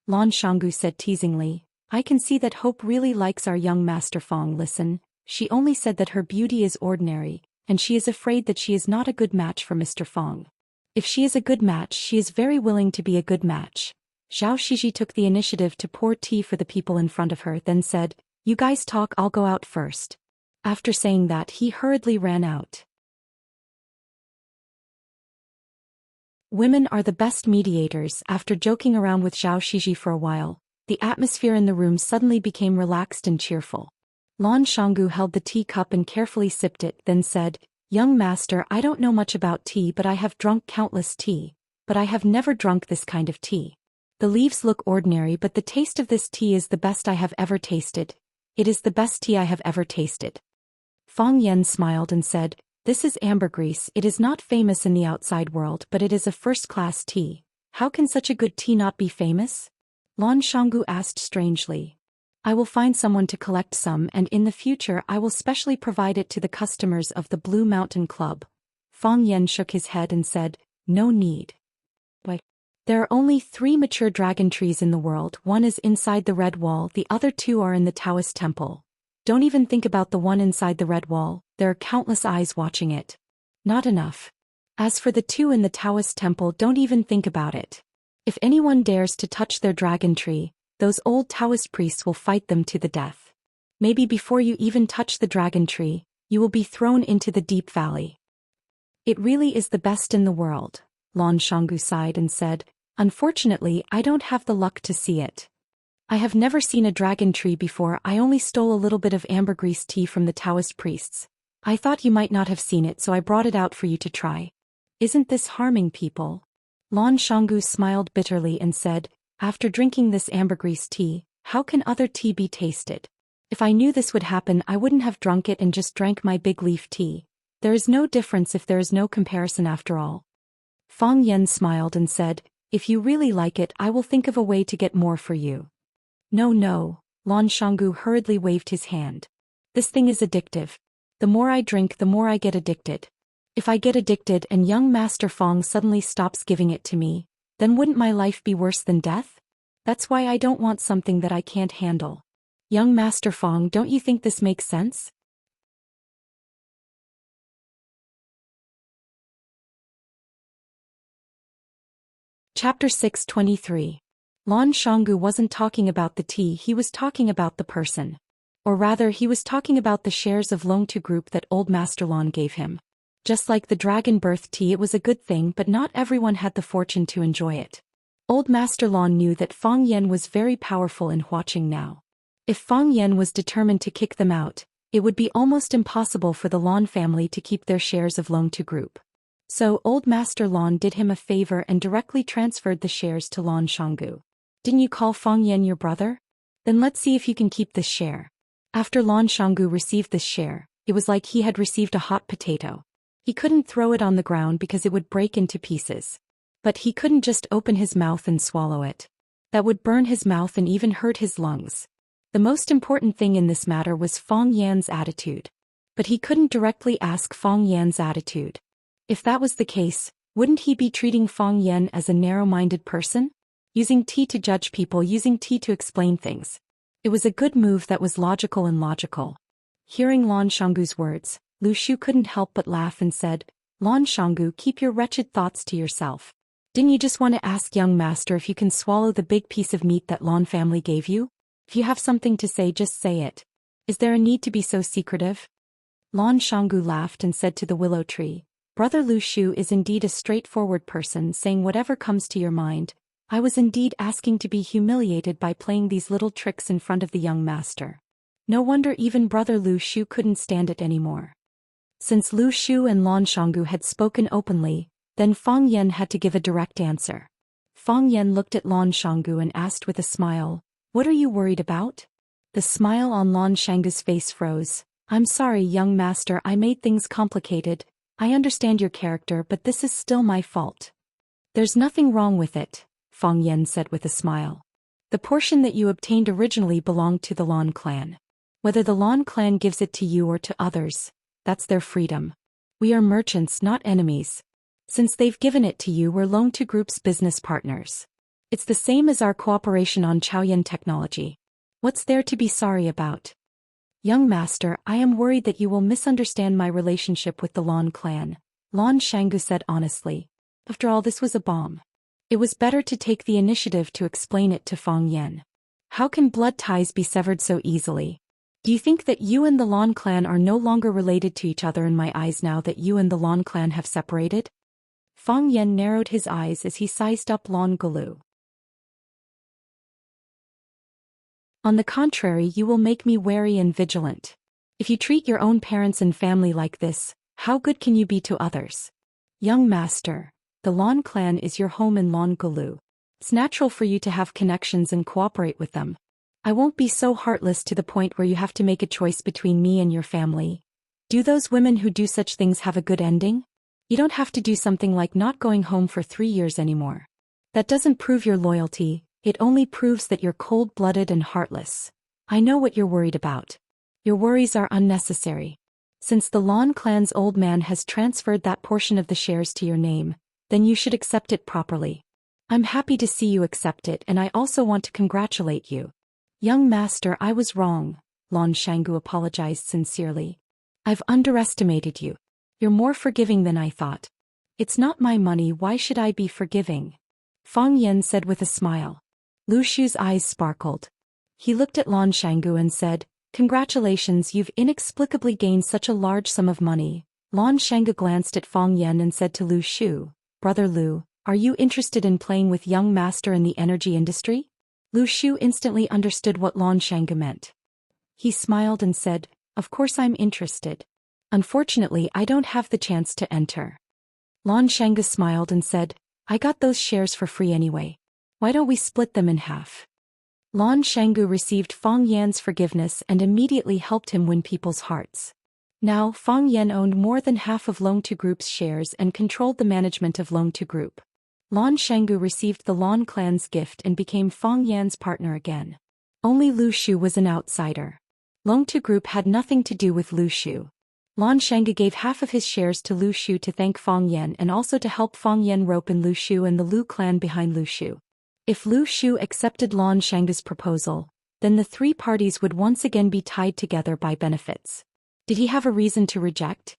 Lan Shanggu said teasingly, I can see that Hope really likes our young Master Fong. Listen, she only said that her beauty is ordinary, and she is afraid that she is not a good match for Mr. Fong. If she is a good match, she is very willing to be a good match. Zhou Xian took the initiative to pour tea for the people in front of her, then said, "You guys talk, I'll go out first." After saying that, he hurriedly ran out. Women are the best mediators. After joking around with Zhou Xian for a while, the atmosphere in the room suddenly became relaxed and cheerful. Lan Shanggu held the tea cup and carefully sipped it, then said, "Young master, I don't know much about tea, but I have drunk countless tea, but I have never drunk this kind of tea. The leaves look ordinary, but the taste of this tea is the best I have ever tasted. It is the best tea I have ever tasted." Fong Yen smiled and said, "This is ambergris. It is not famous in the outside world, but it is a first-class tea. How can such a good tea not be famous?" Lan Shanggu asked strangely. "I will find someone to collect some, and in the future I will specially provide it to the customers of the Blue Mountain Club." Fong Yen shook his head and said, "No need. Why? There are only 3 mature dragon trees in the world. One is inside the red wall, the other 2 are in the Daoist temple. Don't even think about the one inside the red wall, there are countless eyes watching it. Not enough. As for the 2 in the Daoist temple, don't even think about it. If anyone dares to touch their dragon tree, those old Taoist priests will fight them to the death. Maybe before you even touch the dragon tree, you will be thrown into the deep valley." "It really is the best in the world," Lan Shanggu sighed and said, "Unfortunately, I don't have the luck to see it. I have never seen a dragon tree before. I only stole a little bit of ambergris tea from the Taoist priests. I thought you might not have seen it, so I brought it out for you to try. Isn't this harming people?" Lan Shanggu smiled bitterly and said, "After drinking this ambergris tea, how can other tea be tasted? If I knew this would happen, I wouldn't have drunk it and just drank my big leaf tea. There is no difference if there is no comparison after all." Fong Yen smiled and said, "If you really like it, I will think of a way to get more for you." No, Lan Shanggu hurriedly waved his hand. "This thing is addictive. The more I drink, the more I get addicted. If I get addicted and young Master Fong suddenly stops giving it to me, then wouldn't my life be worse than death? That's why I don't want something that I can't handle. Young Master Fong, don't you think this makes sense?" Chapter 623. Lan Shanggu wasn't talking about the tea, he was talking about the person. Or rather, he was talking about the shares of Longtu Group that old Master Lan gave him. Just like the dragon birth tea, it was a good thing, but not everyone had the fortune to enjoy it. Old Master Lan knew that Fong Yen was very powerful in Huaqing now. If Fong Yen was determined to kick them out, it would be almost impossible for the Lan family to keep their shares of Longtu Group. So old Master Lan did him a favor and directly transferred the shares to Lan Shanggu. "Didn't you call Fong Yen your brother? Then let's see if you can keep this share." After Lan Shanggu received this share, it was like he had received a hot potato. He couldn't throw it on the ground because it would break into pieces. But he couldn't just open his mouth and swallow it. That would burn his mouth and even hurt his lungs. The most important thing in this matter was Fong Yan's attitude. But he couldn't directly ask Fong Yan's attitude. If that was the case, wouldn't he be treating Fong Yan as a narrow-minded person? Using tea to judge people, using tea to explain things. It was a good move that was logical and logical. Hearing Lan Shanggu's words, Lu Shu couldn't help but laugh and said, "Lan Shanggu, keep your wretched thoughts to yourself. Didn't you just want to ask young master if you can swallow the big piece of meat that Lan family gave you? If you have something to say, just say it. Is there a need to be so secretive?" Lan Shanggu laughed and said to the willow tree, "Brother Lu Shu is indeed a straightforward person, saying whatever comes to your mind. I was indeed asking to be humiliated by playing these little tricks in front of the young master." No wonder even brother Lu Shu couldn't stand it anymore. Since Lu Shu and Lan Shanggu had spoken openly, then Fong Yen had to give a direct answer. Fong Yen looked at Lan Shanggu and asked with a smile, "What are you worried about?" The smile on Lan Shanggu's face froze. "I'm sorry, young master, I made things complicated. I understand your character, but this is still my fault." "There's nothing wrong with it," Fong Yen said with a smile. "The portion that you obtained originally belonged to the Lan clan. Whether the Lan clan gives it to you or to others, that's their freedom. We are merchants, not enemies. Since they've given it to you, we're Longtu Group's business partners. It's the same as our cooperation on Chaoyan technology. What's there to be sorry about? Young master, I am worried that you will misunderstand my relationship with the Lan clan, Lan Shanggu said honestly. After all, this was a bomb. It was better to take the initiative to explain it to Fang Yan. How can blood ties be severed so easily? Do you think that you and the Lan clan are no longer related to each other in my eyes now that you and the Lan clan have separated? Fang Yan narrowed his eyes as he sized up Lan Gulu. On the contrary, you will make me wary and vigilant. If you treat your own parents and family like this, how good can you be to others? Young master, the Lan clan is your home in Lan Gulu. It's natural for you to have connections and cooperate with them. I won't be so heartless to the point where you have to make a choice between me and your family. Do those women who do such things have a good ending? You don't have to do something like not going home for 3 years anymore. That doesn't prove your loyalty, it only proves that you're cold-blooded and heartless. I know what you're worried about. Your worries are unnecessary. Since the Lan clan's old man has transferred that portion of the shares to your name, then you should accept it properly. I'm happy to see you accept it, and I also want to congratulate you. Young master, I was wrong, Lan Shanggu apologized sincerely. I've underestimated you. You're more forgiving than I thought. It's not my money, why should I be forgiving? Fang Yan said with a smile. Lu Shu's eyes sparkled. He looked at Lan Shanggu and said, Congratulations, you've inexplicably gained such a large sum of money. Lan Shanggu glanced at Fang Yan and said to Lu Shu, Brother Lu, are you interested in playing with young master in the energy industry? Lu Shu instantly understood what Lan Shanggu meant. He smiled and said, Of course I'm interested. Unfortunately, I don't have the chance to enter. Lan Shanggu smiled and said, I got those shares for free anyway. Why don't we split them in half? Lan Shanggu received Fang Yan's forgiveness and immediately helped him win people's hearts. Now, Fang Yan owned more than half of Longtu Group's shares and controlled the management of Longtu Group. Lan Shanggu received the Lan clan's gift and became Fang Yan's partner again. Only Lu Shu was an outsider. Longtu Group had nothing to do with Lu Shu. Lan Shanggu gave half of his shares to Lu Shu to thank Fang Yan and also to help Fang Yan rope in Lu Shu and the Lu clan behind Lu Shu. If Lu Shu accepted Lan Shanggu's proposal, then the 3 parties would once again be tied together by benefits. Did he have a reason to reject?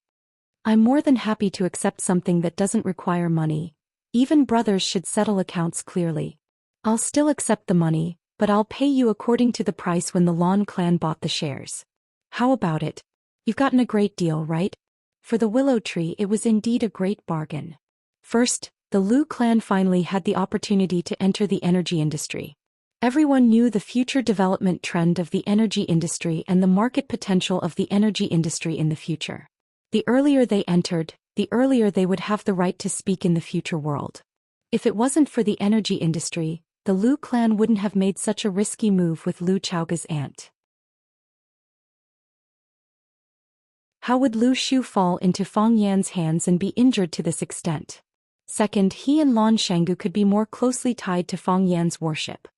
I'm more than happy to accept something that doesn't require money. Even brothers should settle accounts clearly. I'll still accept the money, but I'll pay you according to the price when the Lan clan bought the shares. How about it? You've gotten a great deal, right? For the willow tree, it was indeed a great bargain. First, the Lu clan finally had the opportunity to enter the energy industry. Everyone knew the future development trend of the energy industry and the market potential of the energy industry in the future. The earlier they entered, the earlier they would have the right to speak in the future world. If it wasn't for the energy industry, the Lu clan wouldn't have made such a risky move with Lu Chaoga's aunt. How would Lu Shu fall into Fang Yan's hands and be injured to this extent? Second, he and Lan Shanggu could be more closely tied to Fang Yan's worship.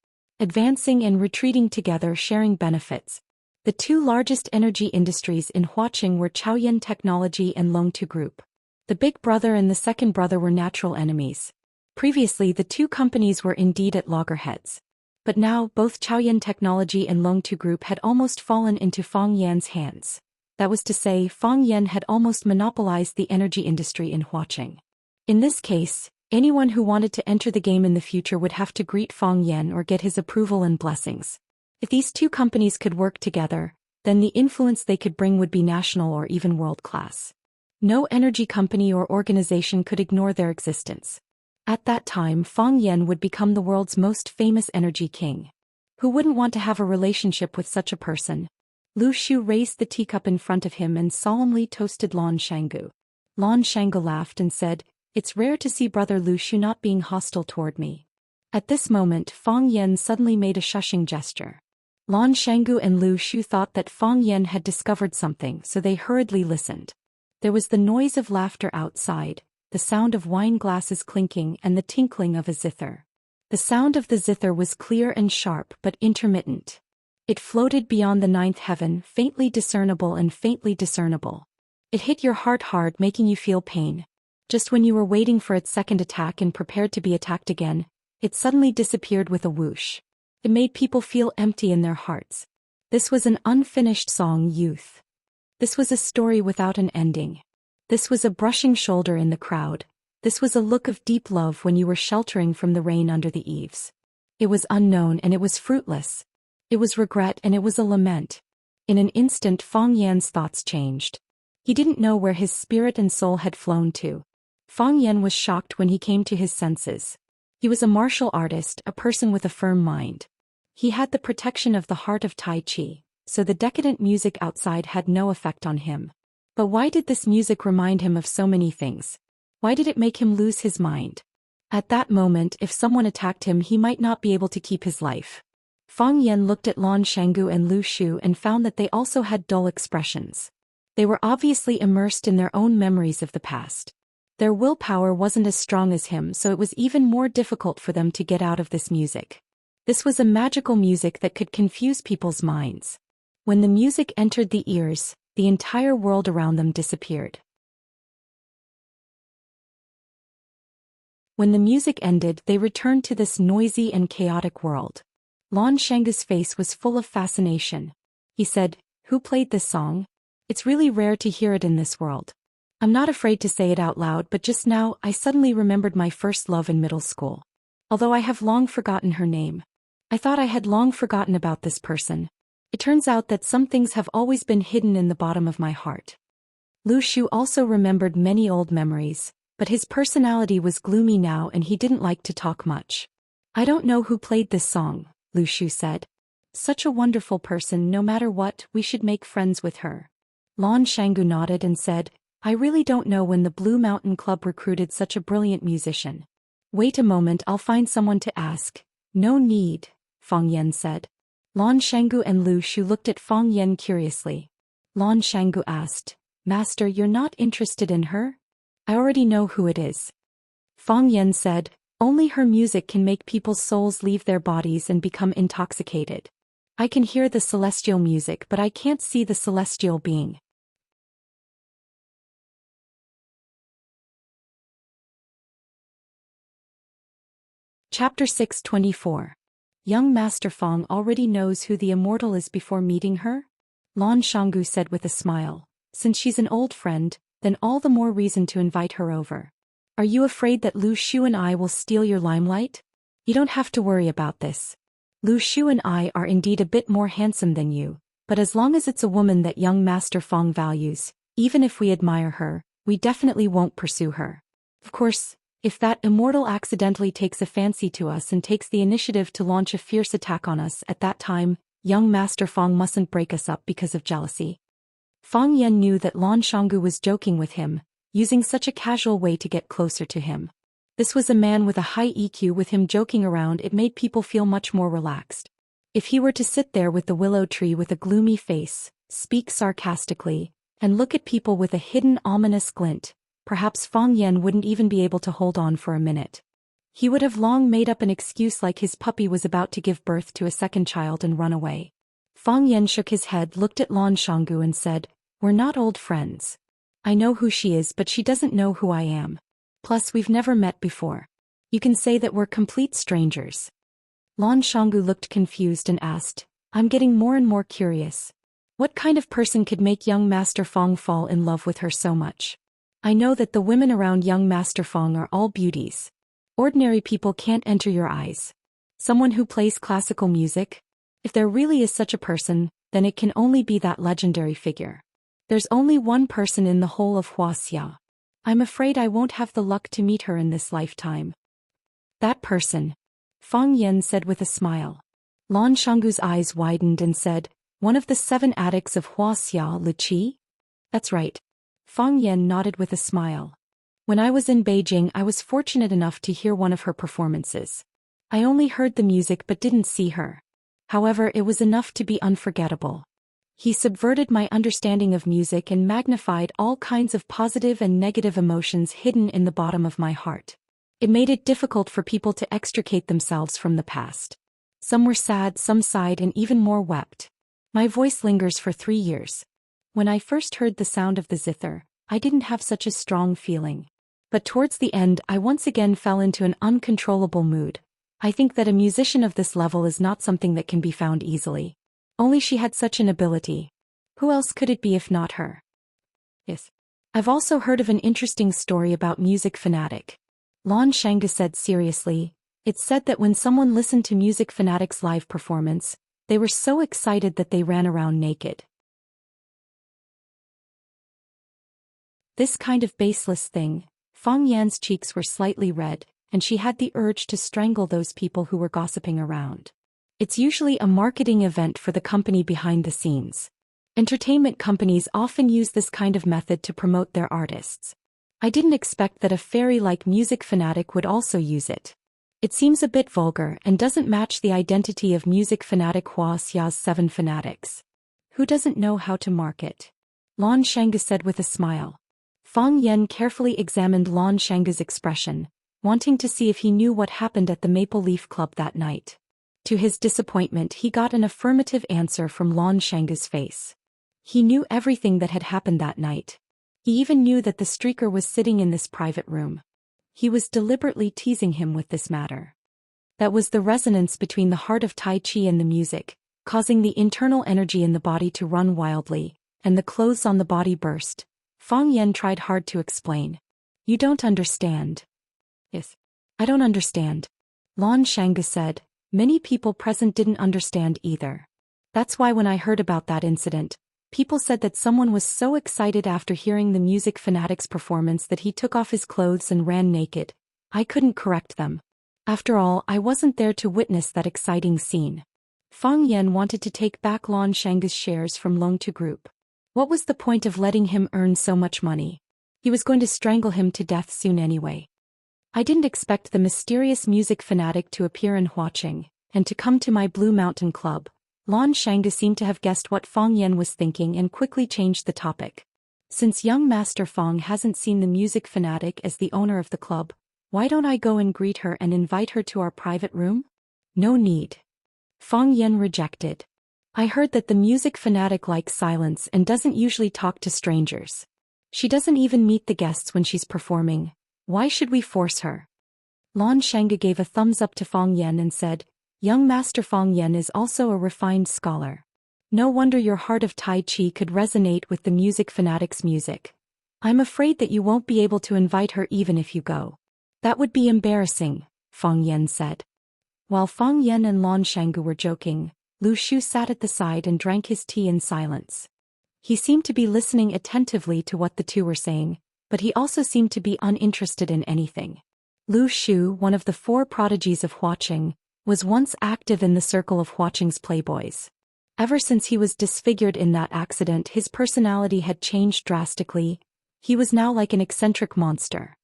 Advancing and retreating together, sharing benefits. The 2 largest energy industries in Huaqing were Chaoyan Technology and Longtu Group. The big brother and the second brother were natural enemies. Previously, the 2 companies were indeed at loggerheads. But now, both Chaoyan Technology and Longtu Group had almost fallen into Fang Yan's hands. That was to say, Fang Yan had almost monopolized the energy industry in Huaqing. In this case, anyone who wanted to enter the game in the future would have to greet Fang Yan or get his approval and blessings. If these 2 companies could work together, then the influence they could bring would be national or even world-class. No energy company or organization could ignore their existence. At that time, Fang Yan would become the world's most famous energy king. Who wouldn't want to have a relationship with such a person? Lu Shu raised the teacup in front of him and solemnly toasted Lan Shanggu. Lan Shanggu laughed and said, It's rare to see brother Lu Shu not being hostile toward me. At this moment, Fang Yan suddenly made a shushing gesture. Lan Shanggu and Lu Shu thought that Fang Yan had discovered something, so they hurriedly listened. There was the noise of laughter outside, the sound of wine glasses clinking and the tinkling of a zither. The sound of the zither was clear and sharp but intermittent. It floated beyond the 9th heaven, faintly discernible and faintly discernible. It hit your heart hard, making you feel pain. Just when you were waiting for its second attack and prepared to be attacked again, it suddenly disappeared with a whoosh. It made people feel empty in their hearts. This was an unfinished song, youth. This was a story without an ending. This was a brushing shoulder in the crowd. This was a look of deep love when you were sheltering from the rain under the eaves. It was unknown and it was fruitless. It was regret and it was a lament. In an instant Fang Yan's thoughts changed. He didn't know where his spirit and soul had flown to. Fang Yan was shocked when he came to his senses. He was a martial artist, a person with a firm mind. He had the protection of the heart of Tai Chi, so the decadent music outside had no effect on him. But why did this music remind him of so many things? Why did it make him lose his mind? At that moment, if someone attacked him, he might not be able to keep his life. Fang Yan looked at Lan Shanggu and Lu Shu and found that they also had dull expressions. They were obviously immersed in their own memories of the past. Their willpower wasn't as strong as him, so it was even more difficult for them to get out of this music. This was a magical music that could confuse people's minds. When the music entered the ears, the entire world around them disappeared. When the music ended, they returned to this noisy and chaotic world. Lan Shanggu's face was full of fascination. He said, "Who played this song? It's really rare to hear it in this world. I'm not afraid to say it out loud, but just now I suddenly remembered my first love in middle school. Although I have long forgotten her name. I thought I had long forgotten about this person. It turns out that some things have always been hidden in the bottom of my heart." Lu Shu also remembered many old memories, but his personality was gloomy now and he didn't like to talk much. "I don't know who played this song," Lu Shu said. "Such a wonderful person, no matter what, we should make friends with her." Lan Shanggu nodded and said, "I really don't know when the Blue Mountain Club recruited such a brilliant musician. Wait a moment, I'll find someone to ask." "No need," Fang Yan said. Lan Shanggu and Lu Shu looked at Fang Yan curiously. Lan Shanggu asked, "Master, you're not interested in her?" "I already know who it is." Fang Yan said, "Only her music can make people's souls leave their bodies and become intoxicated. I can hear the celestial music, but I can't see the celestial being." Chapter 624. Young Master Fang already knows who the Immortal is before meeting her? Lan Shanggu said with a smile. "Since she's an old friend, then all the more reason to invite her over. Are you afraid that Lu Shu and I will steal your limelight? You don't have to worry about this. Lu Shu and I are indeed a bit more handsome than you, but as long as it's a woman that young Master Fang values, even if we admire her, we definitely won't pursue her. Of course, if that Immortal accidentally takes a fancy to us and takes the initiative to launch a fierce attack on us, at that time, young Master Fang mustn't break us up because of jealousy." Fang Yan knew that Lan Shanggu was joking with him, using such a casual way to get closer to him. This was a man with a high EQ. With him joking around, it made people feel much more relaxed. If he were to sit there with the willow tree with a gloomy face, speak sarcastically, and look at people with a hidden ominous glint, perhaps Fang Yan wouldn't even be able to hold on for a minute. He would have long made up an excuse like his puppy was about to give birth to a second child and run away. Fang Yan shook his head, looked at Lan Shanggu and said, "We're not old friends. I know who she is, but she doesn't know who I am. Plus, we've never met before. You can say that we're complete strangers." Lan Shanggu looked confused and asked, "I'm getting more and more curious. What kind of person could make young Master Fang fall in love with her so much? I know that the women around young Master Fang are all beauties. Ordinary people can't enter your eyes. Someone who plays classical music? If there really is such a person, then it can only be that legendary figure. There's only one person in the whole of Wuxia. I'm afraid I won't have the luck to meet her in this lifetime." "That person," Fang Yan said with a smile. Lan Shanggu's eyes widened and said, "One of the 7 addicts of Wuxia, Li Qi?" "That's right." Fang Yan nodded with a smile. "When I was in Beijing, I was fortunate enough to hear one of her performances. I only heard the music but didn't see her. However, it was enough to be unforgettable. He subverted my understanding of music and magnified all kinds of positive and negative emotions hidden in the bottom of my heart. It made it difficult for people to extricate themselves from the past. Some were sad, some sighed, and even more wept. My voice lingers for 3 years. When I first heard the sound of the zither, I didn't have such a strong feeling. But towards the end, I once again fell into an uncontrollable mood. I think that a musician of this level is not something that can be found easily. Only she had such an ability. Who else could it be if not her? Yes. I've also heard of an interesting story about music fanatic. Lan Shanggu said seriously. It's said that when someone listened to Music Fanatic's live performance, they were so excited that they ran around naked. This kind of baseless thing. Fang Yan's cheeks were slightly red, and she had the urge to strangle those people who were gossiping around. It's usually a marketing event for the company behind the scenes. Entertainment companies often use this kind of method to promote their artists. I didn't expect that a fairy like Music Fanatic would also use it. It seems a bit vulgar and doesn't match the identity of Music Fanatic Wuxia's 7 fanatics. Who doesn't know how to market? Lan Shanggu said with a smile. Fang Yan carefully examined Lan Shanggu's expression, wanting to see if he knew what happened at the Maple Leaf Club that night. To his disappointment, he got an affirmative answer from Lan Shanggu's face. He knew everything that had happened that night. He even knew that the streaker was sitting in this private room. He was deliberately teasing him with this matter. That was the resonance between the heart of Tai Chi and the music, causing the internal energy in the body to run wildly, and the clothes on the body burst. Fang Yan tried hard to explain. You don't understand. Yes. I don't understand. Lan Shanggu said. Many people present didn't understand either. That's why when I heard about that incident, people said that someone was so excited after hearing the Music Fanatic's performance that he took off his clothes and ran naked. I couldn't correct them. After all, I wasn't there to witness that exciting scene. Fang Yan wanted to take back Lan Shanggu's shares from Longtu Group. What was the point of letting him earn so much money? He was going to strangle him to death soon anyway. I didn't expect the mysterious music fanatic to appear in Huaqing, and to come to my Blue Mountain Club. Lan Shanggu seemed to have guessed what Fang Yan was thinking and quickly changed the topic. Since young Master Fang hasn't seen the music fanatic as the owner of the club, why don't I go and greet her and invite her to our private room? No need. Fang Yan rejected. I heard that the music fanatic likes silence and doesn't usually talk to strangers. She doesn't even meet the guests when she's performing. Why should we force her? Lan Shanggu gave a thumbs up to Fang Yan and said, Young Master Fang Yan is also a refined scholar. No wonder your heart of Tai Chi could resonate with the music fanatic's music. I'm afraid that you won't be able to invite her even if you go. That would be embarrassing, Fang Yan said. While Fang Yan and Lan Shanggu were joking, Lu Shu sat at the side and drank his tea in silence. He seemed to be listening attentively to what the two were saying, but he also seemed to be uninterested in anything. Lu Shu, one of the 4 prodigies of Huaqing, was once active in the circle of Huaqing's playboys. Ever since he was disfigured in that accident, his personality had changed drastically. He was now like an eccentric monster.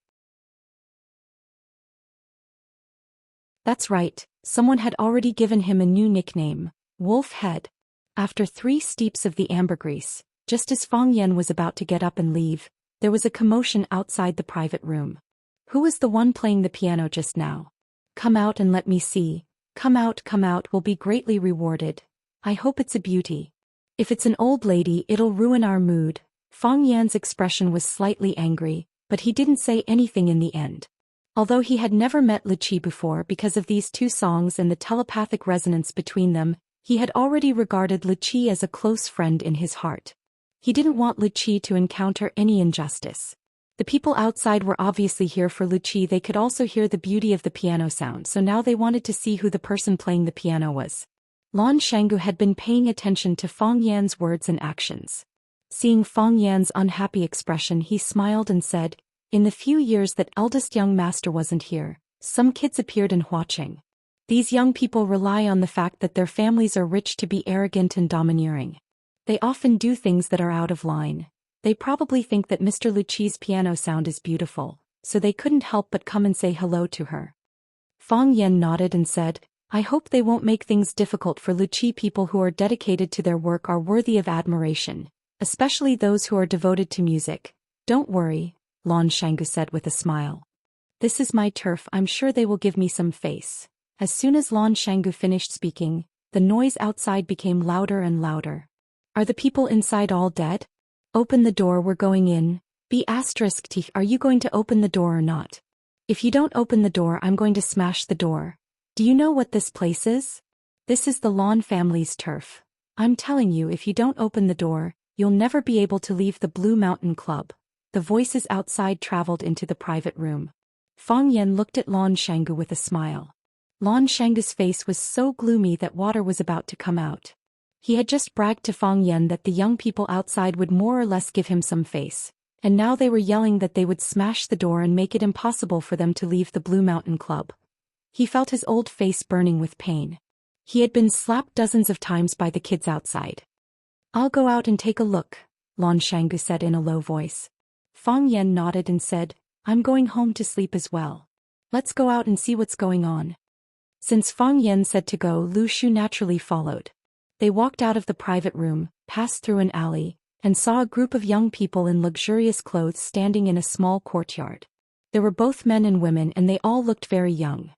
That's right, someone had already given him a new nickname, Wolf Head. After 3 steeps of the ambergris, just as Fang Yan was about to get up and leave, there was a commotion outside the private room. Who was the one playing the piano just now? Come out and let me see. Come out, we'll be greatly rewarded. I hope it's a beauty. If it's an old lady, it'll ruin our mood. Fang Yan's expression was slightly angry, but he didn't say anything in the end. Although he had never met Li Qi before because of these 2 songs and the telepathic resonance between them, he had already regarded Li Qi as a close friend in his heart. He didn't want Li Qi to encounter any injustice. The people outside were obviously here for Li Qi. They could also hear the beauty of the piano sound, so now they wanted to see who the person playing the piano was. Lan Shanggu had been paying attention to Fang Yan's words and actions. Seeing Fang Yan's unhappy expression, he smiled and said, In the few years that eldest young master wasn't here, some kids appeared in Huaqing. These young people rely on the fact that their families are rich to be arrogant and domineering. They often do things that are out of line. They probably think that Mr. Li Qi's piano sound is beautiful, so they couldn't help but come and say hello to her. Fang Yan nodded and said, I hope they won't make things difficult for Li Qi. People who are dedicated to their work are worthy of admiration, especially those who are devoted to music. Don't worry, Lan Shanggu said with a smile. This is my turf, I'm sure they will give me some face. As soon as Lan Shanggu finished speaking, the noise outside became louder and louder. Are the people inside all dead? Open the door, we're going in. Are you going to open the door or not? If you don't open the door, I'm going to smash the door. Do you know what this place is? This is the Lan family's turf. I'm telling you, if you don't open the door, you'll never be able to leave the Blue Mountain Club. The voices outside traveled into the private room. Fang Yan looked at Lan Shanggu with a smile. Lan Shanggu's face was so gloomy that water was about to come out. He had just bragged to Fang Yan that the young people outside would more or less give him some face, and now they were yelling that they would smash the door and make it impossible for them to leave the Blue Mountain Club. He felt his old face burning with pain. He had been slapped dozens of times by the kids outside. I'll go out and take a look, Lan Shanggu said in a low voice. Fang Yan nodded and said, I'm going home to sleep as well. Let's go out and see what's going on. Since Fang Yan said to go, Lu Shu naturally followed. They walked out of the private room, passed through an alley, and saw a group of young people in luxurious clothes standing in a small courtyard. There were both men and women, and they all looked very young.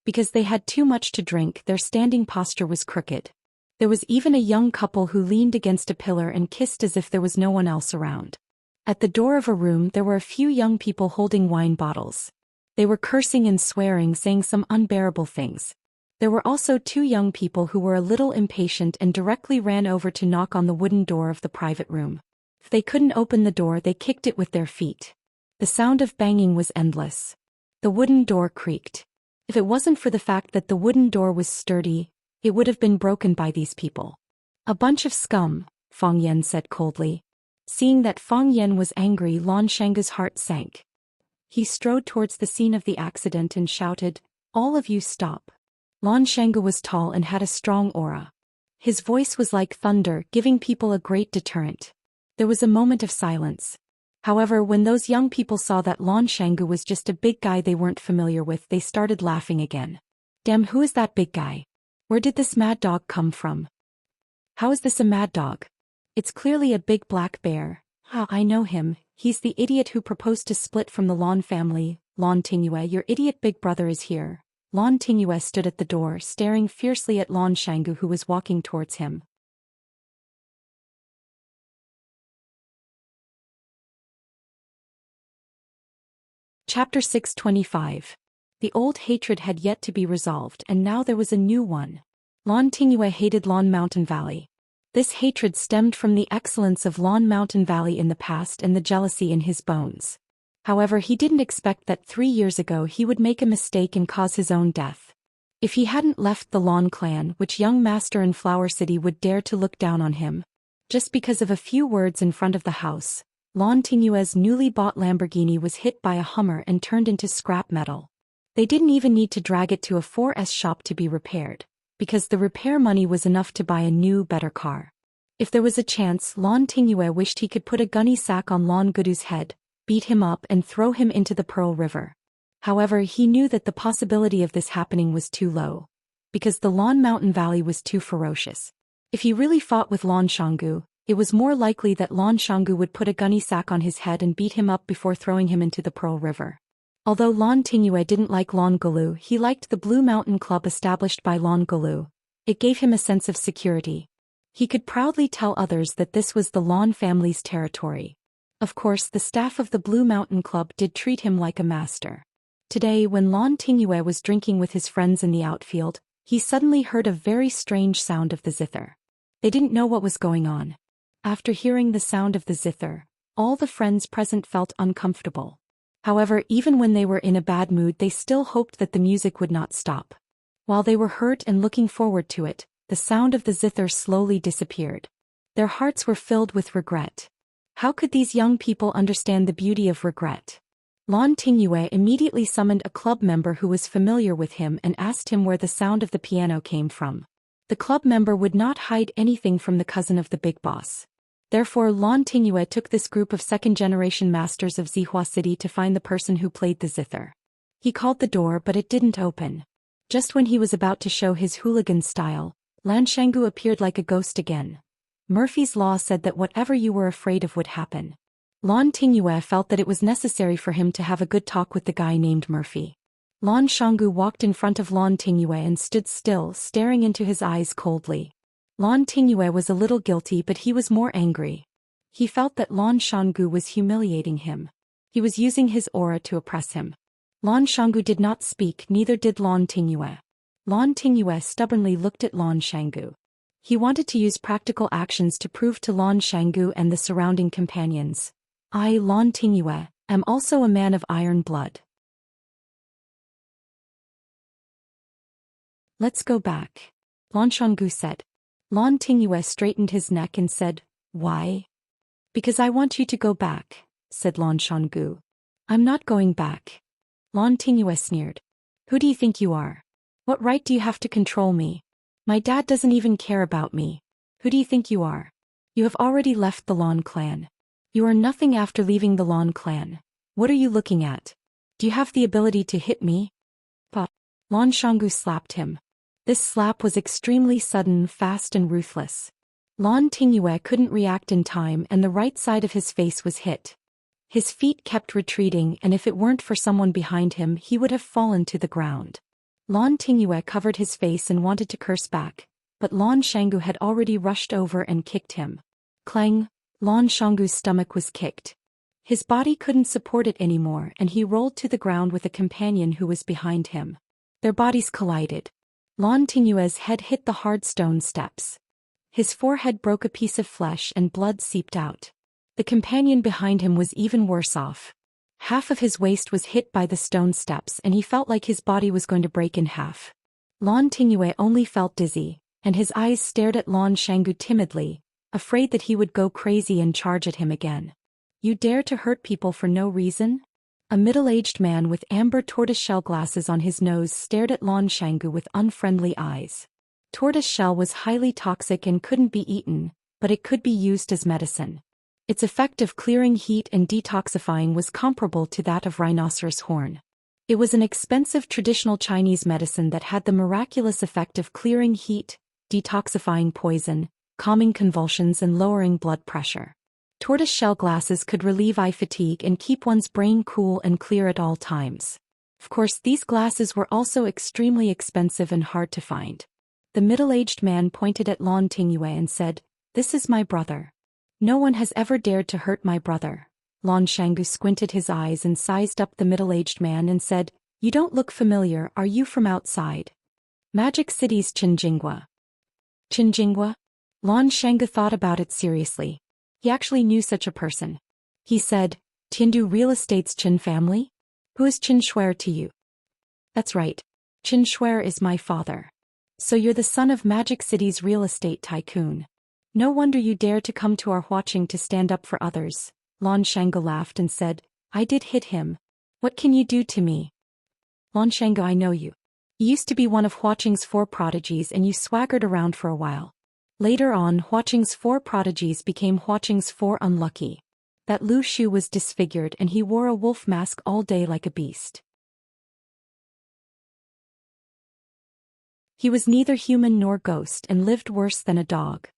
Because they had too much to drink, their standing posture was crooked. There was even a young couple who leaned against a pillar and kissed as if there was no one else around. At the door of a room there were a few young people holding wine bottles. They were cursing and swearing, saying some unbearable things. There were also two young people who were a little impatient and directly ran over to knock on the wooden door of the private room. If they couldn't open the door, they kicked it with their feet. The sound of banging was endless. The wooden door creaked. If it wasn't for the fact that the wooden door was sturdy, it would have been broken by these people. A bunch of scum, Fang Yan said coldly. Seeing that Fang Yan was angry, Lan Shanggu's heart sank. He strode towards the scene of the accident and shouted, All of you stop. Lan Shanggu was tall and had a strong aura. His voice was like thunder, giving people a great deterrent. There was a moment of silence. However, when those young people saw that Lan Shanggu was just a big guy they weren't familiar with, they started laughing again. Damn, who is that big guy? Where did this mad dog come from? How is this a mad dog? It's clearly a big black bear. Ah, I know him. He's the idiot who proposed to split from the Lan family. Lan Tingyue, your idiot big brother is here. Lan Tingyue stood at the door, staring fiercely at Lan Shanggu, who was walking towards him. Chapter 625. The old hatred had yet to be resolved, and now there was a new one. Lan Tingyue hated Lan Mountain Valley. This hatred stemmed from the excellence of Lan Mountain Valley in the past and the jealousy in his bones. However, he didn't expect that 3 years ago he would make a mistake and cause his own death. If he hadn't left the Lan clan, which young master in Flower City would dare to look down on him? Just because of a few words in front of the house, Lan Tingyue's newly bought Lamborghini was hit by a Hummer and turned into scrap metal. They didn't even need to drag it to a 4S shop to be repaired, because the repair money was enough to buy a new, better car. If there was a chance, Lan Tingyue wished he could put a gunny sack on Lan Gudu's head, beat him up and throw him into the Pearl River. However, he knew that the possibility of this happening was too low, because the Lan Mountain Valley was too ferocious. If he really fought with Lan Shanggu, it was more likely that Lan Shanggu would put a gunny sack on his head and beat him up before throwing him into the Pearl River. Although Lan Tingyue didn't like Lan Gulu, he liked the Blue Mountain Club established by Lan Gulu. It gave him a sense of security. He could proudly tell others that this was the Lan family's territory. Of course, the staff of the Blue Mountain Club did treat him like a master. Today, when Lan Tingyue was drinking with his friends in the outfield, he suddenly heard a very strange sound of the zither. They didn't know what was going on. After hearing the sound of the zither, all the friends present felt uncomfortable. However, even when they were in a bad mood, they still hoped that the music would not stop. While they were hurt and looking forward to it, the sound of the zither slowly disappeared. Their hearts were filled with regret. How could these young people understand the beauty of regret? Lan Tingyue immediately summoned a club member who was familiar with him and asked him where the sound of the piano came from. The club member would not hide anything from the cousin of the big boss. Therefore, Lan Tingyue took this group of second-generation masters of Zihua City to find the person who played the zither. He called the door, but it didn't open. Just when he was about to show his hooligan style, Lan Shanggu appeared like a ghost again. Murphy's Law said that whatever you were afraid of would happen. Lan Tingyue felt that it was necessary for him to have a good talk with the guy named Murphy. Lan Shanggu walked in front of Lan Tingyue and stood still, staring into his eyes coldly. Lan Tingyue was a little guilty, but he was more angry. He felt that Lan Shanggu was humiliating him. He was using his aura to oppress him. Lan Shanggu did not speak, neither did Lan Tingyue. Lan Tingyue stubbornly looked at Lan Shanggu. He wanted to use practical actions to prove to Lan Shanggu and the surrounding companions, I, Lan Tingyue, am also a man of iron blood. Let's go back, Lan Shanggu said. Lan Tingyue straightened his neck and said, Why? Because I want you to go back, said Lan Shanggu. I'm not going back. Lan Tingyue sneered. Who do you think you are? What right do you have to control me? My dad doesn't even care about me. Who do you think you are? You have already left the Lan clan. You are nothing after leaving the Lan clan. What are you looking at? Do you have the ability to hit me? Pa. Lan Shanggu slapped him. This slap was extremely sudden, fast and ruthless. Lan Tingyue couldn't react in time and the right side of his face was hit. His feet kept retreating and if it weren't for someone behind him he would have fallen to the ground. Lan Tingyue covered his face and wanted to curse back, but Lan Shanggu had already rushed over and kicked him. Clang! Lan Shanggu's stomach was kicked. His body couldn't support it anymore and he rolled to the ground with a companion who was behind him. Their bodies collided. Lan Tingyue's head hit the hard stone steps. His forehead broke a piece of flesh and blood seeped out. The companion behind him was even worse off. Half of his waist was hit by the stone steps and he felt like his body was going to break in half. Lan Tingyue only felt dizzy, and his eyes stared at Lan Shanggu timidly, afraid that he would go crazy and charge at him again. You dare to hurt people for no reason? A middle-aged man with amber tortoiseshell glasses on his nose stared at Lan Shanggu with unfriendly eyes. Tortoiseshell was highly toxic and couldn't be eaten, but it could be used as medicine. Its effect of clearing heat and detoxifying was comparable to that of rhinoceros horn. It was an expensive traditional Chinese medicine that had the miraculous effect of clearing heat, detoxifying poison, calming convulsions and lowering blood pressure. Tortoiseshell glasses could relieve eye fatigue and keep one's brain cool and clear at all times. Of course, these glasses were also extremely expensive and hard to find. The middle-aged man pointed at Lan Tingyue and said, This is my brother. No one has ever dared to hurt my brother. Lan Shanggu squinted his eyes and sized up the middle-aged man and said, You don't look familiar, are you from outside? Magic City's Qinjingwa. Qinjingwa? Lan Shanggu thought about it seriously. He actually knew such a person. He said, Tiandu Real Estate's Qin family? Who is Qin Shuer to you? That's right. Qin Shuer is my father. So you're the son of Magic City's real estate tycoon. No wonder you dare to come to our Huaqing to stand up for others. Lan Shanggu laughed and said, I did hit him. What can you do to me? Lan Shanggu, I know you. You used to be one of Huaqing's 4 prodigies and you swaggered around for a while. Later on, Huaqing's 4 prodigies became Huaqing's 4 unlucky. That Lu Shu was disfigured and he wore a wolf mask all day like a beast. He was neither human nor ghost and lived worse than a dog.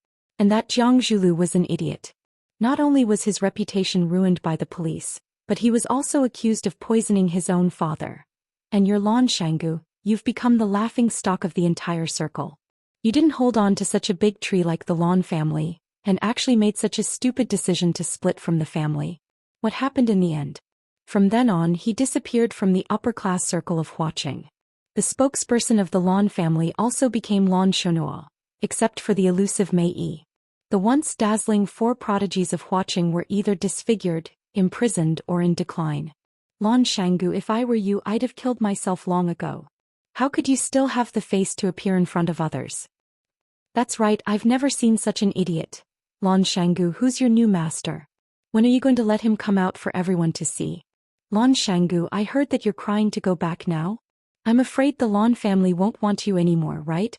And that Jiang Zhulu was an idiot. Not only was his reputation ruined by the police, but he was also accused of poisoning his own father. And you're Lan Shanggu, you've become the laughing stock of the entire circle. You didn't hold on to such a big tree like the Lan family, and actually made such a stupid decision to split from the family. What happened in the end? From then on he disappeared from the upper-class circle of Huaqing. The spokesperson of the Lan family also became Lan Shonua, except for the elusive Mei Yi. The once dazzling 4 prodigies of Huaqing were either disfigured, imprisoned or in decline. Lan Shanggu, if I were you I'd have killed myself long ago. How could you still have the face to appear in front of others? That's right, I've never seen such an idiot. Lan Shanggu, who's your new master? When are you going to let him come out for everyone to see? Lan Shanggu, I heard that you're crying to go back now? I'm afraid the Lan family won't want you anymore, right?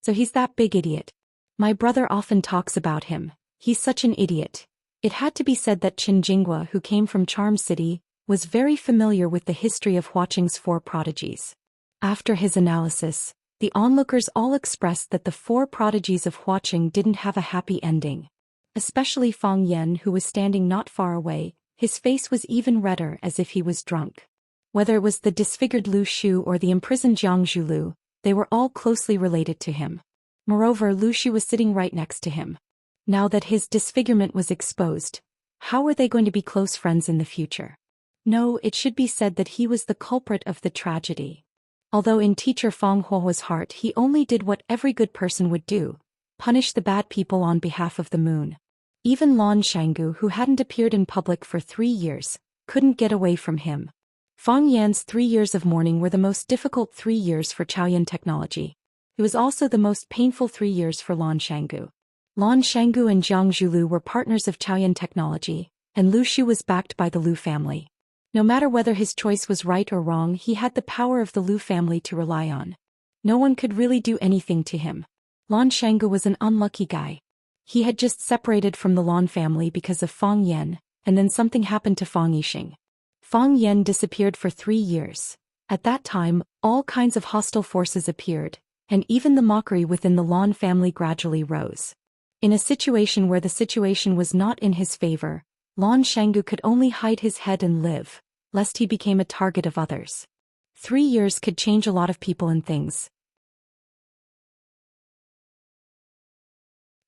So he's that big idiot. My brother often talks about him. He's such an idiot. It had to be said that Qin Jingwa, who came from Charm City, was very familiar with the history of Huaqing's 4 prodigies. After his analysis, the onlookers all expressed that the 4 prodigies of Huaqing didn't have a happy ending. Especially Fang Yan, who was standing not far away, his face was even redder as if he was drunk. Whether it was the disfigured Lu Shu or the imprisoned Jiang Zhulu, they were all closely related to him. Moreover, Lu Shu was sitting right next to him. Now that his disfigurement was exposed, how were they going to be close friends in the future? No, it should be said that he was the culprit of the tragedy. Although in teacher Fang Huohuo's heart he only did what every good person would do, punish the bad people on behalf of the moon. Even Lan Shanggu, who hadn't appeared in public for 3 years, couldn't get away from him. Fang Yan's 3 years of mourning were the most difficult 3 years for Chaoyan technology. It was also the most painful 3 years for Lan Shanggu. Lan Shanggu and Jiang Zhulu were partners of Chaoyan technology, and Lu Shu was backed by the Lu family. No matter whether his choice was right or wrong, he had the power of the Lu family to rely on. No one could really do anything to him. Lan Shanggu was an unlucky guy. He had just separated from the Lan family because of Fang Yan, and then something happened to Fang Yixing. Fang Yan disappeared for 3 years. At that time, all kinds of hostile forces appeared, and even the mockery within the Lan family gradually rose. In a situation where the situation was not in his favor, Lan Shanggu could only hide his head and live, lest he became a target of others. 3 years could change a lot of people and things.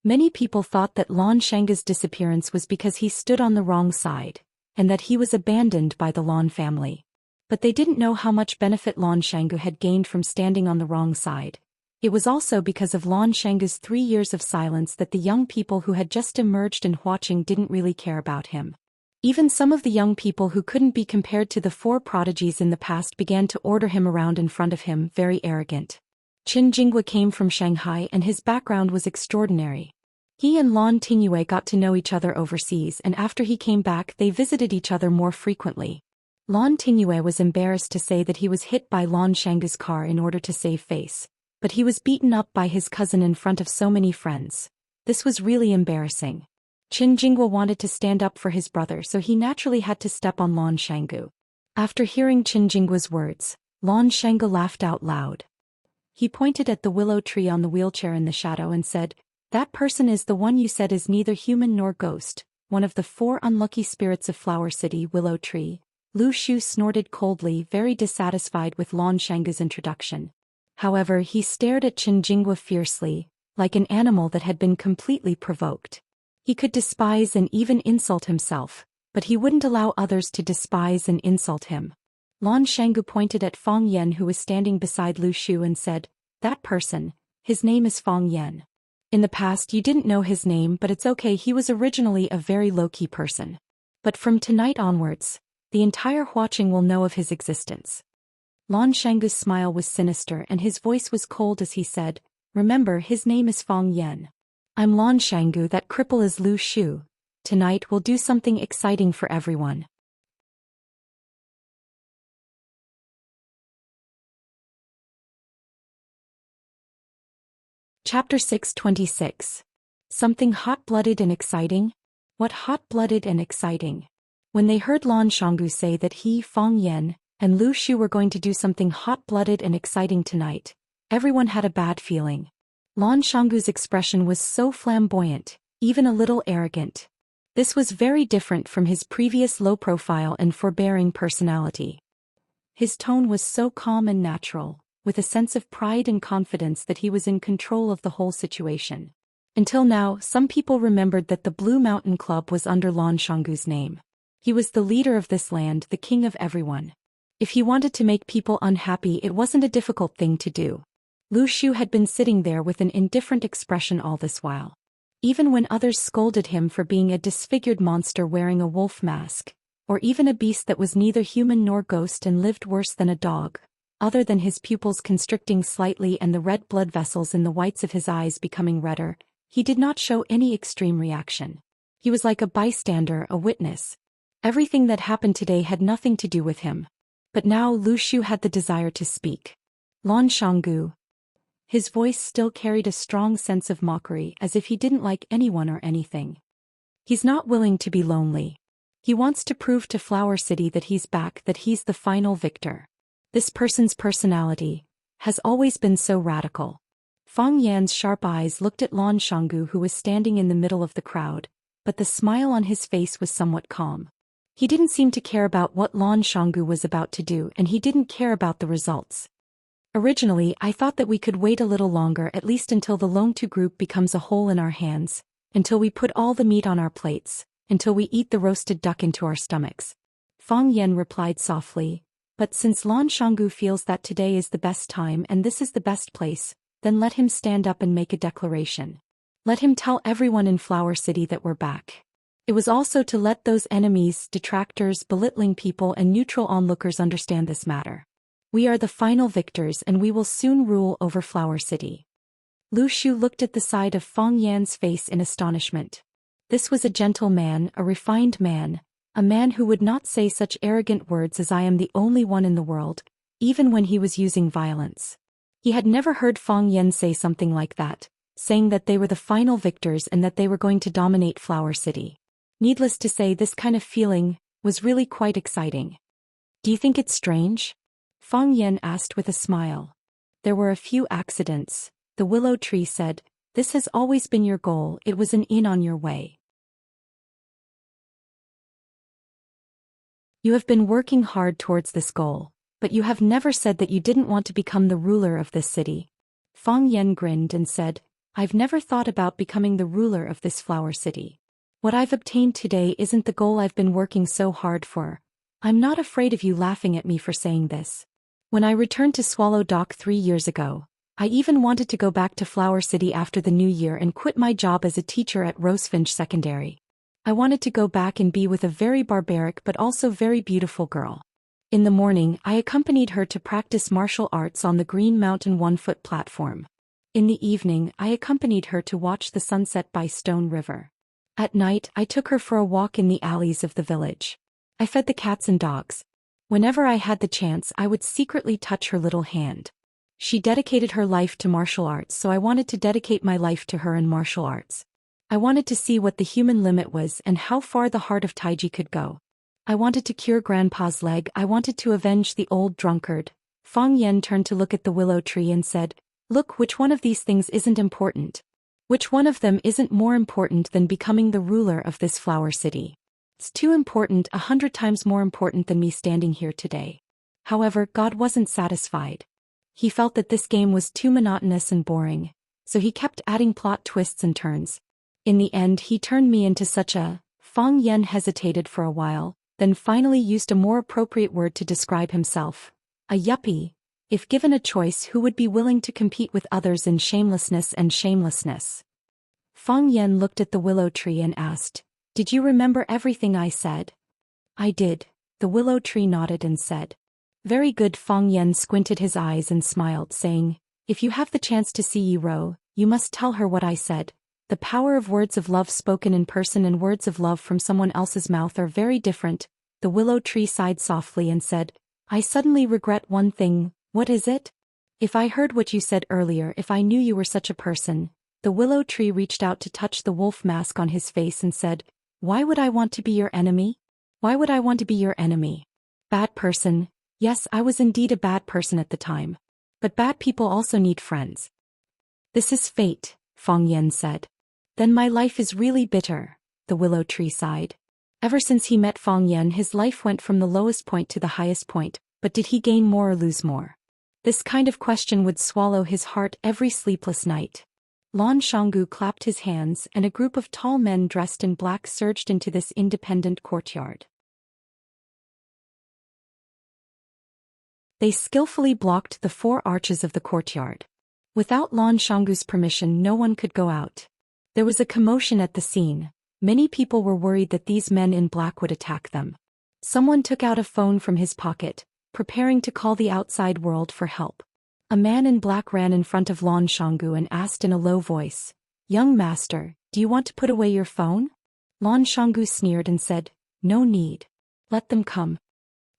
Many people thought that Lan Shanggu's disappearance was because he stood on the wrong side, and that he was abandoned by the Lan family. But they didn't know how much benefit Lan Shanggu had gained from standing on the wrong side. It was also because of Lan Shanggu's 3 years of silence that the young people who had just emerged in Huaqing didn't really care about him. Even some of the young people who couldn't be compared to the 4 prodigies in the past began to order him around in front of him, very arrogant. Qin Jinghua came from Shanghai and his background was extraordinary. He and Lan Tingyue got to know each other overseas, and after he came back they visited each other more frequently. Lan Tingyue was embarrassed to say that he was hit by Lan Shanggu's car in order to save face, but he was beaten up by his cousin in front of so many friends. This was really embarrassing. Qin Jinghua wanted to stand up for his brother, so he naturally had to step on Lan Shanggu. After hearing Qin Jinghua's words, Lan Shanggu laughed out loud. He pointed at the willow tree on the wheelchair in the shadow and said, "That person is the one you said is neither human nor ghost, one of the 4 unlucky spirits of Flower City, Willow Tree." Lu Shu snorted coldly, very dissatisfied with Lan Shanggu's introduction. However, he stared at Qin Jinghua fiercely, like an animal that had been completely provoked. He could despise and even insult himself, but he wouldn't allow others to despise and insult him. Lan Shanggu pointed at Fang Yan, who was standing beside Lu Shu, and said, "That person, his name is Fang Yan. In the past you didn't know his name, but it's okay, he was originally a very low-key person. But from tonight onwards, the entire Huaqing will know of his existence." Lan Shanggu's smile was sinister and his voice was cold as he said, "Remember, his name is Fang Yan. I'm Lan Shanggu, that cripple is Lu Shu. Tonight we'll do something exciting for everyone." Chapter 626. Something hot-blooded and exciting? What hot-blooded and exciting? When they heard Lan Shanggu say that he, Fang Yan, and Lu Shu were going to do something hot-blooded and exciting tonight, everyone had a bad feeling. Lan Shanggu's expression was so flamboyant, even a little arrogant. This was very different from his previous low-profile and forbearing personality. His tone was so calm and natural, with a sense of pride and confidence that he was in control of the whole situation. Until now, some people remembered that the Blue Mountain Club was under Lan Shanggu's name. He was the leader of this land, the king of everyone. If he wanted to make people unhappy, it wasn't a difficult thing to do. Lu Shu had been sitting there with an indifferent expression all this while. Even when others scolded him for being a disfigured monster wearing a wolf mask, or even a beast that was neither human nor ghost and lived worse than a dog, other than his pupils constricting slightly and the red blood vessels in the whites of his eyes becoming redder, he did not show any extreme reaction. He was like a bystander, a witness. Everything that happened today had nothing to do with him. But now Lu Shu had the desire to speak. "Lan Shanggu." His voice still carried a strong sense of mockery, as if he didn't like anyone or anything. He's not willing to be lonely. He wants to prove to Flower City that he's back, that he's the final victor. This person's personality has always been so radical. Fang Yan's sharp eyes looked at Lan Shanggu, who was standing in the middle of the crowd, but the smile on his face was somewhat calm. He didn't seem to care about what Lan Shanggu was about to do, and he didn't care about the results. "Originally, I thought that we could wait a little longer, at least until the Longtu group becomes a hole in our hands, until we put all the meat on our plates, until we eat the roasted duck into our stomachs." Fang Yan replied softly, but since Lan Shanggu feels that today is the best time and this is the best place, then let him stand up and make a declaration. Let him tell everyone in Flower City that we're back. It was also to let those enemies, detractors, belittling people and neutral onlookers understand this matter. We are the final victors and we will soon rule over Flower City. Lu Shu looked at the side of Fang Yan's face in astonishment. This was a gentle man, a refined man, a man who would not say such arrogant words as I am the only one in the world, even when he was using violence. He had never heard Fang Yan say something like that, saying that they were the final victors and that they were going to dominate Flower City. Needless to say, this kind of feeling was really quite exciting. Do you think it's strange? Fang Yan asked with a smile. There were a few accidents, the willow tree said. This has always been your goal, it was an in on your way. You have been working hard towards this goal, but you have never said that you didn't want to become the ruler of this city. Fang Yan grinned and said, I've never thought about becoming the ruler of this Flower City. What I've obtained today isn't the goal I've been working so hard for. I'm not afraid of you laughing at me for saying this. When I returned to Swallow Dock 3 years ago, I even wanted to go back to Flower City after the new year and quit my job as a teacher at Rosefinch Secondary. I wanted to go back and be with a very barbaric but also very beautiful girl. In the morning, I accompanied her to practice martial arts on the Green Mountain 1-foot platform. In the evening, I accompanied her to watch the sunset by Stone River. At night, I took her for a walk in the alleys of the village. I fed the cats and dogs. Whenever I had the chance, I would secretly touch her little hand. She dedicated her life to martial arts, so I wanted to dedicate my life to her in martial arts. I wanted to see what the human limit was and how far the heart of Taiji could go. I wanted to cure Grandpa's leg, I wanted to avenge the old drunkard. Fang Yan turned to look at the willow tree and said, Look, which one of these things isn't important? Which one of them isn't more important than becoming the ruler of this Flower City? It's too important, 100 times more important than me standing here today. However, God wasn't satisfied. He felt that this game was too monotonous and boring, so he kept adding plot twists and turns. In the end, he turned me into such a... Fang Yan hesitated for a while, then finally used a more appropriate word to describe himself. A yuppie. If given a choice, who would be willing to compete with others in shamelessness and shamelessness? Fang Yan looked at the willow tree and asked, Did you remember everything I said? I did. The willow tree nodded and said. Very good. Fang Yan squinted his eyes and smiled, saying, If you have the chance to see Yi Ro, you must tell her what I said. The power of words of love spoken in person and words of love from someone else's mouth are very different. The willow tree sighed softly and said, I suddenly regret one thing. What is it? If I heard what you said earlier, if I knew you were such a person. The willow tree reached out to touch the wolf mask on his face and said, Why would I want to be your enemy? Why would I want to be your enemy? Bad person. Yes, I was indeed a bad person at the time. But bad people also need friends. This is fate, Fang Yan said. Then my life is really bitter, the willow tree sighed. Ever since he met Fang Yan, his life went from the lowest point to the highest point, but did he gain more or lose more? This kind of question would swallow his heart every sleepless night. Lan Shanggu clapped his hands and a group of tall men dressed in black surged into this independent courtyard. They skillfully blocked the 4 arches of the courtyard. Without Lan Shanggu's permission, no one could go out. There was a commotion at the scene. Many people were worried that these men in black would attack them. Someone took out a phone from his pocket, preparing to call the outside world for help. A man in black ran in front of Lan Shanggu and asked in a low voice, Young master, do you want to put away your phone? Lan Shanggu sneered and said, No need. Let them come.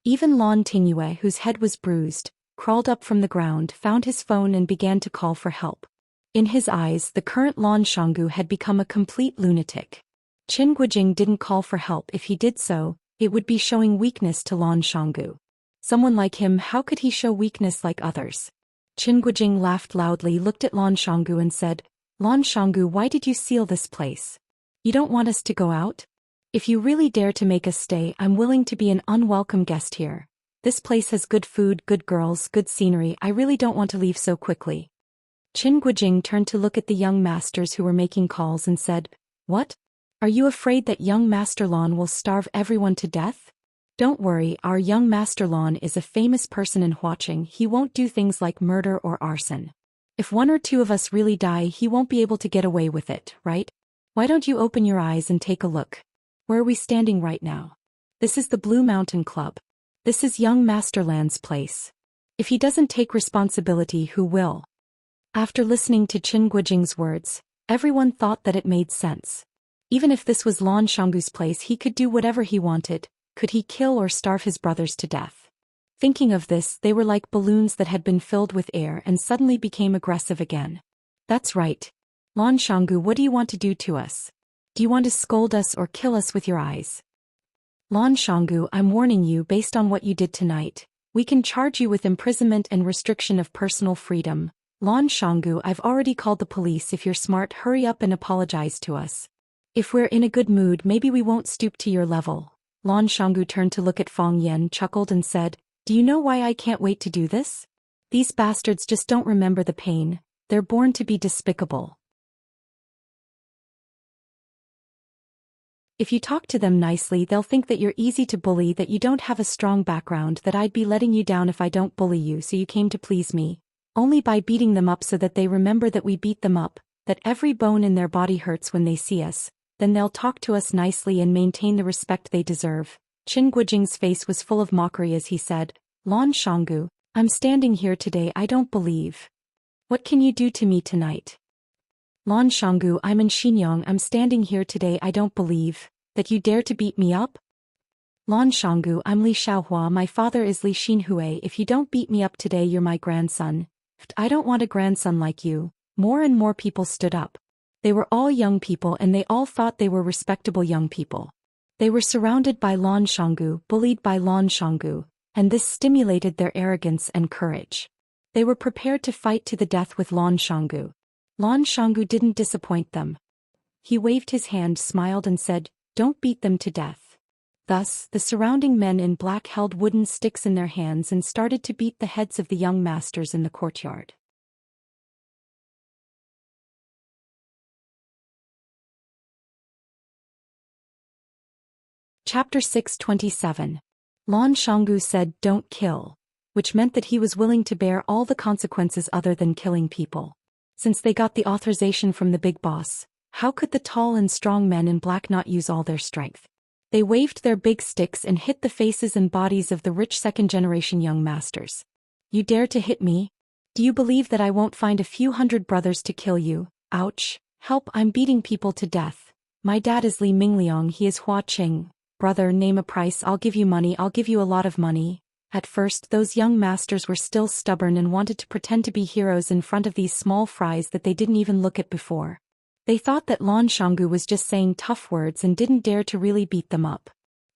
Even Lan Tingyue, whose head was bruised, crawled up from the ground, found his phone and began to call for help. In his eyes, the current Lan Shanggu had become a complete lunatic. Qin Guijing didn't call for help. If he did so, it would be showing weakness to Lan Shanggu. Someone like him, how could he show weakness like others? Qin Guijing laughed loudly, looked at Lan Shanggu and said, Lan Shanggu, why did you seal this place? You don't want us to go out? If you really dare to make us stay, I'm willing to be an unwelcome guest here. This place has good food, good girls, good scenery. I really don't want to leave so quickly. Qin Guijing turned to look at the young masters who were making calls and said, What? Are you afraid that young Master Lan will starve everyone to death? Don't worry, our young Master Lan is a famous person in Huaqing. He won't do things like murder or arson. If one or two of us really die, he won't be able to get away with it, right? Why don't you open your eyes and take a look? Where are we standing right now? This is the Blue Mountain Club. This is young Master Lan's place. If he doesn't take responsibility, who will? After listening to Qin Guijing's words, everyone thought that it made sense. Even if this was Lan Shanggu's place, he could do whatever he wanted. Could he kill or starve his brothers to death? Thinking of this, they were like balloons that had been filled with air and suddenly became aggressive again. That's right. Lan Shanggu, what do you want to do to us? Do you want to scold us or kill us with your eyes? Lan Shanggu, I'm warning you, based on what you did tonight, we can charge you with imprisonment and restriction of personal freedom. Lan Shanggu, I've already called the police. If you're smart, hurry up and apologize to us. If we're in a good mood, maybe we won't stoop to your level. Lan Shanggu turned to look at Fang Yan, chuckled and said, do you know why I can't wait to do this? These bastards just don't remember the pain. They're born to be despicable. If you talk to them nicely, they'll think that you're easy to bully, that you don't have a strong background, that I'd be letting you down if I don't bully you, so you came to please me. Only by beating them up so that they remember that we beat them up, that every bone in their body hurts when they see us. Then they'll talk to us nicely and maintain the respect they deserve. Qin Guijing's face was full of mockery as he said, Lan Shanggu, I'm standing here today, I don't believe. What can you do to me tonight? Lan Shanggu, I'm in Xinyang, I'm standing here today, I don't believe that you dare to beat me up? Lan Shanggu, I'm Li Xiaohua, my father is Li Xinhui, if you don't beat me up today, you're my grandson. I don't want a grandson like you. More and more people stood up. They were all young people and they all thought they were respectable young people. They were surrounded by Lan Shanggu, bullied by Lan Shanggu, and this stimulated their arrogance and courage. They were prepared to fight to the death with Lan Shanggu. Lan Shanggu didn't disappoint them. He waved his hand, smiled and said, don't beat them to death. Thus, the surrounding men in black held wooden sticks in their hands and started to beat the heads of the young masters in the courtyard. Chapter 627. Lan Shanggu said, don't kill, which meant that he was willing to bear all the consequences other than killing people. Since they got the authorization from the big boss, how could the tall and strong men in black not use all their strength? They waved their big sticks and hit the faces and bodies of the rich second-generation young masters. You dare to hit me? Do you believe that I won't find a few hundred brothers to kill you? Ouch! Help, I'm beating people to death. My dad is Li Mingliang, he is Huaqing. Brother, name a price, I'll give you money, I'll give you a lot of money. At first, those young masters were still stubborn and wanted to pretend to be heroes in front of these small fries that they didn't even look at before. They thought that Lan Shanggu was just saying tough words and didn't dare to really beat them up.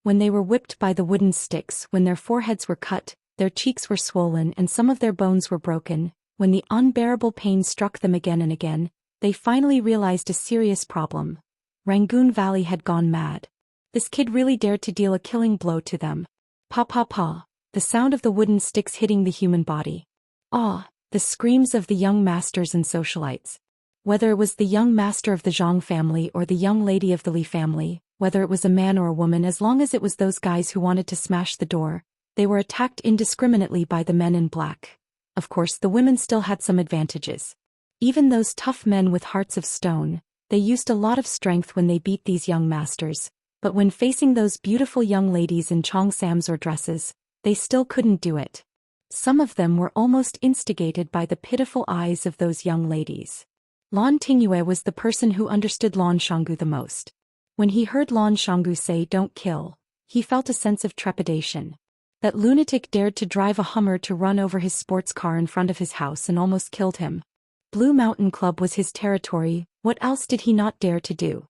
When they were whipped by the wooden sticks, when their foreheads were cut, their cheeks were swollen and some of their bones were broken, when the unbearable pain struck them again and again, they finally realized a serious problem. Rangoon Valley had gone mad. This kid really dared to deal a killing blow to them. Pa pa pa, the sound of the wooden sticks hitting the human body. Ah, the screams of the young masters and socialites. Whether it was the young master of the Zhang family or the young lady of the Li family, whether it was a man or a woman, as long as it was those guys who wanted to smash the door, they were attacked indiscriminately by the men in black. Of course, the women still had some advantages. Even those tough men with hearts of stone, they used a lot of strength when they beat these young masters. But when facing those beautiful young ladies in cheongsams or dresses, they still couldn't do it. Some of them were almost instigated by the pitiful eyes of those young ladies. Lan Tingyue was the person who understood Lan Shanggu the most. When he heard Lan Shanggu say don't kill, he felt a sense of trepidation. That lunatic dared to drive a Hummer to run over his sports car in front of his house and almost killed him. Blue Mountain Club was his territory, what else did he not dare to do?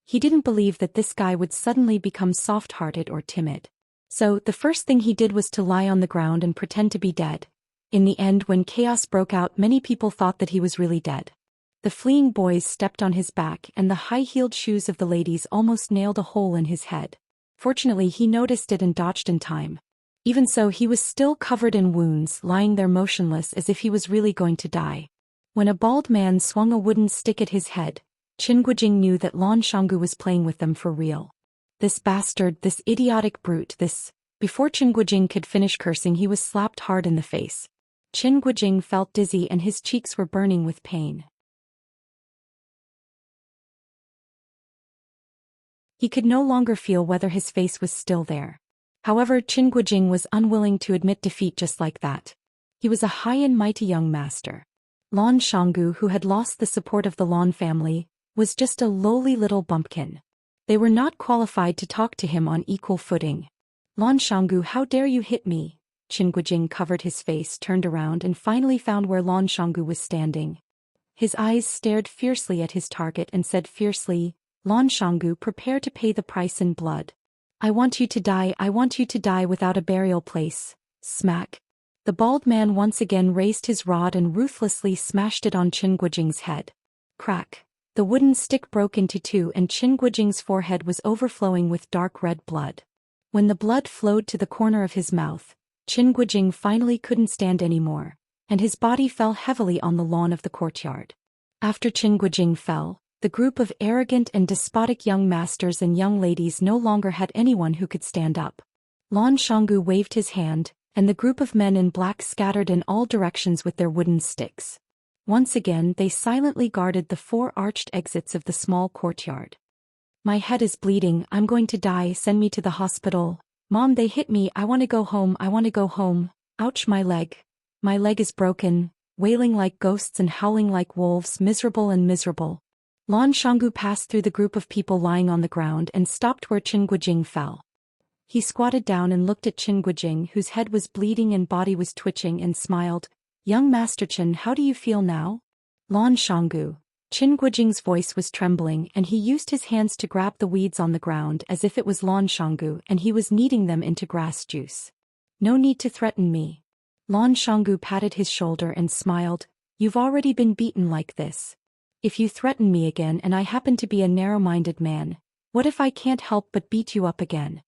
He didn't believe that this guy would suddenly become soft-hearted or timid. So, the first thing he did was to lie on the ground and pretend to be dead. In the end, when chaos broke out, many people thought that he was really dead. The fleeing boys stepped on his back and the high-heeled shoes of the ladies almost nailed a hole in his head. Fortunately, he noticed it and dodged in time. Even so, he was still covered in wounds, lying there motionless as if he was really going to die. When a bald man swung a wooden stick at his head, Qin Guijing knew that Lan Shanggu was playing with them for real. This bastard, this idiotic brute, this Before Qin Guojing could finish cursing, he was slapped hard in the face. Qin Guojing felt dizzy and his cheeks were burning with pain. He could no longer feel whether his face was still there. However, Qin Guojing was unwilling to admit defeat just like that. He was a high and mighty young master. Lan Shanggu, who had lost the support of the Lan family, was just a lowly little bumpkin. They were not qualified to talk to him on equal footing. Lan Shanggu, how dare you hit me? Qin Guojing covered his face, turned around and finally found where Lan Shanggu was standing. His eyes stared fiercely at his target and said fiercely, Lan Shanggu, prepare to pay the price in blood. I want you to die without a burial place. Smack. The bald man once again raised his rod and ruthlessly smashed it on Qin Guojing's head. Crack. The wooden stick broke into two and Qin Guojing's forehead was overflowing with dark red blood. When the blood flowed to the corner of his mouth, Qin Guojing finally couldn't stand anymore, and his body fell heavily on the lawn of the courtyard. After Qin Guojing fell, the group of arrogant and despotic young masters and young ladies no longer had anyone who could stand up. Lan Shanggu waved his hand, and the group of men in black scattered in all directions with their wooden sticks. Once again they silently guarded the four arched exits of the small courtyard. My head is bleeding, I'm going to die, send me to the hospital. Mom, they hit me, I want to go home, I want to go home. Ouch, my leg. My leg is broken, wailing like ghosts and howling like wolves, miserable and miserable. Lan Shanggu passed through the group of people lying on the ground and stopped where Qin Guojing fell. He squatted down and looked at Qin Guojing, whose head was bleeding and body was twitching, and smiled. Young Master Qin, how do you feel now? Lan Shanggu. Qin Guojing's voice was trembling and he used his hands to grab the weeds on the ground as if it was Lan Shanggu and he was kneading them into grass juice. No need to threaten me. Lan Shanggu patted his shoulder and smiled. You've already been beaten like this. If you threaten me again and I happen to be a narrow-minded man, what if I can't help but beat you up again?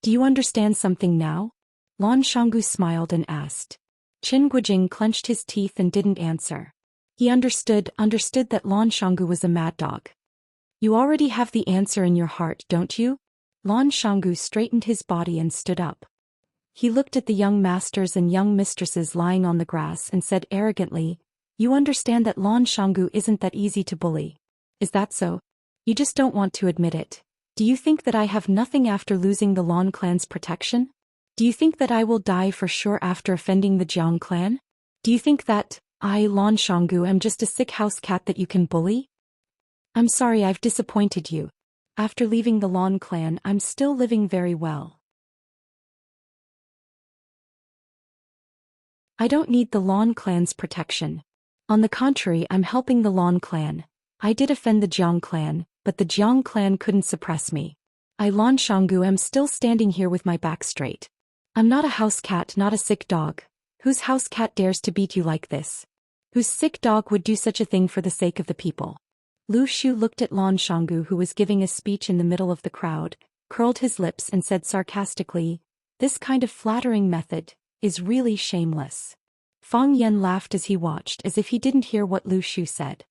Do you understand something now? Lan Shanggu smiled and asked. Qin Guojing clenched his teeth and didn't answer. He understood that Lan Shanggu was a mad dog. You already have the answer in your heart, don't you? Lan Shanggu straightened his body and stood up. He looked at the young masters and young mistresses lying on the grass and said arrogantly, You understand that Lan Shanggu isn't that easy to bully. Is that so? You just don't want to admit it. Do you think that I have nothing after losing the Lan clan's protection? Do you think that I will die for sure after offending the Jiang clan? Do you think that I, Lan Shanggu, am just a sick house cat that you can bully? I'm sorry I've disappointed you. After leaving the Lan clan, I'm still living very well. I don't need the Lan clan's protection. On the contrary, I'm helping the Lan clan. I did offend the Jiang clan, but the Jiang clan couldn't suppress me. I, Lan Shanggu, am still standing here with my back straight. I'm not a house cat, not a sick dog. Whose house cat dares to beat you like this? Whose sick dog would do such a thing for the sake of the people? Lu Shu looked at Lan Shanggu, who was giving a speech in the middle of the crowd, curled his lips and said sarcastically, This kind of flattering method is really shameless. Fang Yan laughed as he watched, as if he didn't hear what Lu Shu said.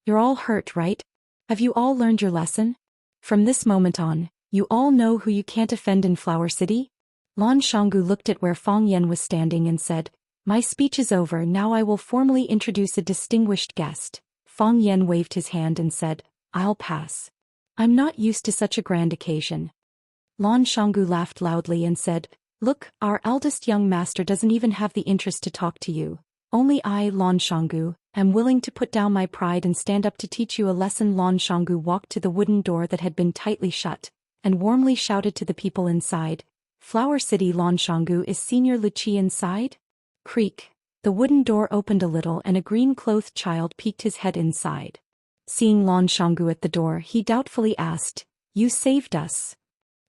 You're all hurt, right? Have you all learned your lesson? From this moment on, you all know who you can't offend in Flower City? Lan Shanggu looked at where Fang Yan was standing and said, My speech is over, now I will formally introduce a distinguished guest. Fang Yan waved his hand and said, I'll pass. I'm not used to such a grand occasion. Lan Shanggu laughed loudly and said, Look, our eldest young master doesn't even have the interest to talk to you. Only I, Lan Shanggu, am willing to put down my pride and stand up to teach you a lesson. Lan Shanggu walked to the wooden door that had been tightly shut, and warmly shouted to the people inside, Flower City, Lan Shanggu, is Senior Luqi inside? Creak. The wooden door opened a little and a green-clothed child peeked his head inside. Seeing Lan Shanggu at the door, he doubtfully asked, You saved us.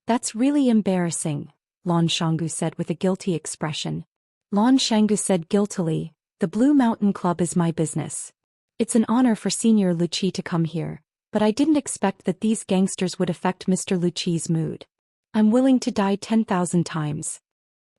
That's really embarrassing, Lan Shanggu said with a guilty expression. Lan Shanggu said guiltily, The Blue Mountain Club is my business. It's an honor for Senior Luqi to come here, but I didn't expect that these gangsters would affect Mr. Luqi's mood. I'm willing to die 10,000 times.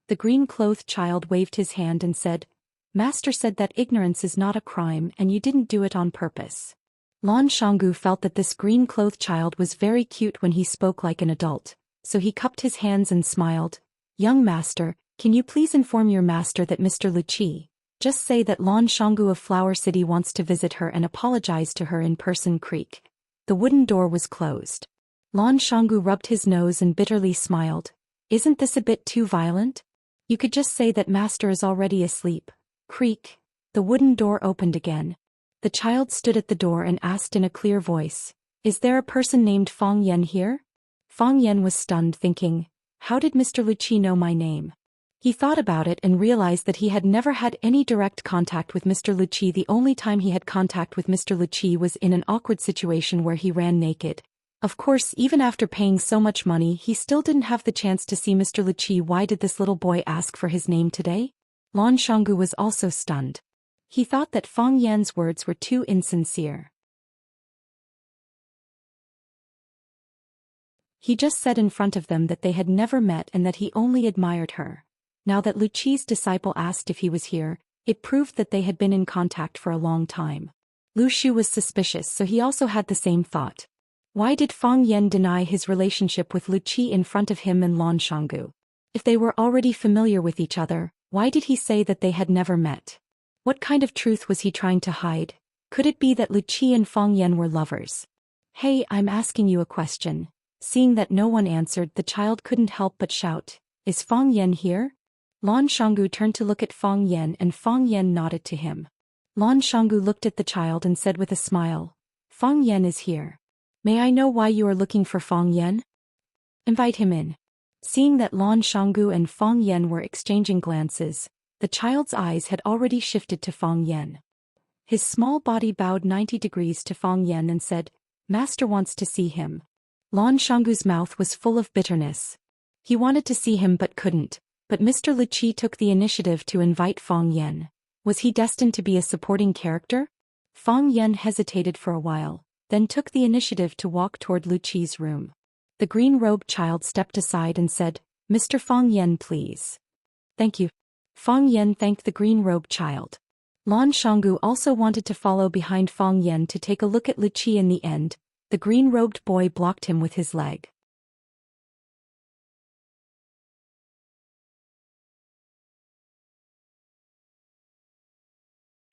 The green-clothed child waved his hand and said, Master said that ignorance is not a crime and you didn't do it on purpose. Lan Shanggu felt that this green-clothed child was very cute when he spoke like an adult, so he cupped his hands and smiled. Young master, can you please inform your master that Mr. Luqi, just say that Lan Shanggu of Flower City wants to visit her and apologize to her in person. Creak. The wooden door was closed. Lan Shanggu rubbed his nose and bitterly smiled. Isn't this a bit too violent? You could just say that master is already asleep. Creak. The wooden door opened again. The child stood at the door and asked in a clear voice, "Is there a person named Fang Yan here?" Fang Yan was stunned, thinking, how did Mr. Luqi know my name? He thought about it and realized that he had never had any direct contact with Mr. Luqi. The only time he had contact with Mr. Luqi was in an awkward situation where he ran naked. Of course, even after paying so much money, he still didn't have the chance to see Mr. Luqi. Why did this little boy ask for his name today? Lan Shanggu was also stunned. He thought that Fang Yan's words were too insincere. He just said in front of them that they had never met and that he only admired her. Now that Luqi's disciple asked if he was here, it proved that they had been in contact for a long time. Lu Shu was suspicious, so he also had the same thought. Why did Fang Yan deny his relationship with Luqi in front of him and Lan Shanggu? If they were already familiar with each other, why did he say that they had never met? What kind of truth was he trying to hide? Could it be that Luqi and Fang Yan were lovers? Hey, I'm asking you a question. Seeing that no one answered, the child couldn't help but shout, "Is Fang Yan here?" Lan Shanggu turned to look at Fang Yan and Fang Yan nodded to him. Lan Shanggu looked at the child and said with a smile, "Fang Yan is here. May I know why you are looking for Fang Yan? Invite him in." Seeing that Lan Shanggu and Fang Yan were exchanging glances, the child's eyes had already shifted to Fang Yan. His small body bowed 90 degrees to Fang Yan and said, "Master wants to see him." Lan Shanggu's mouth was full of bitterness. He wanted to see him but couldn't, but Mr. Luqi took the initiative to invite Fang Yan. Was he destined to be a supporting character? Fang Yan hesitated for a while, then took the initiative to walk toward Luqi's room. The green-robed child stepped aside and said, "Mr. Fang Yan, please." "Thank you." Fang Yan thanked the green-robed child. Lan Shanggu also wanted to follow behind Fang Yan to take a look at Luqi. In the end, the green-robed boy blocked him with his leg.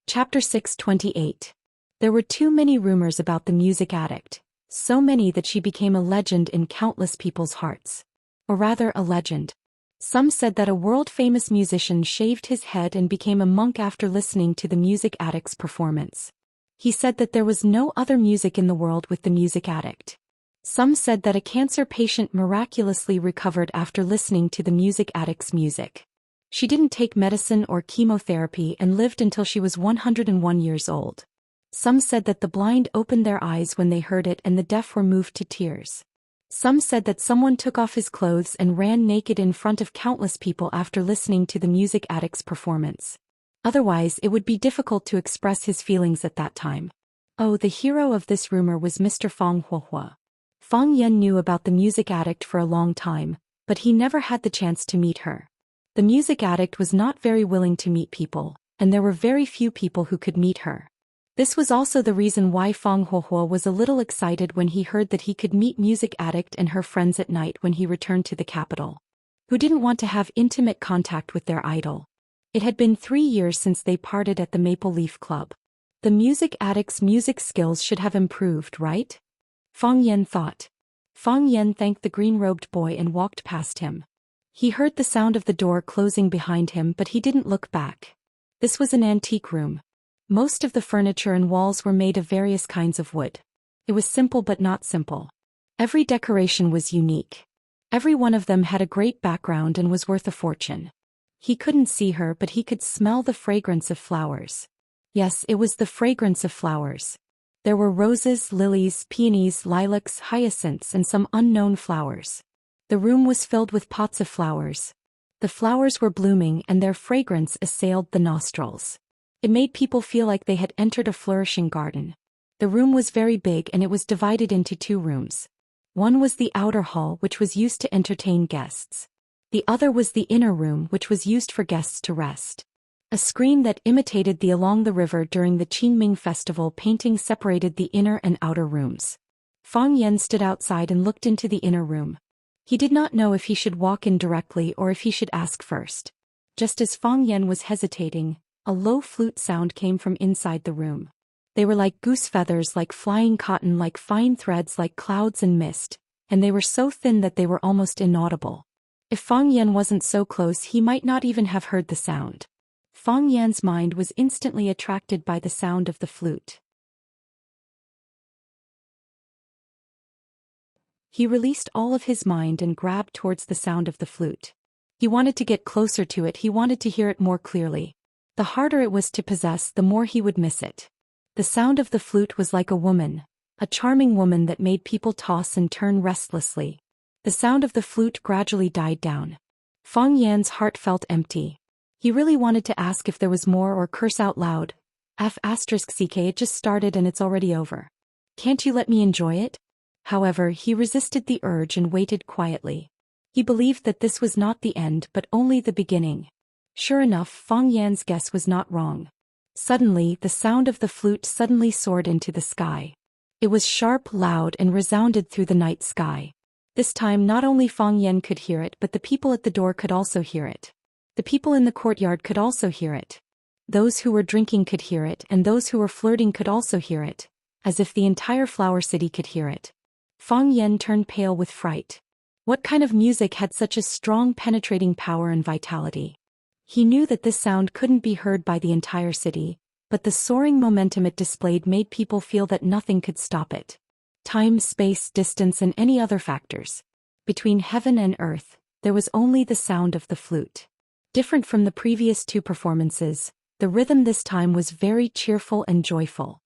Chapter 628. There were too many rumors about the music addict, so many that she became a legend in countless people's hearts. Or rather, a legend. Some said that a world-famous musician shaved his head and became a monk after listening to the music addict's performance. He said that there was no other music in the world with the music addict. Some said that a cancer patient miraculously recovered after listening to the music addict's music. She didn't take medicine or chemotherapy and lived until she was 101 years old. Some said that the blind opened their eyes when they heard it and the deaf were moved to tears. Some said that someone took off his clothes and ran naked in front of countless people after listening to the music addict's performance. Otherwise, it would be difficult to express his feelings at that time. Oh, the hero of this rumor was Mr. Fang Huohua. Fang Yan knew about the music addict for a long time, but he never had the chance to meet her. The music addict was not very willing to meet people, and there were very few people who could meet her. This was also the reason why Fang Huohua was a little excited when he heard that he could meet music addict and her friends at night when he returned to the capital. Who didn't want to have intimate contact with their idol? It had been 3 years since they parted at the Maple Leaf Club. The music addict's music skills should have improved, right? Fang Yan thought. Fang Yan thanked the green-robed boy and walked past him. He heard the sound of the door closing behind him, but he didn't look back. This was an antique room. Most of the furniture and walls were made of various kinds of wood. It was simple but not simple. Every decoration was unique. Every one of them had a great background and was worth a fortune. He couldn't see her, but he could smell the fragrance of flowers. Yes, it was the fragrance of flowers. There were roses, lilies, peonies, lilacs, hyacinths, and some unknown flowers. The room was filled with pots of flowers. The flowers were blooming and their fragrance assailed the nostrils. It made people feel like they had entered a flourishing garden. The room was very big and it was divided into 2 rooms. One was the outer hall, which was used to entertain guests. The other was the inner room, which was used for guests to rest. A screen that imitated the along the river during the Qingming festival painting separated the inner and outer rooms. Fang Yan stood outside and looked into the inner room. He did not know if he should walk in directly or if he should ask first. Just as Fang Yan was hesitating, a low flute sound came from inside the room. They were like goose feathers, like flying cotton, like fine threads, like clouds and mist, and they were so thin that they were almost inaudible. If Fang Yan wasn't so close, he might not even have heard the sound. Fang Yan's mind was instantly attracted by the sound of the flute. He released all of his mind and grabbed towards the sound of the flute. He wanted to get closer to it, he wanted to hear it more clearly. The harder it was to possess, the more he would miss it. The sound of the flute was like a woman, a charming woman that made people toss and turn restlessly. The sound of the flute gradually died down. Fang Yan's heart felt empty. He really wanted to ask if there was more or curse out loud. *CK, it just started and it's already over. Can't you let me enjoy it? However, he resisted the urge and waited quietly. He believed that this was not the end but only the beginning. Sure enough, Fang Yan's guess was not wrong. Suddenly, the sound of the flute suddenly soared into the sky. It was sharp, loud, and resounded through the night sky. This time not only Fang Yan could hear it, but the people at the door could also hear it. The people in the courtyard could also hear it. Those who were drinking could hear it, and those who were flirting could also hear it, as if the entire flower city could hear it. Fang Yan turned pale with fright. What kind of music had such a strong penetrating power and vitality? He knew that this sound couldn't be heard by the entire city, but the soaring momentum it displayed made people feel that nothing could stop it. Time, space, distance, and any other factors. Between heaven and earth, there was only the sound of the flute. Different from the previous two performances, the rhythm this time was very cheerful and joyful.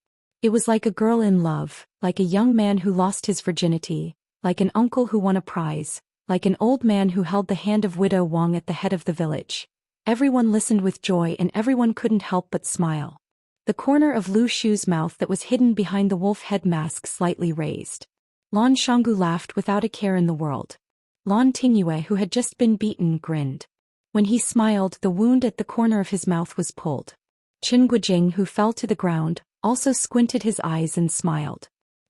It was like a girl in love, like a young man who lost his virginity, like an uncle who won a prize, like an old man who held the hand of widow Wang at the head of the village. Everyone listened with joy and everyone couldn't help but smile. The corner of Lu Shu's mouth that was hidden behind the wolf head mask slightly raised. Lan Shanggu laughed without a care in the world. Lan Tingyue, who had just been beaten, grinned. When he smiled, the wound at the corner of his mouth was pulled. Qin Guijing, who fell to the ground, also squinted his eyes and smiled.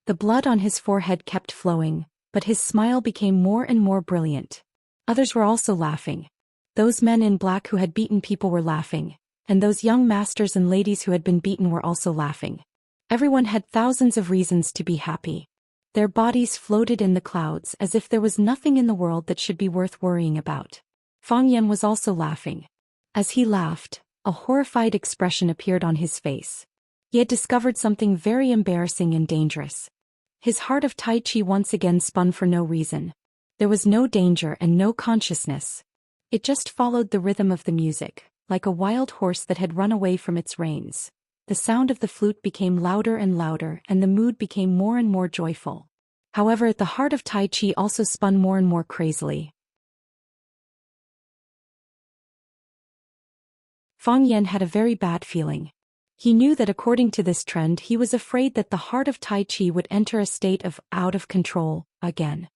The blood on his forehead kept flowing, but his smile became more and more brilliant. Others were also laughing. Those men in black who had beaten people were laughing, and those young masters and ladies who had been beaten were also laughing. Everyone had thousands of reasons to be happy. Their bodies floated in the clouds as if there was nothing in the world that should be worth worrying about. Fang Yan was also laughing. As he laughed, a horrified expression appeared on his face. He had discovered something very embarrassing and dangerous. His heart of Tai Chi once again spun for no reason. There was no danger and no consciousness. It just followed the rhythm of the music, like a wild horse that had run away from its reins. The sound of the flute became louder and louder, and the mood became more and more joyful. However, the heart of Tai Chi also spun more and more crazily. Fang Yan had a very bad feeling. He knew that according to this trend, he was afraid that the heart of Tai Chi would enter a state of out of control again.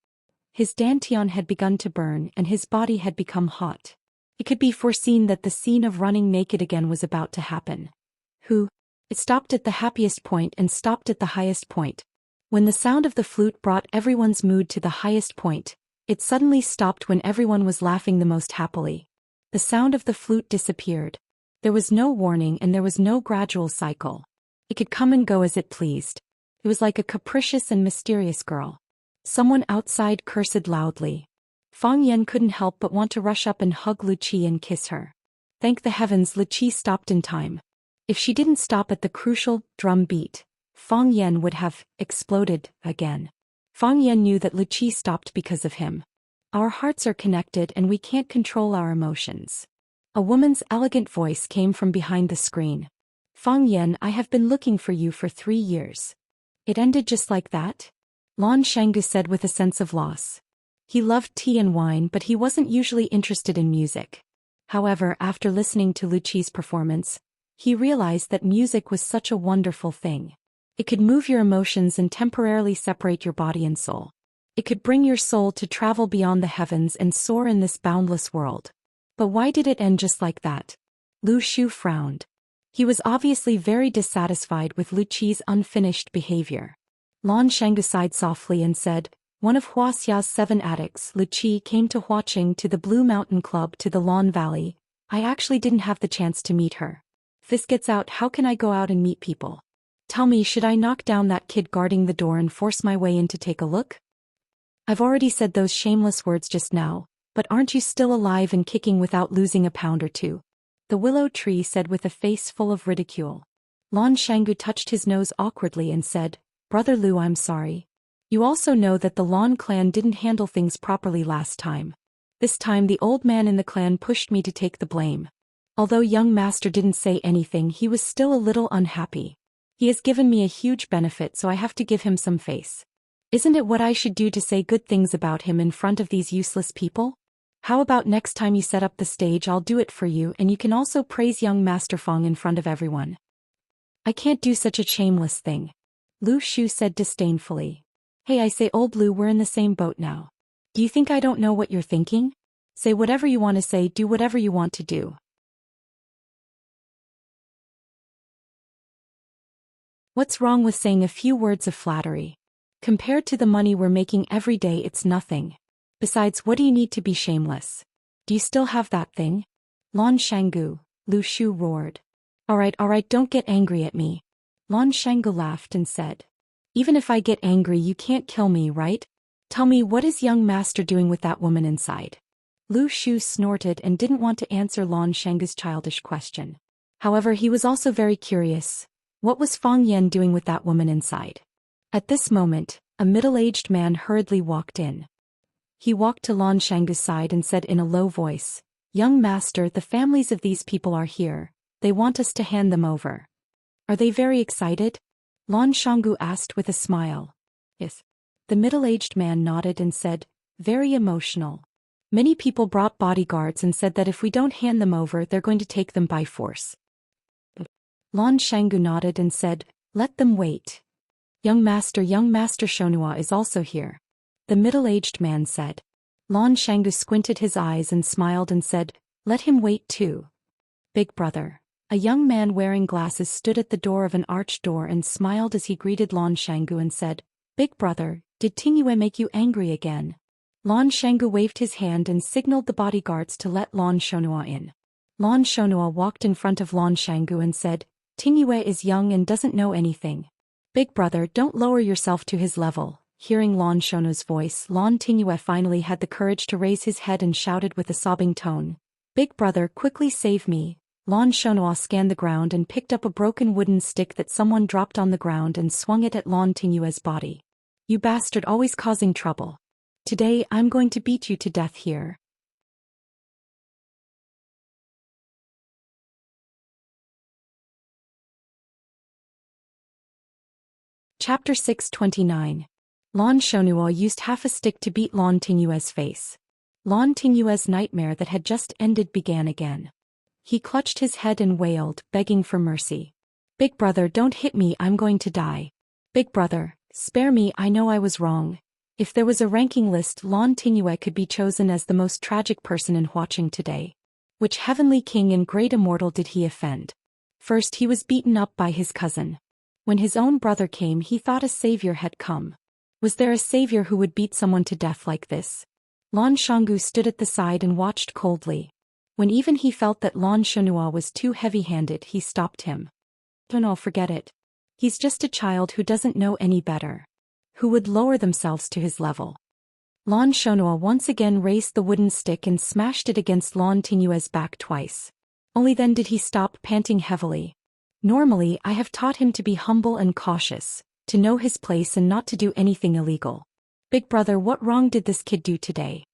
His dantian had begun to burn and his body had become hot. It could be foreseen that the scene of running naked again was about to happen. It stopped at the happiest point and stopped at the highest point. When the sound of the flute brought everyone's mood to the highest point, it suddenly stopped when everyone was laughing the most happily. The sound of the flute disappeared. There was no warning and there was no gradual cycle. It could come and go as it pleased. It was like a capricious and mysterious girl. Someone outside cursed loudly. Fang Yan couldn't help but want to rush up and hug Lu Qi and kiss her. Thank the heavens Lu Qi stopped in time. If she didn't stop at the crucial drum beat, Fang Yan would have exploded again. Fang Yan knew that Lu Qi stopped because of him. Our hearts are connected and we can't control our emotions. A woman's elegant voice came from behind the screen. Fang Yan, I have been looking for you for 3 years. It ended just like that? Lan Shanggu said with a sense of loss. He loved tea and wine, but he wasn't usually interested in music. However, after listening to Lu Qi's performance, he realized that music was such a wonderful thing. It could move your emotions and temporarily separate your body and soul. It could bring your soul to travel beyond the heavens and soar in this boundless world. But why did it end just like that? Lu Shu frowned. He was obviously very dissatisfied with Lu Qi's unfinished behavior. Lan Shanggu sighed softly and said, One of Wuxia's 7 addicts, Lu Qi, came to Huaqing to the Blue Mountain Club to the Lawn Valley. I actually didn't have the chance to meet her. If this gets out, how can I go out and meet people? Tell me, should I knock down that kid guarding the door and force my way in to take a look? I've already said those shameless words just now, but aren't you still alive and kicking without losing a pound or two? The willow tree said with a face full of ridicule. Lan Shanggu touched his nose awkwardly and said, Brother Lu, I'm sorry. You also know that the Lan clan didn't handle things properly last time. This time the old man in the clan pushed me to take the blame. Although young master didn't say anything, he was still a little unhappy. He has given me a huge benefit, so I have to give him some face. Isn't it what I should do to say good things about him in front of these useless people? How about next time you set up the stage, I'll do it for you, and you can also praise young Master Feng in front of everyone. I can't do such a shameless thing. Lu Shu said disdainfully. Hey, I say, old Lu, we're in the same boat now. Do you think I don't know what you're thinking? Say whatever you want to say, do whatever you want to do. What's wrong with saying a few words of flattery? Compared to the money we're making every day, it's nothing. Besides, what do you need to be shameless? Do you still have that thing? Lan Shanggu, Lu Shu roared. Alright, don't get angry at me. Lan Shanggu laughed and said. Even if I get angry, you can't kill me, right? Tell me, what is young master doing with that woman inside? Lu Shu snorted and didn't want to answer Lan Shanggu's childish question. However, he was also very curious. What was Fang Yan doing with that woman inside? At this moment, a middle-aged man hurriedly walked in. He walked to Lan Shanggu's side and said in a low voice, Young master, the families of these people are here. They want us to hand them over. Are they very excited? Lan Shanggu asked with a smile. Yes. The middle-aged man nodded and said, very emotional. Many people brought bodyguards and said that if we don't hand them over, they're going to take them by force. Lan Shanggu nodded and said, let them wait. Young master Shonhua is also here. The middle-aged man said. Lan Shanggu squinted his eyes and smiled and said, let him wait too. Big brother. A young man wearing glasses stood at the door of an arched door and smiled as he greeted Lan Shanggu and said, Big brother, did Tingyue make you angry again? Lan Shanggu waved his hand and signaled the bodyguards to let Lan Shonhua in. Lan Shonhua walked in front of Lan Shanggu and said, Tingyue is young and doesn't know anything. Big brother, don't lower yourself to his level. Hearing Lan Shonhua's voice, Lan Tingyue finally had the courage to raise his head and shouted with a sobbing tone. Big brother, quickly save me. Lan Shonhua scanned the ground and picked up a broken wooden stick that someone dropped on the ground and swung it at Lan Tingyue's body. You bastard, always causing trouble. Today I'm going to beat you to death here. Chapter 629. Lan Shonhua used half a stick to beat Lan Tingyue's face. Lan Tingyue's nightmare that had just ended began again. He clutched his head and wailed, begging for mercy. Big brother, don't hit me, I'm going to die. Big brother, spare me, I know I was wrong. If there was a ranking list, Lan Tingyue could be chosen as the most tragic person in Huaqing today. Which heavenly king and great immortal did he offend? First, he was beaten up by his cousin. When his own brother came, he thought a savior had come. Was there a savior who would beat someone to death like this? Lan Shanggu stood at the side and watched coldly. When even he felt that Lan Shonhua was too heavy-handed, he stopped him. No, forget it. He's just a child who doesn't know any better. Who would lower themselves to his level? Lan Shonhua once again raised the wooden stick and smashed it against Lan Tingyue's back twice. Only then did he stop, panting heavily. Normally, I have taught him to be humble and cautious, to know his place and not to do anything illegal. Big brother, what wrong did this kid do today?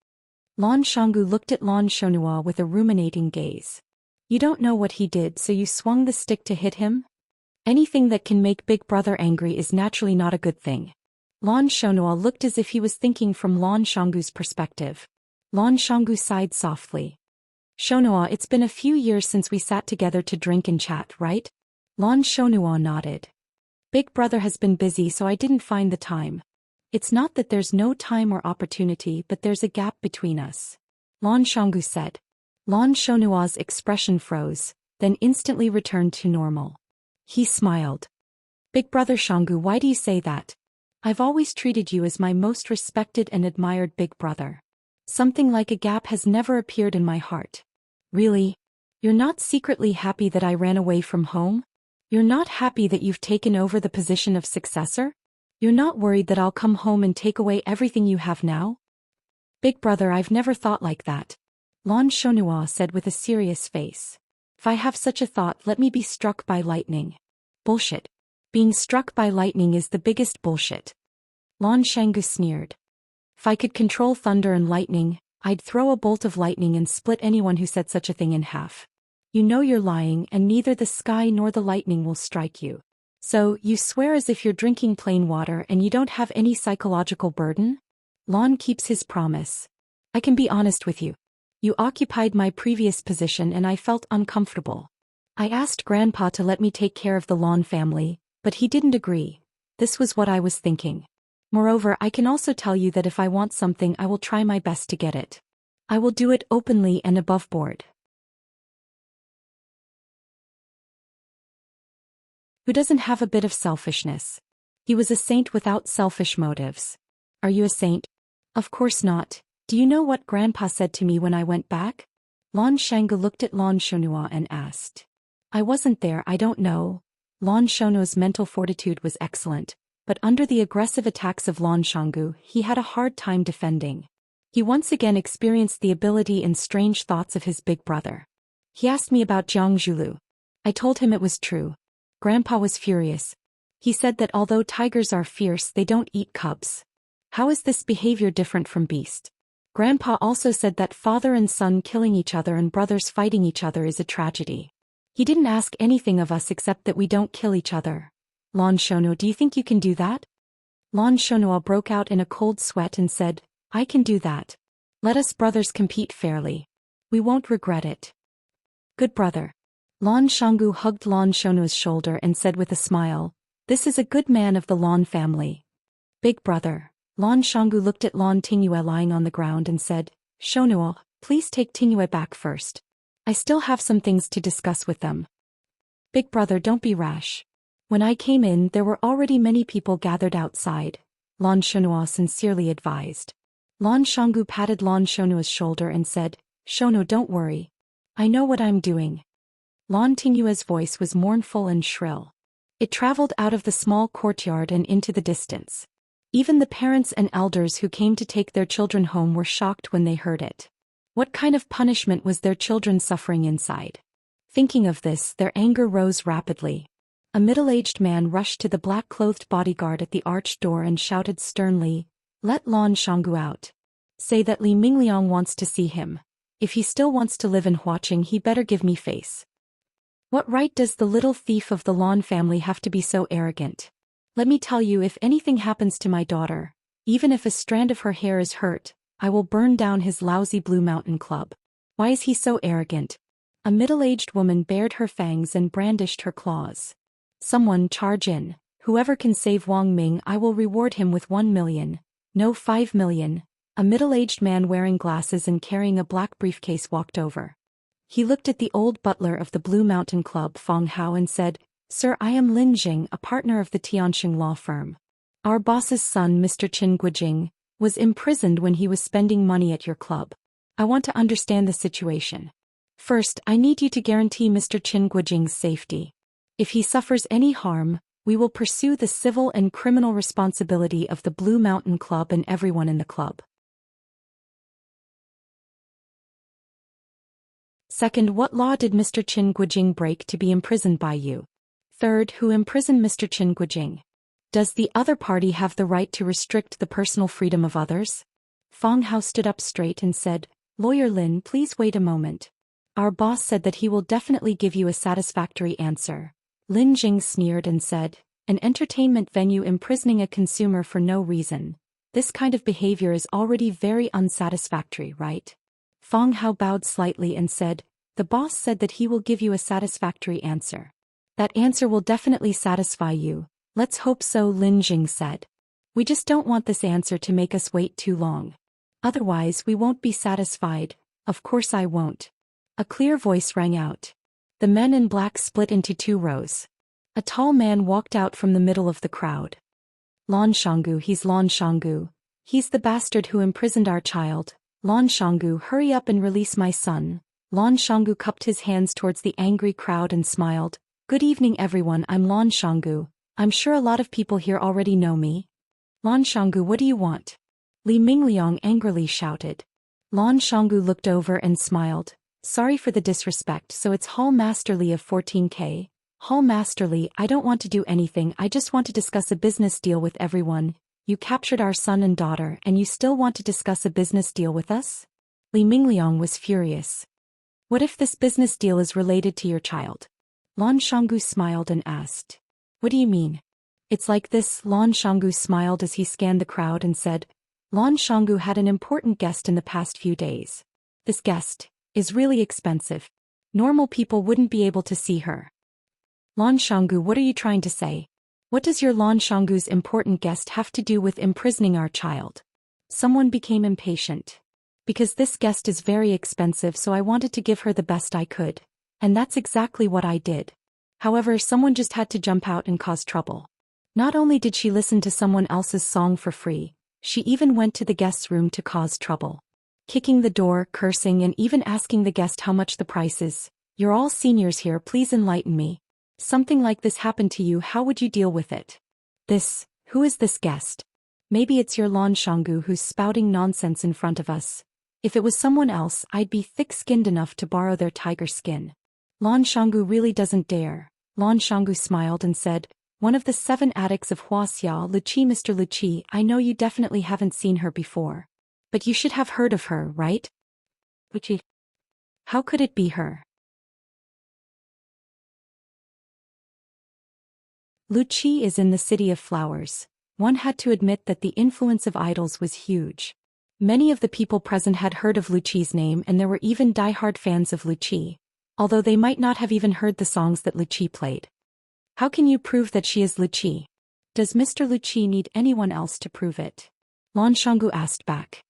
Lan Shanggu looked at Lan Shonhua with a ruminating gaze. You don't know what he did, so you swung the stick to hit him? Anything that can make big brother angry is naturally not a good thing. Lan Shonhua looked as if he was thinking from Lan Shanggu's perspective. Lan Shanggu sighed softly. Shonhua, it's been a few years since we sat together to drink and chat, right? Lan Shonhua nodded. Big brother has been busy, so I didn't find the time. It's not that there's no time or opportunity, but there's a gap between us. Lan Shanggu said. Lan Shonhua's expression froze, then instantly returned to normal. He smiled. Big brother Shanggu, why do you say that? I've always treated you as my most respected and admired big brother. Something like a gap has never appeared in my heart. Really? You're not secretly happy that I ran away from home? You're not happy that you've taken over the position of successor? You're not worried that I'll come home and take away everything you have now? Big brother, I've never thought like that. Lan Shonhua said with a serious face. If I have such a thought, let me be struck by lightning. Bullshit. Being struck by lightning is the biggest bullshit. Lan Shanggu sneered. If I could control thunder and lightning, I'd throw a bolt of lightning and split anyone who said such a thing in half. You know you're lying, and neither the sky nor the lightning will strike you. So, you swear as if you're drinking plain water and you don't have any psychological burden? Lan keeps his promise. I can be honest with you. You occupied my previous position and I felt uncomfortable. I asked Grandpa to let me take care of the Lan family, but he didn't agree. This was what I was thinking. Moreover, I can also tell you that if I want something, I will try my best to get it. I will do it openly and above board. Who doesn't have a bit of selfishness? He was a saint without selfish motives. Are you a saint? Of course not. Do you know what Grandpa said to me when I went back? Lan Shanggu looked at Lan Shonhua and asked. I wasn't there, I don't know. Lan Shonhua's mental fortitude was excellent, but under the aggressive attacks of Lan Shanggu, he had a hard time defending. He once again experienced the ability and strange thoughts of his big brother. He asked me about Jiangzhulu. I told him it was true. Grandpa was furious. He said that although tigers are fierce, they don't eat cubs. How is this behavior different from beast? Grandpa also said that father and son killing each other and brothers fighting each other is a tragedy. He didn't ask anything of us except that we don't kill each other. Lan Shonhua, do you think you can do that? Lan Shonhua broke out in a cold sweat and said, I can do that. Let us brothers compete fairly. We won't regret it. Good brother. Lan Shanggu hugged Lan Shonhua's shoulder and said with a smile, this is a good man of the Lan family. Big brother. Lan Shanggu looked at Lan Tingyue lying on the ground and said, Shonhua, please take Tingyue back first. I still have some things to discuss with them. Big brother, don't be rash. When I came in, there were already many people gathered outside, Lan Shonhua sincerely advised. Lan Shanggu patted Lan Shonhua's shoulder and said, Shonhua, don't worry. I know what I'm doing. Lan Tingyue's voice was mournful and shrill. It traveled out of the small courtyard and into the distance. Even the parents and elders who came to take their children home were shocked when they heard it. What kind of punishment was their children suffering inside? Thinking of this, their anger rose rapidly. A middle-aged man rushed to the black-clothed bodyguard at the arched door and shouted sternly, Let Lan Shanggu out. Say that Li Mingliang wants to see him. If he still wants to live in Huaqing, he better give me face. What right does the little thief of the Lan family have to be so arrogant? Let me tell you, if anything happens to my daughter, even if a strand of her hair is hurt, I will burn down his lousy Blue Mountain Club. Why is he so arrogant? A middle-aged woman bared her fangs and brandished her claws. Someone charge in. Whoever can save Wang Ming, I will reward him with 1 million. No, 5 million. A middle-aged man wearing glasses and carrying a black briefcase walked over. He looked at the old butler of the Blue Mountain Club, Fong Hao, and said, Sir, I am Lin Jing, a partner of the Tianxing law firm. Our boss's son, Mr. Qin Guijing, was imprisoned when he was spending money at your club. I want to understand the situation. First, I need you to guarantee Mr. Qin Guijing's safety. If he suffers any harm, we will pursue the civil and criminal responsibility of the Blue Mountain Club and everyone in the club. Second, what law did Mr. Qin Guijing break to be imprisoned by you? Third, who imprisoned Mr. Qin Guijing? Does the other party have the right to restrict the personal freedom of others? Fong Hao stood up straight and said, Lawyer Lin, please wait a moment. Our boss said that he will definitely give you a satisfactory answer. Lin Jing sneered and said, An entertainment venue imprisoning a consumer for no reason. This kind of behavior is already very unsatisfactory, right? Fong Hao bowed slightly and said, The boss said that he will give you a satisfactory answer. That answer will definitely satisfy you. Let's hope so, Lin Jing said. We just don't want this answer to make us wait too long. Otherwise, we won't be satisfied. Of course I won't. A clear voice rang out. The men in black split into 2 rows. A tall man walked out from the middle of the crowd. Lan Shanggu, he's Lan Shanggu. He's the bastard who imprisoned our child. Lan Shanggu, hurry up and release my son. Lan Shanggu cupped his hands towards the angry crowd and smiled. Good evening everyone, I'm Lan Shanggu. I'm sure a lot of people here already know me. Lan Shanggu, what do you want? Li Mingliang angrily shouted. Lan Shanggu looked over and smiled. Sorry for the disrespect, so it's Hall Master Li of 14K. Hall Master Li, I don't want to do anything, I just want to discuss a business deal with everyone. You captured our son and daughter and you still want to discuss a business deal with us? Li Mingliang was furious. What if this business deal is related to your child? Lan Shanggu smiled and asked. What do you mean? It's like this. Lan Shanggu smiled as he scanned the crowd and said, Lan Shanggu had an important guest in the past few days. This guest is really expensive. Normal people wouldn't be able to see her. Lan Shanggu, what are you trying to say? What does your Lan Shanggu's important guest have to do with imprisoning our child? Someone became impatient. Because this guest is very expensive, so I wanted to give her the best I could. And that's exactly what I did. However, someone just had to jump out and cause trouble. Not only did she listen to someone else's song for free, she even went to the guest's room to cause trouble. Kicking the door, cursing and even asking the guest how much the price is. You're all seniors here, please enlighten me. Something like this happened to you, how would you deal with it? Who is this guest? Maybe it's your Lan Shanggu who's spouting nonsense in front of us. If it was someone else, I'd be thick-skinned enough to borrow their tiger skin. Lan Shanggu really doesn't dare. Lan Shanggu smiled and said, one of the 7 addicts of Wuxia, Luqi. Mr. Luqi, I know you definitely haven't seen her before. But you should have heard of her, right? Luqi. How could it be her? Luqi is in the City of Flowers. One had to admit that the influence of idols was huge. Many of the people present had heard of Luqi's name and there were even die-hard fans of Luqi, although they might not have even heard the songs that Luqi played. How can you prove that she is Luqi? Does Mr. Luqi need anyone else to prove it? Lan Shanggu asked back.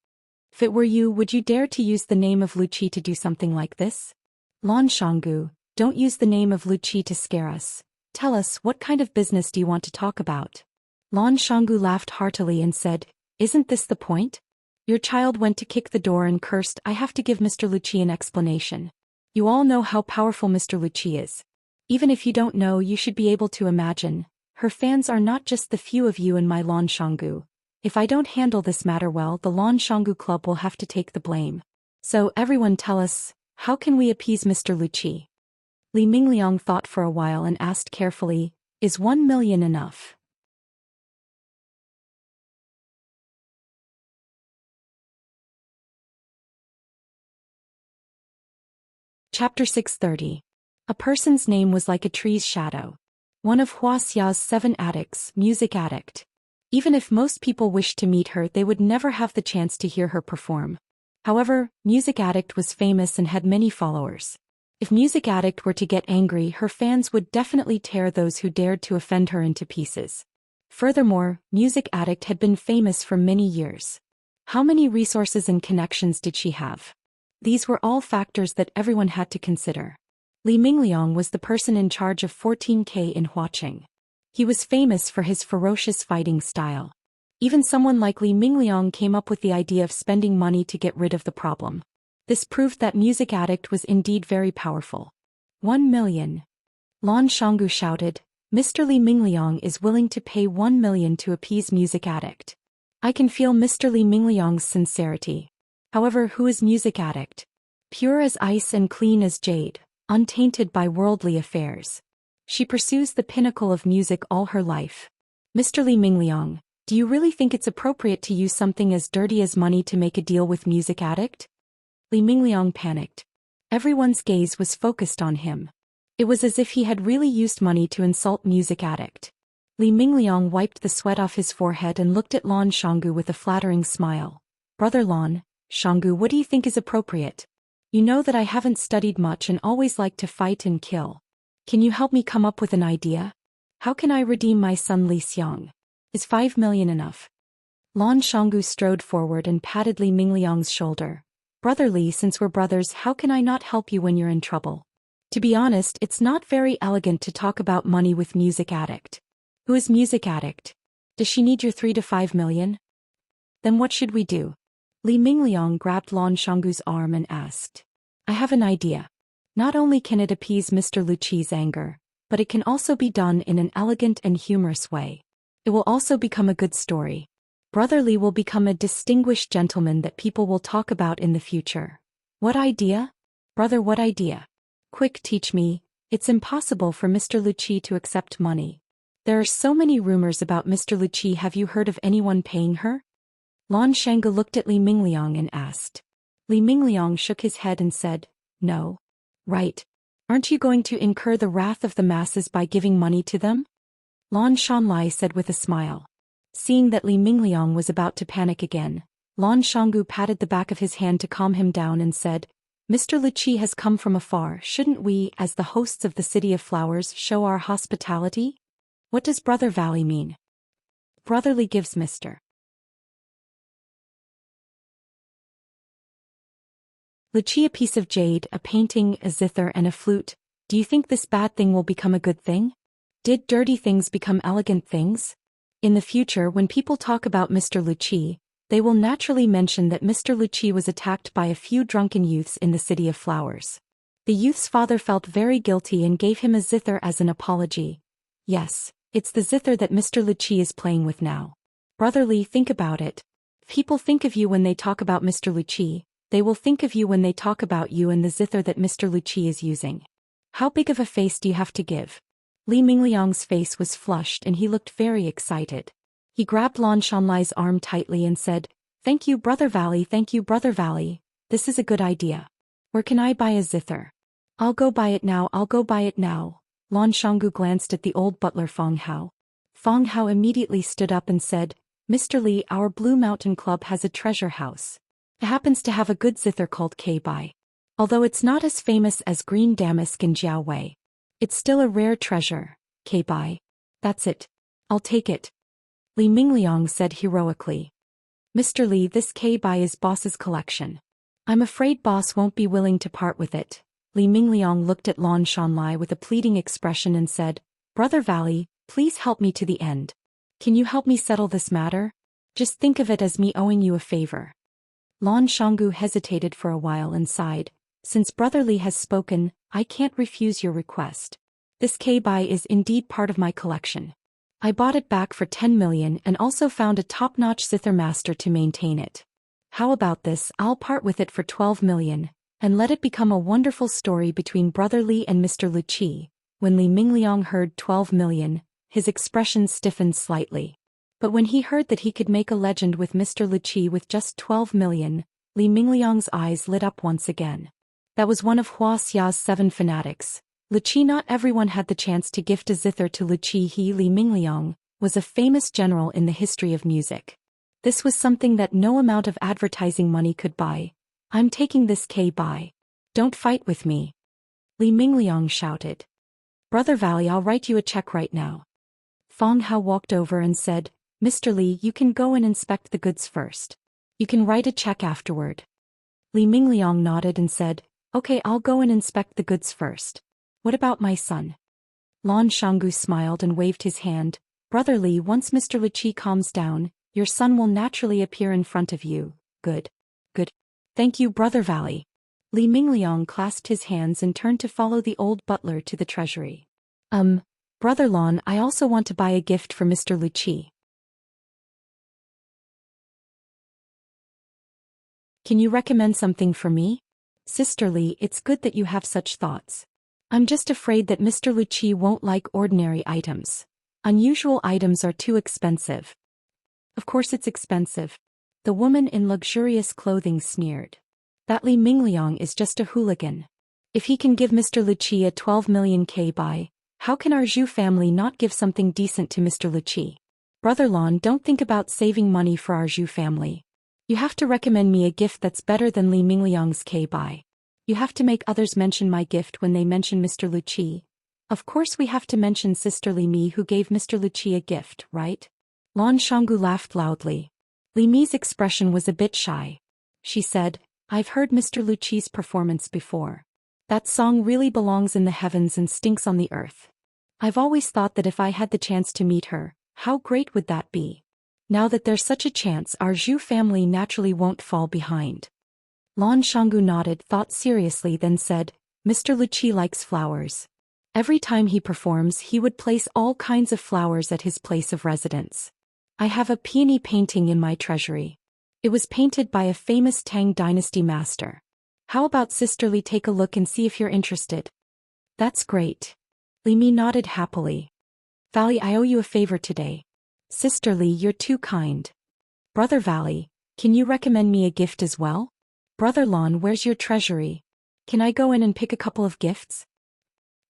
If it were you, would you dare to use the name of Luqi to do something like this? Lan Shanggu, don't use the name of Luqi to scare us. Tell us, what kind of business do you want to talk about? Lan Shanggu laughed heartily and said, isn't this the point? Your child went to kick the door and cursed. I have to give Mr. Luqi an explanation. You all know how powerful Mr. Luqi is. Even if you don't know, you should be able to imagine. Her fans are not just the few of you and my Lan Shanggu. If I don't handle this matter well, the Lan Shanggu Club will have to take the blame. So everyone tell us, how can we appease Mr. Luqi? Li Mingliang thought for a while and asked carefully, is 1 million enough? Chapter 630. A person's name was like a tree's shadow. One of Huaxia's 7 addicts, music addict. Even if most people wished to meet her, they would never have the chance to hear her perform. However, music addict was famous and had many followers. If music addict were to get angry, her fans would definitely tear those who dared to offend her into pieces. Furthermore, music addict had been famous for many years. How many resources and connections did she have? These were all factors that everyone had to consider. Li Mingliang was the person in charge of 14K in Huaqing. He was famous for his ferocious fighting style. Even someone like Li Mingliang came up with the idea of spending money to get rid of the problem. This proved that music addict was indeed very powerful. 1 million. Lan Shanggu shouted, Mr. Li Mingliang is willing to pay 1 million to appease music addict. I can feel Mr. Li Mingliang's sincerity. However, who is music addict? Pure as ice and clean as jade, untainted by worldly affairs. She pursues the pinnacle of music all her life. Mr. Li Mingliang, do you really think it's appropriate to use something as dirty as money to make a deal with music addict? Li Mingliang panicked. Everyone's gaze was focused on him. It was as if he had really used money to insult music addict. Li Mingliang wiped the sweat off his forehead and looked at Lan Shanggu with a flattering smile. Brother Lan Shanggu, what do you think is appropriate? You know that I haven't studied much and always like to fight and kill. Can you help me come up with an idea? How can I redeem my son Li Xiang? Is 5 million enough? Lan Shanggu strode forward and patted Li Mingliang's shoulder. Brother Li, since we're brothers, how can I not help you when you're in trouble? To be honest, it's not very elegant to talk about money with music addict. Who is music addict? Does she need your 3 to 5 million? Then what should we do? Li Mingliang grabbed Lan Shanggu's arm and asked. I have an idea. Not only can it appease Mr. Luqi's anger, but it can also be done in an elegant and humorous way. It will also become a good story. Brother Li will become a distinguished gentleman that people will talk about in the future. What idea? Brother, what idea? Quick, teach me. It's impossible for Mr. Luqi to accept money. There are so many rumors about Mr. Luqi. Have you heard of anyone paying her? Lan Shanggu looked at Li Mingliang and asked. Li Mingliang shook his head and said, No. Right. Aren't you going to incur the wrath of the masses by giving money to them? Lan Shanlai said with a smile. Seeing that Li Mingliang was about to panic again, Lan Shanggu patted the back of his hand to calm him down and said, Mr. Luqi has come from afar. Shouldn't we, as the hosts of the City of Flowers, show our hospitality? What does Brother Valley mean? Brotherly gives Mr. Luqi a piece of jade, a painting, a zither and a flute. Do you think this bad thing will become a good thing? Did dirty things become elegant things? In the future, when people talk about Mr. Luqi, they will naturally mention that Mr. Luqi was attacked by a few drunken youths in the City of Flowers. The youth's father felt very guilty and gave him a zither as an apology. Yes, it's the zither that Mr. Luqi is playing with now. Brotherly, think about it. If people think of you when they talk about Mr. Luqi, they will think of you when they talk about you and the zither that Mr. Luqi is using. How big of a face do you have to give? Li Mingliang's face was flushed and he looked very excited. He grabbed Lan Shanlai's arm tightly and said, Thank you, Brother Valley, thank you, Brother Valley. This is a good idea. Where can I buy a zither? I'll go buy it now, I'll go buy it now. Lan Shanggu glanced at the old butler Feng Hao. Feng Hao immediately stood up and said, Mr. Li, our Blue Mountain Club has a treasure house. It happens to have a good zither called K-Bai. Although it's not as famous as green damask in Jiaowei, it's still a rare treasure. K-Bai. That's it. I'll take it. Li Mingliang said heroically. Mr. Li, this K-Bai is boss's collection. I'm afraid boss won't be willing to part with it. Li Mingliang looked at Lan Shanlai with a pleading expression and said, Brother Valley, please help me to the end. Can you help me settle this matter? Just think of it as me owing you a favor. Lan Shanggu hesitated for a while and sighed. Since Brother Li has spoken, I can't refuse your request. This K-Bai is indeed part of my collection. I bought it back for 10 million and also found a top-notch zither master to maintain it. How about this? I'll part with it for 12 million, and let it become a wonderful story between Brother Li and Mr. Luqi. When Li Mingliang heard 12 million, his expression stiffened slightly. But when he heard that he could make a legend with Mr. Luqi with just 12 million, Li Mingliang's eyes lit up once again. That was one of Wuxia's 7 fanatics. Luqi. Not everyone had the chance to gift a zither to Luqi. He, Li Mingliang, was a famous general in the history of music. This was something that no amount of advertising money could buy. I'm taking this K-Bai. Don't fight with me. Li Mingliang shouted. Brother Valley, I'll write you a check right now. Feng Hao walked over and said, Mr. Li, you can go and inspect the goods first. You can write a check afterward. Li Mingliang nodded and said, Okay, I'll go and inspect the goods first. What about my son? Lan Shanggu smiled and waved his hand. Brother Li, once Mr. Luqi calms down, your son will naturally appear in front of you. Good. Good. Thank you, Brother Valley. Li Mingliang clasped his hands and turned to follow the old butler to the treasury. Brother Lan, I also want to buy a gift for Mr. Luqi. Can you recommend something for me? Sister Li, it's good that you have such thoughts. I'm just afraid that Mr. Luqi won't like ordinary items. Unusual items are too expensive. Of course it's expensive. The woman in luxurious clothing sneered. That Li Mingliang is just a hooligan. If he can give Mr. Luqi a 12 million K-Bai, how can our Zhou family not give something decent to Mr. Luqi? Brother Lan, don't think about saving money for our Zhou family. You have to recommend me a gift that's better than Li Mingliang's K-Bai. You have to make others mention my gift when they mention Mr. Luqi. Of course we have to mention Sister Li Mi who gave Mr. Luqi a gift, right? Lan Shanggu laughed loudly. Li Mi's expression was a bit shy. She said, I've heard Mr. Luqi's performance before. That song really belongs in the heavens and stinks on the earth. I've always thought that if I had the chance to meet her, How great would that be? Now that there's such a chance, our Zhou family naturally won't fall behind. Lan Shanggu nodded, thought seriously, then said, Mr. Luqi likes flowers. Every time he performs, he would place all kinds of flowers at his place of residence. I have a peony painting in my treasury. It was painted by a famous Tang dynasty master. How about sisterly take a look and see if you're interested? That's great. Li Mi nodded happily. Valley, I owe you a favor today. Sisterly, you're too kind. Brother Valley, can you recommend me a gift as well? Brother Lan, where's your treasury? Can I go in and pick a couple of gifts?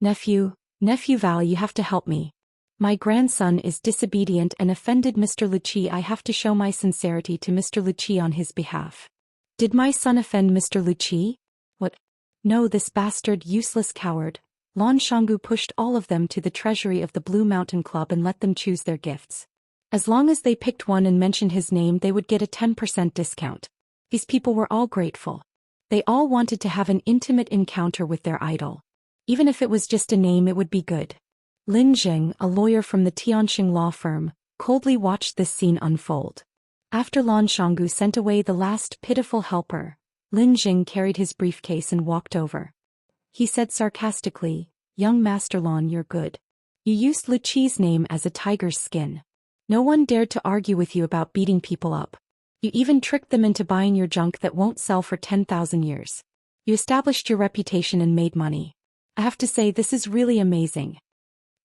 Nephew Valley, you have to help me. My grandson is disobedient and offended Mr. Luqi. I have to show my sincerity to Mr. Luqi on his behalf. Did my son offend Mr. Luqi? What? No, this bastard, useless coward. Lan Shanggu pushed all of them to the treasury of the Blue Mountain Club and let them choose their gifts. As long as they picked one and mentioned his name, they would get a 10% discount. These people were all grateful. They all wanted to have an intimate encounter with their idol. Even if it was just a name, it would be good. Lin Jing, a lawyer from the Tianxing law firm, coldly watched this scene unfold. After Lan Shanggu sent away the last pitiful helper, Lin Jing carried his briefcase and walked over. He said sarcastically, Young Master Lan, you're good. You used Luqi's name as a tiger's skin. No one dared to argue with you about beating people up. You even tricked them into buying your junk that won't sell for 10,000 years. You established your reputation and made money. I have to say, this is really amazing.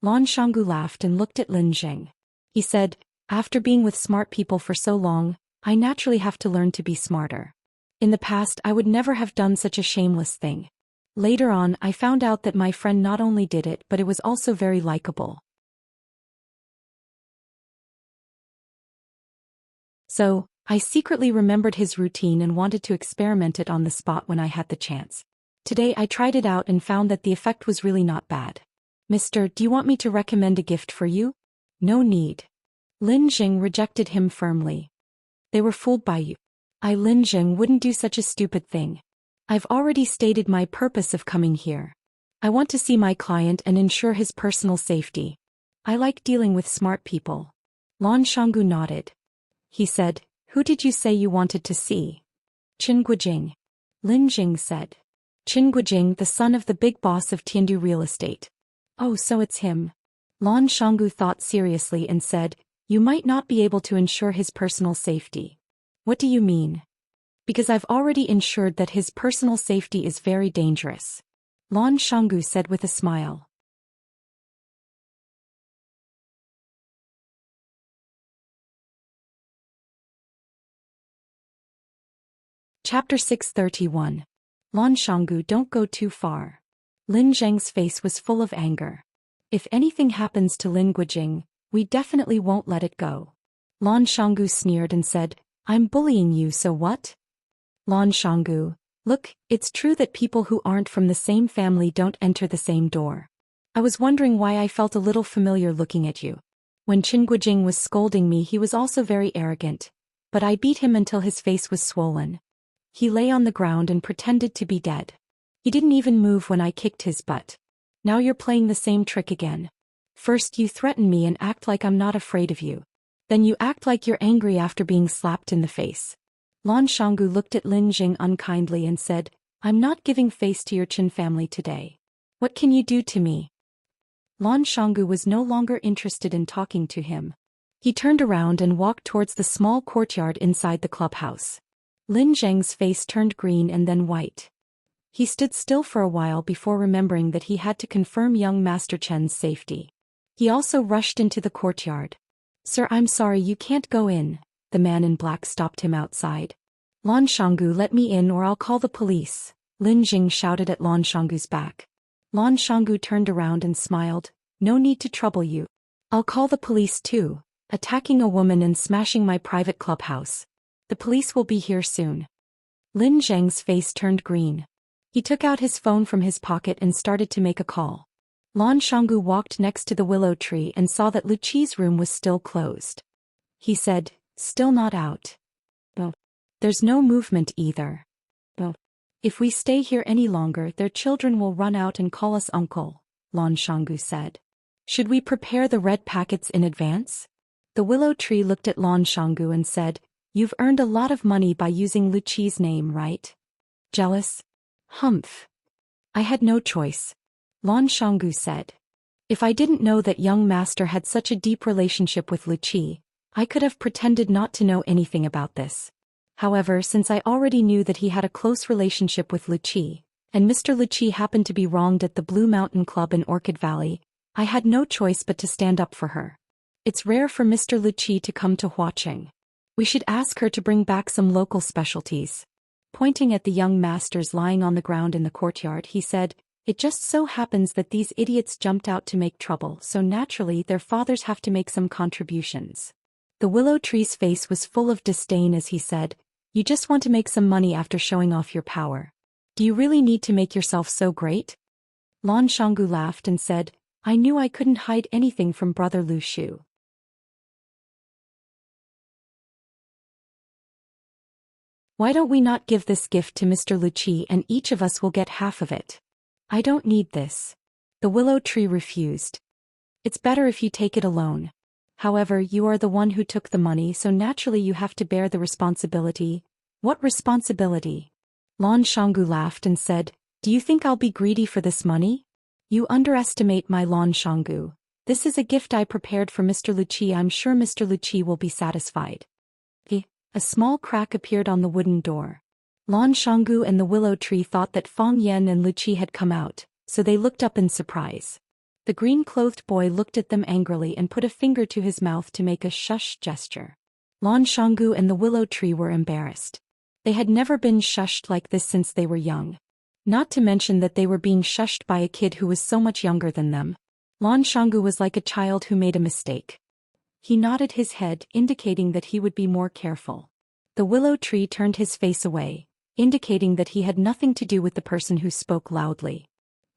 Lan Shanggu laughed and looked at Lin Jing. He said, after being with smart people for so long, I naturally have to learn to be smarter. In the past, I would never have done such a shameless thing. Later on, I found out that my friend not only did it, but it was also very likable. So, I secretly remembered his routine and wanted to experiment it on the spot when I had the chance. Today I tried it out and found that the effect was really not bad. Mister, do you want me to recommend a gift for you? No need. Lin Jing rejected him firmly. They were fooled by you. I, Lin Jing, wouldn't do such a stupid thing. I've already stated my purpose of coming here. I want to see my client and ensure his personal safety. I like dealing with smart people. Lan Shanggu nodded. He said, Who did you say you wanted to see? Qin Guijing. Lin Jing said. Qin Guijing, the son of the big boss of Tiandu Real Estate. Oh, so it's him. Lan Shanggu thought seriously and said, You might not be able to ensure his personal safety. What do you mean? Because I've already ensured that his personal safety is very dangerous. Lan Shanggu said with a smile. Chapter 631. Lan Shanggu, don't go too far. Lin Zheng's face was full of anger. If anything happens to Lin Guijing, we definitely won't let it go. Lan Shanggu sneered and said, I'm bullying you, so what? Lan Shanggu, look, it's true that people who aren't from the same family don't enter the same door. I was wondering why I felt a little familiar looking at you. When Qin Guijing was scolding me, he was also very arrogant, but I beat him until his face was swollen. He lay on the ground and pretended to be dead. He didn't even move when I kicked his butt. Now you're playing the same trick again. First you threaten me and act like I'm not afraid of you. Then you act like you're angry after being slapped in the face. Lan Shanggu looked at Lin Jing unkindly and said, I'm not giving face to your Qin family today. What can you do to me? Lan Shanggu was no longer interested in talking to him. He turned around and walked towards the small courtyard inside the clubhouse. Lin Zheng's face turned green and then white. He stood still for a while before remembering that he had to confirm young Master Chen's safety. He also rushed into the courtyard. Sir, I'm sorry, you can't go in. The man in black stopped him outside. Lan Shanggu, let me in or I'll call the police. Lin Jing shouted at Lan Shanggu's back. Lan Shanggu turned around and smiled. No need to trouble you. I'll call the police too. Attacking a woman and smashing my private clubhouse. The police will be here soon. Lin Zheng's face turned green. He took out his phone from his pocket and started to make a call. Lan Shanggu walked next to the willow tree and saw that Luqi's room was still closed. He said, Still not out. Oh. There's no movement either. Oh. If we stay here any longer, their children will run out and call us uncle, Lan Shanggu said. Should we prepare the red packets in advance? The willow tree looked at Lan Shanggu and said, "You've earned a lot of money by using Luqi's name, right? Jealous? Humph. I had no choice." Lan Shanggu said. "If I didn't know that young master had such a deep relationship with Luqi, I could have pretended not to know anything about this. However, since I already knew that he had a close relationship with Luqi, and Mr. Luqi happened to be wronged at the Blue Mountain Club in Orchid Valley, I had no choice but to stand up for her. It's rare for Mr. Luqi to come to Huacheng. We should ask her to bring back some local specialties." Pointing at the young masters lying on the ground in the courtyard, he said, "It just so happens that these idiots jumped out to make trouble, so naturally their fathers have to make some contributions." The willow tree's face was full of disdain as he said, "You just want to make some money after showing off your power. Do you really need to make yourself so great?" Lan Shanggu laughed and said, "I knew I couldn't hide anything from brother Lu Shu. Why don't we not give this gift to Mr. Luqi and each of us will get half of it?" "I don't need this." The willow tree refused. "It's better if you take it alone. However, you are the one who took the money, so naturally you have to bear the responsibility." "What responsibility?" Lan Shanggu laughed and said, "Do you think I'll be greedy for this money? You underestimate my Lan Shanggu. This is a gift I prepared for Mr. Luqi. I'm sure Mr. Luqi will be satisfied." A small crack appeared on the wooden door. Lan Shanggu and the willow tree thought that Fang Yan and Luqi had come out, so they looked up in surprise. The green-clothed boy looked at them angrily and put a finger to his mouth to make a shush gesture. Lan Shanggu and the willow tree were embarrassed. They had never been shushed like this since they were young. Not to mention that they were being shushed by a kid who was so much younger than them. Lan Shanggu was like a child who made a mistake. He nodded his head, indicating that he would be more careful. The willow tree turned his face away, indicating that he had nothing to do with the person who spoke loudly.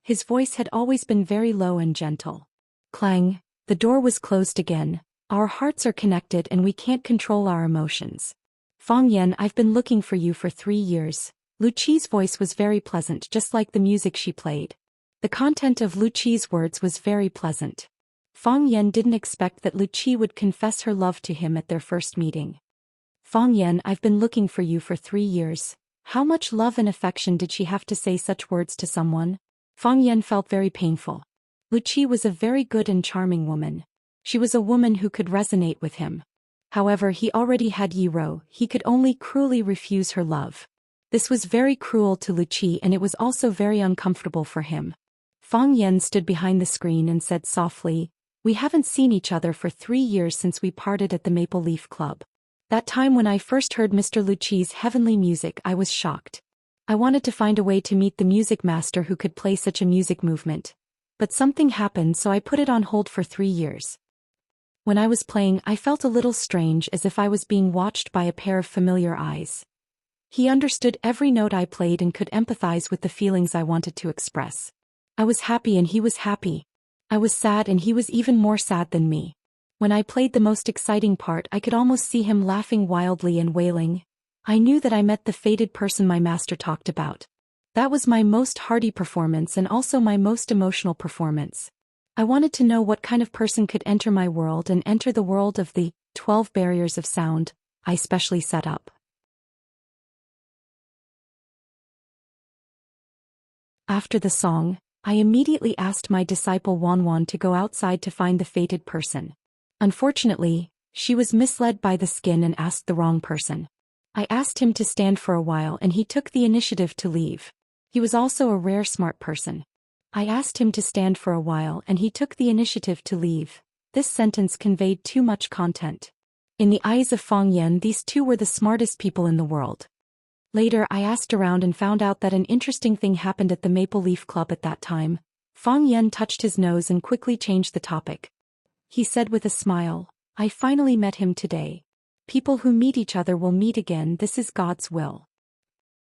His voice had always been very low and gentle. Clang, the door was closed again. "Our hearts are connected and we can't control our emotions. Fang Yan, I've been looking for you for 3 years. Luqi's voice was very pleasant, just like the music she played. The content of Luqi's words was very pleasant. Fang Yan didn't expect that Luqi would confess her love to him at their first meeting. "Fang Yan, I've been looking for you for 3 years. How much love and affection did she have to say such words to someone?" Fang Yan felt very painful. Luqi was a very good and charming woman. She was a woman who could resonate with him. However, he already had Yi Ro, he could only cruelly refuse her love. This was very cruel to Luqi and it was also very uncomfortable for him. Fang Yan stood behind the screen and said softly, "We haven't seen each other for 3 years since we parted at the Maple Leaf Club. That time when I first heard Mr. Luqi's heavenly music, I was shocked. I wanted to find a way to meet the music master who could play such a music movement. But something happened, so I put it on hold for 3 years. When I was playing, I felt a little strange, as if I was being watched by a pair of familiar eyes. He understood every note I played and could empathize with the feelings I wanted to express. I was happy and he was happy. I was sad and he was even more sad than me. When I played the most exciting part, I could almost see him laughing wildly and wailing. I knew that I met the fated person my master talked about. That was my most hearty performance and also my most emotional performance. I wanted to know what kind of person could enter my world and enter the world of the 12 barriers of sound I specially set up." After the song, I immediately asked my disciple Wanwan to go outside to find the fated person. Unfortunately, she was misled by the skin and asked the wrong person. I asked him to stand for a while and he took the initiative to leave. He was also a rare smart person. I asked him to stand for a while and he took the initiative to leave. This sentence conveyed too much content. In the eyes of Fang Yan, these two were the smartest people in the world. Later, I asked around and found out that an interesting thing happened at the Maple Leaf Club at that time. Fang Yan touched his nose and quickly changed the topic. He said with a smile, "I finally met him today. People who meet each other will meet again. This is God's will."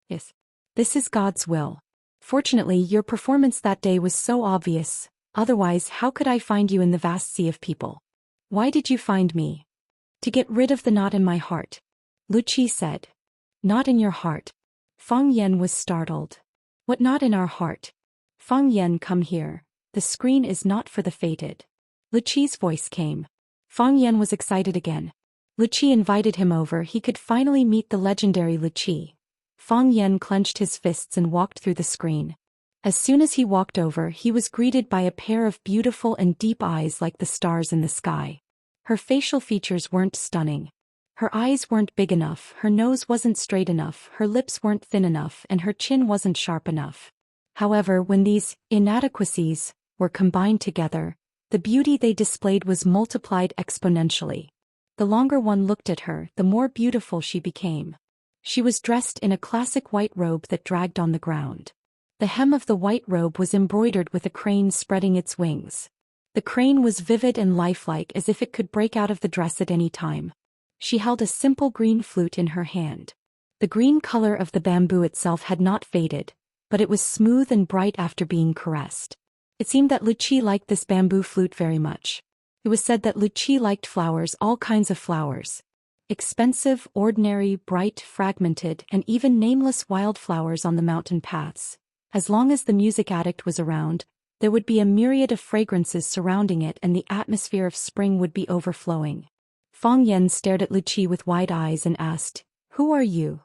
"Yes, this is God's will. Fortunately, your performance that day was so obvious. Otherwise, how could I find you in the vast sea of people?" "Why did you find me?" "To get rid of the knot in my heart," Luqi said. "Knot in your heart?" Fang Yan was startled. "What knot in our heart?" "Fang Yan, come here. The screen is not for the fated." Luqi's voice came. Fang Yan was excited again. Lu Qi invited him over. He could finally meet the legendary Lu Qi. Fang Yan clenched his fists and walked through the screen. As soon as he walked over, he was greeted by a pair of beautiful and deep eyes like the stars in the sky. Her facial features weren't stunning. Her eyes weren't big enough, her nose wasn't straight enough, her lips weren't thin enough, and her chin wasn't sharp enough. However, when these inadequacies were combined together, the beauty they displayed was multiplied exponentially. The longer one looked at her, the more beautiful she became. She was dressed in a classic white robe that dragged on the ground. The hem of the white robe was embroidered with a crane spreading its wings. The crane was vivid and lifelike, as if it could break out of the dress at any time. She held a simple green flute in her hand. The green color of the bamboo itself had not faded, but it was smooth and bright after being caressed. It seemed that Lu Qi liked this bamboo flute very much. It was said that Lu Qi liked flowers, all kinds of flowers. Expensive, ordinary, bright, fragmented, and even nameless wildflowers on the mountain paths. As long as the music addict was around, there would be a myriad of fragrances surrounding it, and the atmosphere of spring would be overflowing. Fang Yan stared at Lu Qi with wide eyes and asked, "Who are you?"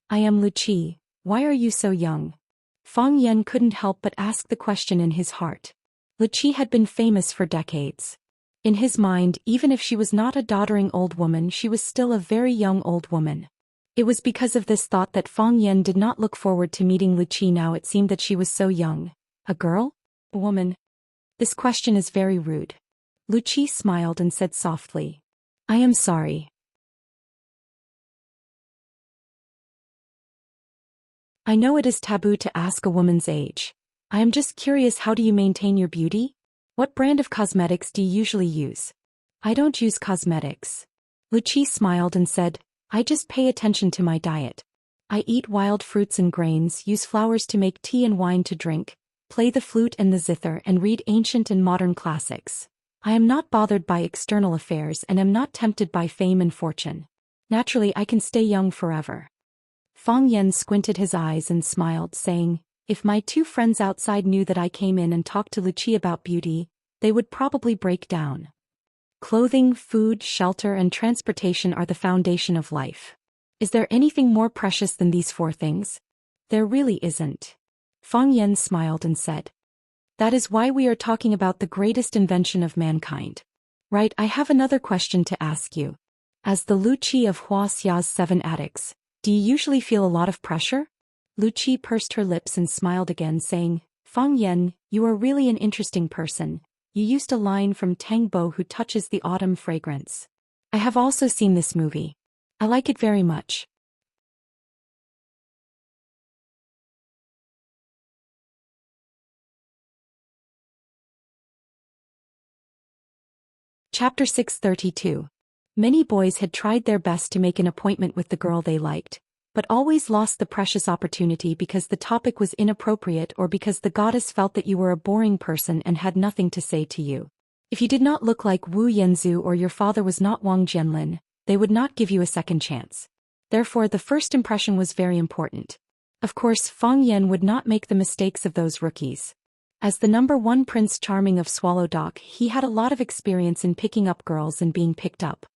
"I am Lu Qi. Why are you so young?" Fang Yan couldn't help but ask the question in his heart. Lu Qi had been famous for decades. In his mind, even if she was not a doddering old woman, she was still a very young old woman. It was because of this thought that Fang Yan did not look forward to meeting Lu Qi now. It seemed that she was so young. A girl? A woman? This question is very rude. Lu Qi smiled and said softly, "I am sorry. I know it is taboo to ask a woman's age. I am just curious, how do you maintain your beauty? What brand of cosmetics do you usually use?" "I don't use cosmetics." Lu Qi smiled and said, "I just pay attention to my diet. I eat wild fruits and grains, use flowers to make tea and wine to drink, play the flute and the zither, and read ancient and modern classics. I am not bothered by external affairs and am not tempted by fame and fortune. Naturally, I can stay young forever." Fang Yan squinted his eyes and smiled, saying, "If my two friends outside knew that I came in and talked to Lu Qi about beauty, they would probably break down. Clothing, food, shelter, and transportation are the foundation of life. Is there anything more precious than these four things? There really isn't." Fang Yan smiled and said, "That is why we are talking about the greatest invention of mankind. Right, I have another question to ask you. As the Lu Qi of Wuxia's 7 addicts, do you usually feel a lot of pressure?" Lu Qi pursed her lips and smiled again, saying, "Fang Yan, you are really an interesting person. You used a line from Tang Bo, who touches the autumn fragrance. I have also seen this movie. I like it very much." Chapter 632. Many boys had tried their best to make an appointment with the girl they liked, but always lost the precious opportunity because the topic was inappropriate or because the goddess felt that you were a boring person and had nothing to say to you. If you did not look like Wu Yanzu or your father was not Wang Jianlin, they would not give you a second chance. Therefore, the first impression was very important. Of course, Fang Yan would not make the mistakes of those rookies. As the #1 Prince Charming of Swallow Dock, he had a lot of experience in picking up girls and being picked up.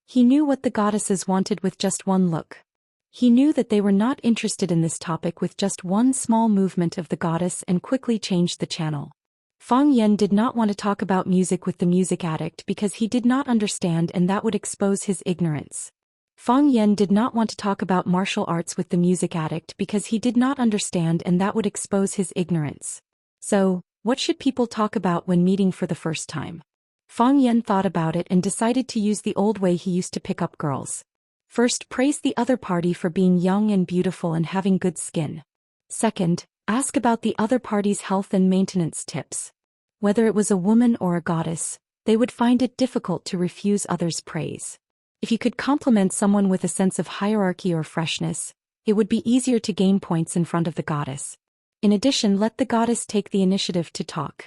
He knew what the goddesses wanted with just one look. He knew that they were not interested in this topic with just one small movement of the goddess and quickly changed the channel. Fang Yan did not want to talk about music with the music addict because he did not understand and that would expose his ignorance. Fang Yan did not want to talk about martial arts with the music addict because he did not understand and that would expose his ignorance. So, what should people talk about when meeting for the first time? Fang Yan thought about it and decided to use the old way he used to pick up girls. First, praise the other party for being young and beautiful and having good skin. Second, ask about the other party's health and maintenance tips. Whether it was a woman or a goddess, they would find it difficult to refuse others' praise. If you could compliment someone with a sense of hierarchy or freshness, it would be easier to gain points in front of the goddess. In addition, let the goddess take the initiative to talk.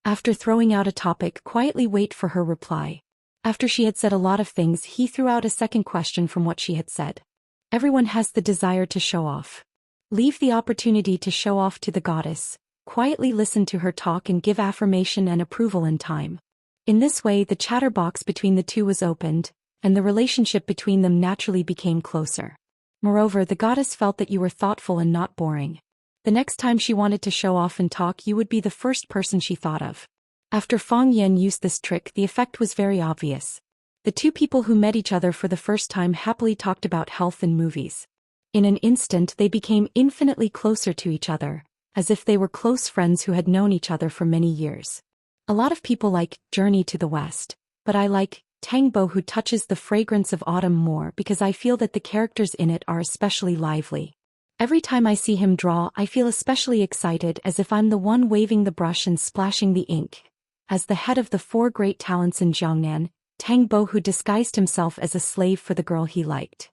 After throwing out a topic, quietly wait for her reply. After she had said a lot of things, he threw out a second question from what she had said. Everyone has the desire to show off. Leave the opportunity to show off to the goddess. Quietly listen to her talk and give affirmation and approval in time. In this way, the chatterbox between the two was opened, and the relationship between them naturally became closer. Moreover, the goddess felt that you were thoughtful and not boring. The next time she wanted to show off and talk, you would be the first person she thought of. After Fang Yan used this trick, the effect was very obvious. The two people who met each other for the first time happily talked about health and movies. In an instant, they became infinitely closer to each other, as if they were close friends who had known each other for many years. A lot of people like Journey to the West, but I like Tangbo, who touches the fragrance of autumn more because I feel that the characters in it are especially lively. Every time I see him draw, I feel especially excited, as if I'm the one waving the brush and splashing the ink. As the head of the 4 great talents in Jiangnan, Tangbo, who disguised himself as a slave for the girl he liked.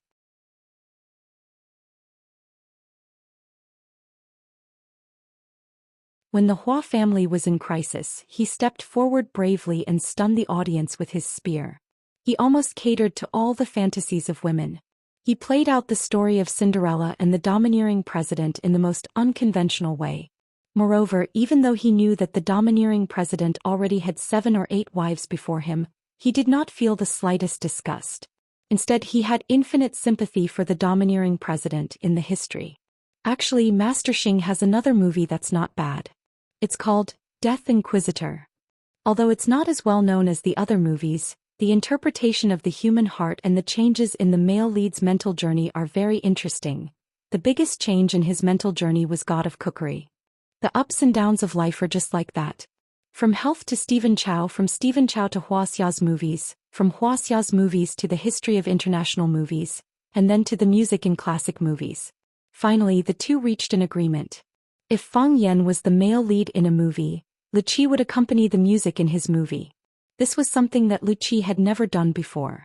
When the Hua family was in crisis, he stepped forward bravely and stunned the audience with his spear. He almost catered to all the fantasies of women. He played out the story of Cinderella and the domineering president in the most unconventional way. Moreover, even though he knew that the domineering president already had 7 or 8 wives before him, he did not feel the slightest disgust. Instead, he had infinite sympathy for the domineering president in the history. Actually, Master Xing has another movie that's not bad. It's called Death Inquisitor. Although it's not as well known as the other movies, the interpretation of the human heart and the changes in the male lead's mental journey are very interesting. The biggest change in his mental journey was God of Cookery. The ups and downs of life are just like that. From health to Stephen Chow, from Stephen Chow to Huaxia's movies, from Huaxia's movies to the history of international movies, and then to the music in classic movies. Finally, the two reached an agreement. If Fang Yan was the male lead in a movie, Lu Qi would accompany the music in his movie. This was something that Lu Qi had never done before.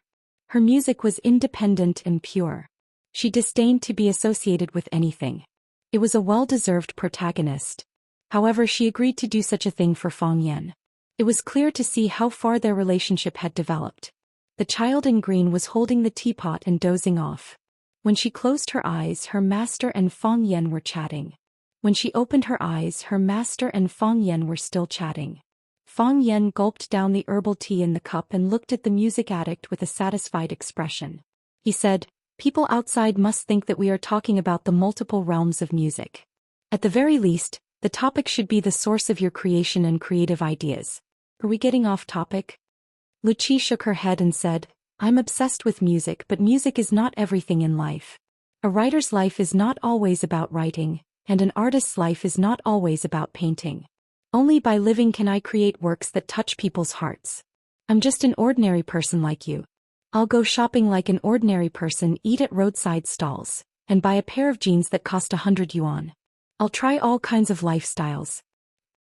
Her music was independent and pure. She disdained to be associated with anything. It was a well-deserved protagonist. However, she agreed to do such a thing for Fang Yan. It was clear to see how far their relationship had developed. The child in green was holding the teapot and dozing off. When she closed her eyes, her master and Fang Yan were chatting. When she opened her eyes, her master and Fang Yan were still chatting. Fang Yan gulped down the herbal tea in the cup and looked at the music addict with a satisfied expression. He said, "People outside must think that we are talking about the multiple realms of music. At the very least, the topic should be the source of your creation and creative ideas. Are we getting off topic?" Lu Qi shook her head and said, "I'm obsessed with music, but music is not everything in life. A writer's life is not always about writing, and an artist's life is not always about painting. Only by living can I create works that touch people's hearts. I'm just an ordinary person like you. I'll go shopping like an ordinary person, eat at roadside stalls, and buy a pair of jeans that cost 100 yuan. I'll try all kinds of lifestyles.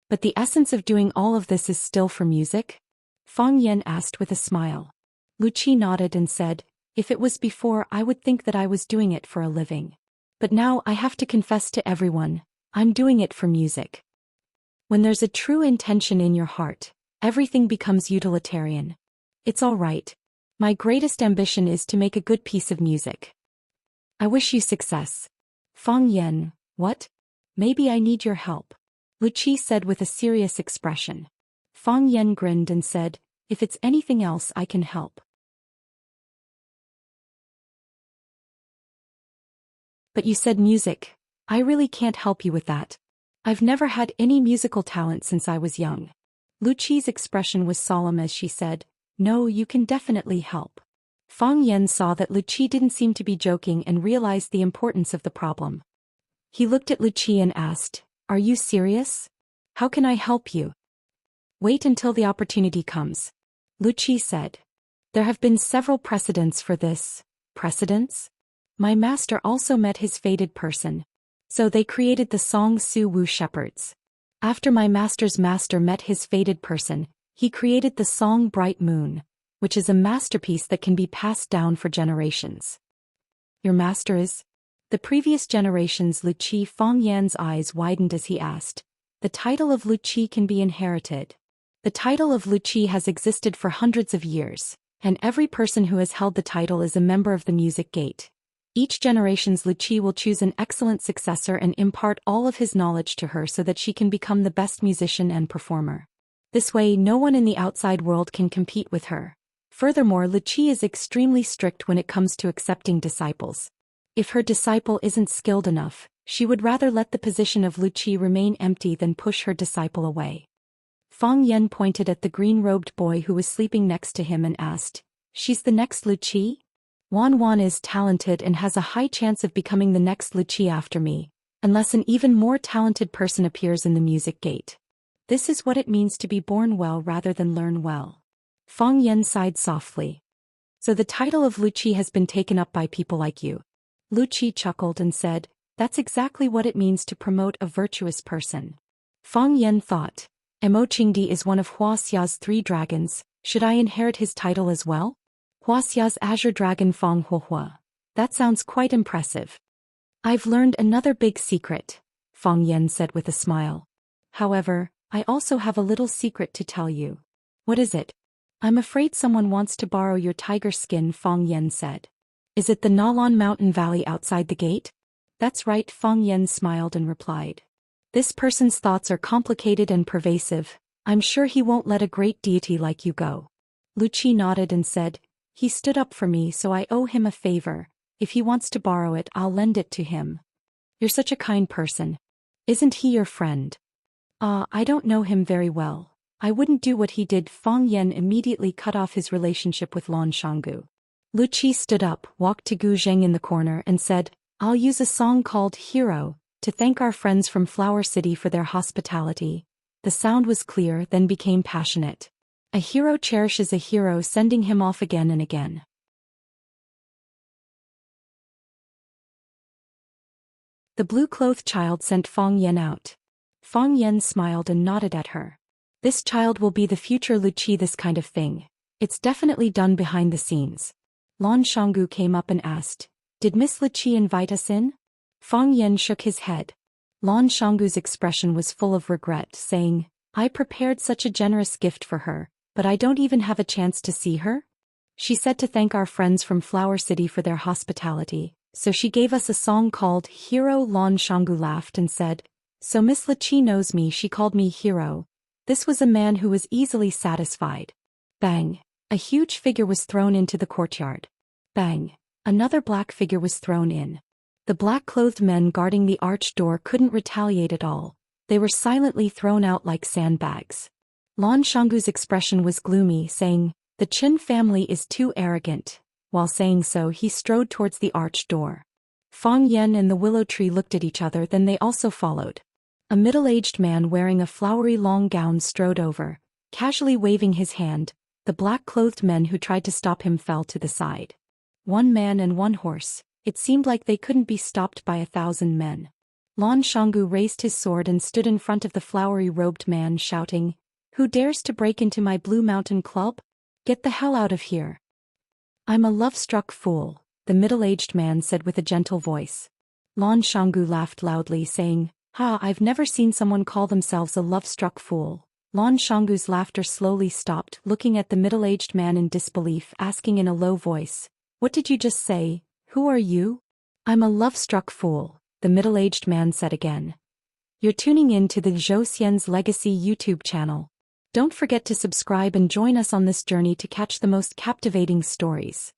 But the essence of doing all of this is still for music?" Fang Yan asked with a smile. Lu Qi nodded and said, "If it was before, I would think that I was doing it for a living. But now I have to confess to everyone, I'm doing it for music. When there's a true intention in your heart, everything becomes utilitarian. It's all right. My greatest ambition is to make a good piece of music. I wish you success." Fang Yan, "What? Maybe I need your help," Lu Qi said with a serious expression. Fang Yan grinned and said, "If it's anything else, I can help." "But you said music. I really can't help you with that. I've never had any musical talent since I was young." Lu Qi's expression was solemn as she said, "No, you can definitely help." Fang Yan saw that Lu Qi didn't seem to be joking and realized the importance of the problem. He looked at Lu Qi and asked, "Are you serious? How can I help you?" "Wait until the opportunity comes," Lu Qi said. "There have been several precedents for this." "Precedents? My master also met his fated person. So they created the song Su Wu Shepherds. After my master's master met his fated person, he created the song Bright Moon, which is a masterpiece that can be passed down for generations." "Your master is?" The previous generations. Lu Qi. Fang Yan's eyes widened as he asked. "The title of Lu Qi can be inherited. The title of Lu Qi has existed for hundreds of years, and every person who has held the title is a member of the music gate. Each generation's Lu Qi will choose an excellent successor and impart all of his knowledge to her so that she can become the best musician and performer. This way no one in the outside world can compete with her. Furthermore, Lu Qi is extremely strict when it comes to accepting disciples. If her disciple isn't skilled enough, she would rather let the position of Lu Qi remain empty than push her disciple away. Fang Yan pointed at the green-robed boy who was sleeping next to him and asked, "She's the next Lu Qi? Wan Wan is talented and has a high chance of becoming the next Lu Qi after me, unless an even more talented person appears in the music gate. This is what it means to be born well rather than learn well." Fang Yan sighed softly. "So the title of Lu Qi has been taken up by people like you." Lu Qi chuckled and said, "That's exactly what it means to promote a virtuous person." Fang Yan thought, "Mo Qingdi is one of Huaxia's 3 dragons, should I inherit his title as well? Huaxia's azure dragon Fang Huohua. That sounds quite impressive." "I've learned another big secret," Fang Yan said with a smile. "However, I also have a little secret to tell you." "What is it?" "I'm afraid someone wants to borrow your tiger skin," Fang Yan said. "Is it the Nalan mountain valley outside the gate?" "That's right," Fang Yan smiled and replied. "This person's thoughts are complicated and pervasive. I'm sure he won't let a great deity like you go." Lu Qi nodded and said, "He stood up for me, so I owe him a favor. If he wants to borrow it, I'll lend it to him." "You're such a kind person. Isn't he your friend?" I don't know him very well. I wouldn't do what he did." Fang Yan immediately cut off his relationship with Lan Shanggu. Lu Qi stood up, walked to Gu Zheng in the corner and said, "I'll use a song called Hero, to thank our friends from Flower City for their hospitality." The sound was clear, then became passionate. "A hero cherishes a hero, sending him off again and again." The blue-clothed child sent Fang Yan out. Fang Yan smiled and nodded at her. "This child will be the future Lu Qi. This kind of thing. It's definitely done behind the scenes." Lan Shanggu came up and asked, "Did Miss Lu Qi invite us in?" Fang Yan shook his head. Lan Shanggu's expression was full of regret, saying, "I prepared such a generous gift for her, but I don't even have a chance to see her. She said to thank our friends from Flower City for their hospitality, so she gave us a song called Hero." Lan Shanggu laughed and said, "So Miss Lu Qi knows me. She called me Hero." This was a man who was easily satisfied. Bang! A huge figure was thrown into the courtyard. Bang! Another black figure was thrown in. The black-clothed men guarding the arched door couldn't retaliate at all. They were silently thrown out like sandbags. Lan Shanggu's expression was gloomy, saying, "The Qin family is too arrogant." While saying so, he strode towards the arched door. Fang Yan and the willow tree looked at each other, then they also followed. A middle-aged man wearing a flowery long gown strode over, casually waving his hand. The black-clothed men who tried to stop him fell to the side. 1 man and 1 horse. It seemed like they couldn't be stopped by 1,000 men. Lan Shanggu raised his sword and stood in front of the flowery-robed man, shouting, "Who dares to break into my Blue Mountain Club? Get the hell out of here." "I'm a love-struck fool," the middle-aged man said with a gentle voice. Lan Shanggu laughed loudly, saying, "Ha, I've never seen someone call themselves a love-struck fool." Lan Shanggu's laughter slowly stopped, looking at the middle-aged man in disbelief, asking in a low voice, "What did you just say? Who are you?" "I'm a love-struck fool," the middle-aged man said again. You're tuning in to the Zhou Xian's Legacy YouTube channel. Don't forget to subscribe and join us on this journey to catch the most captivating stories.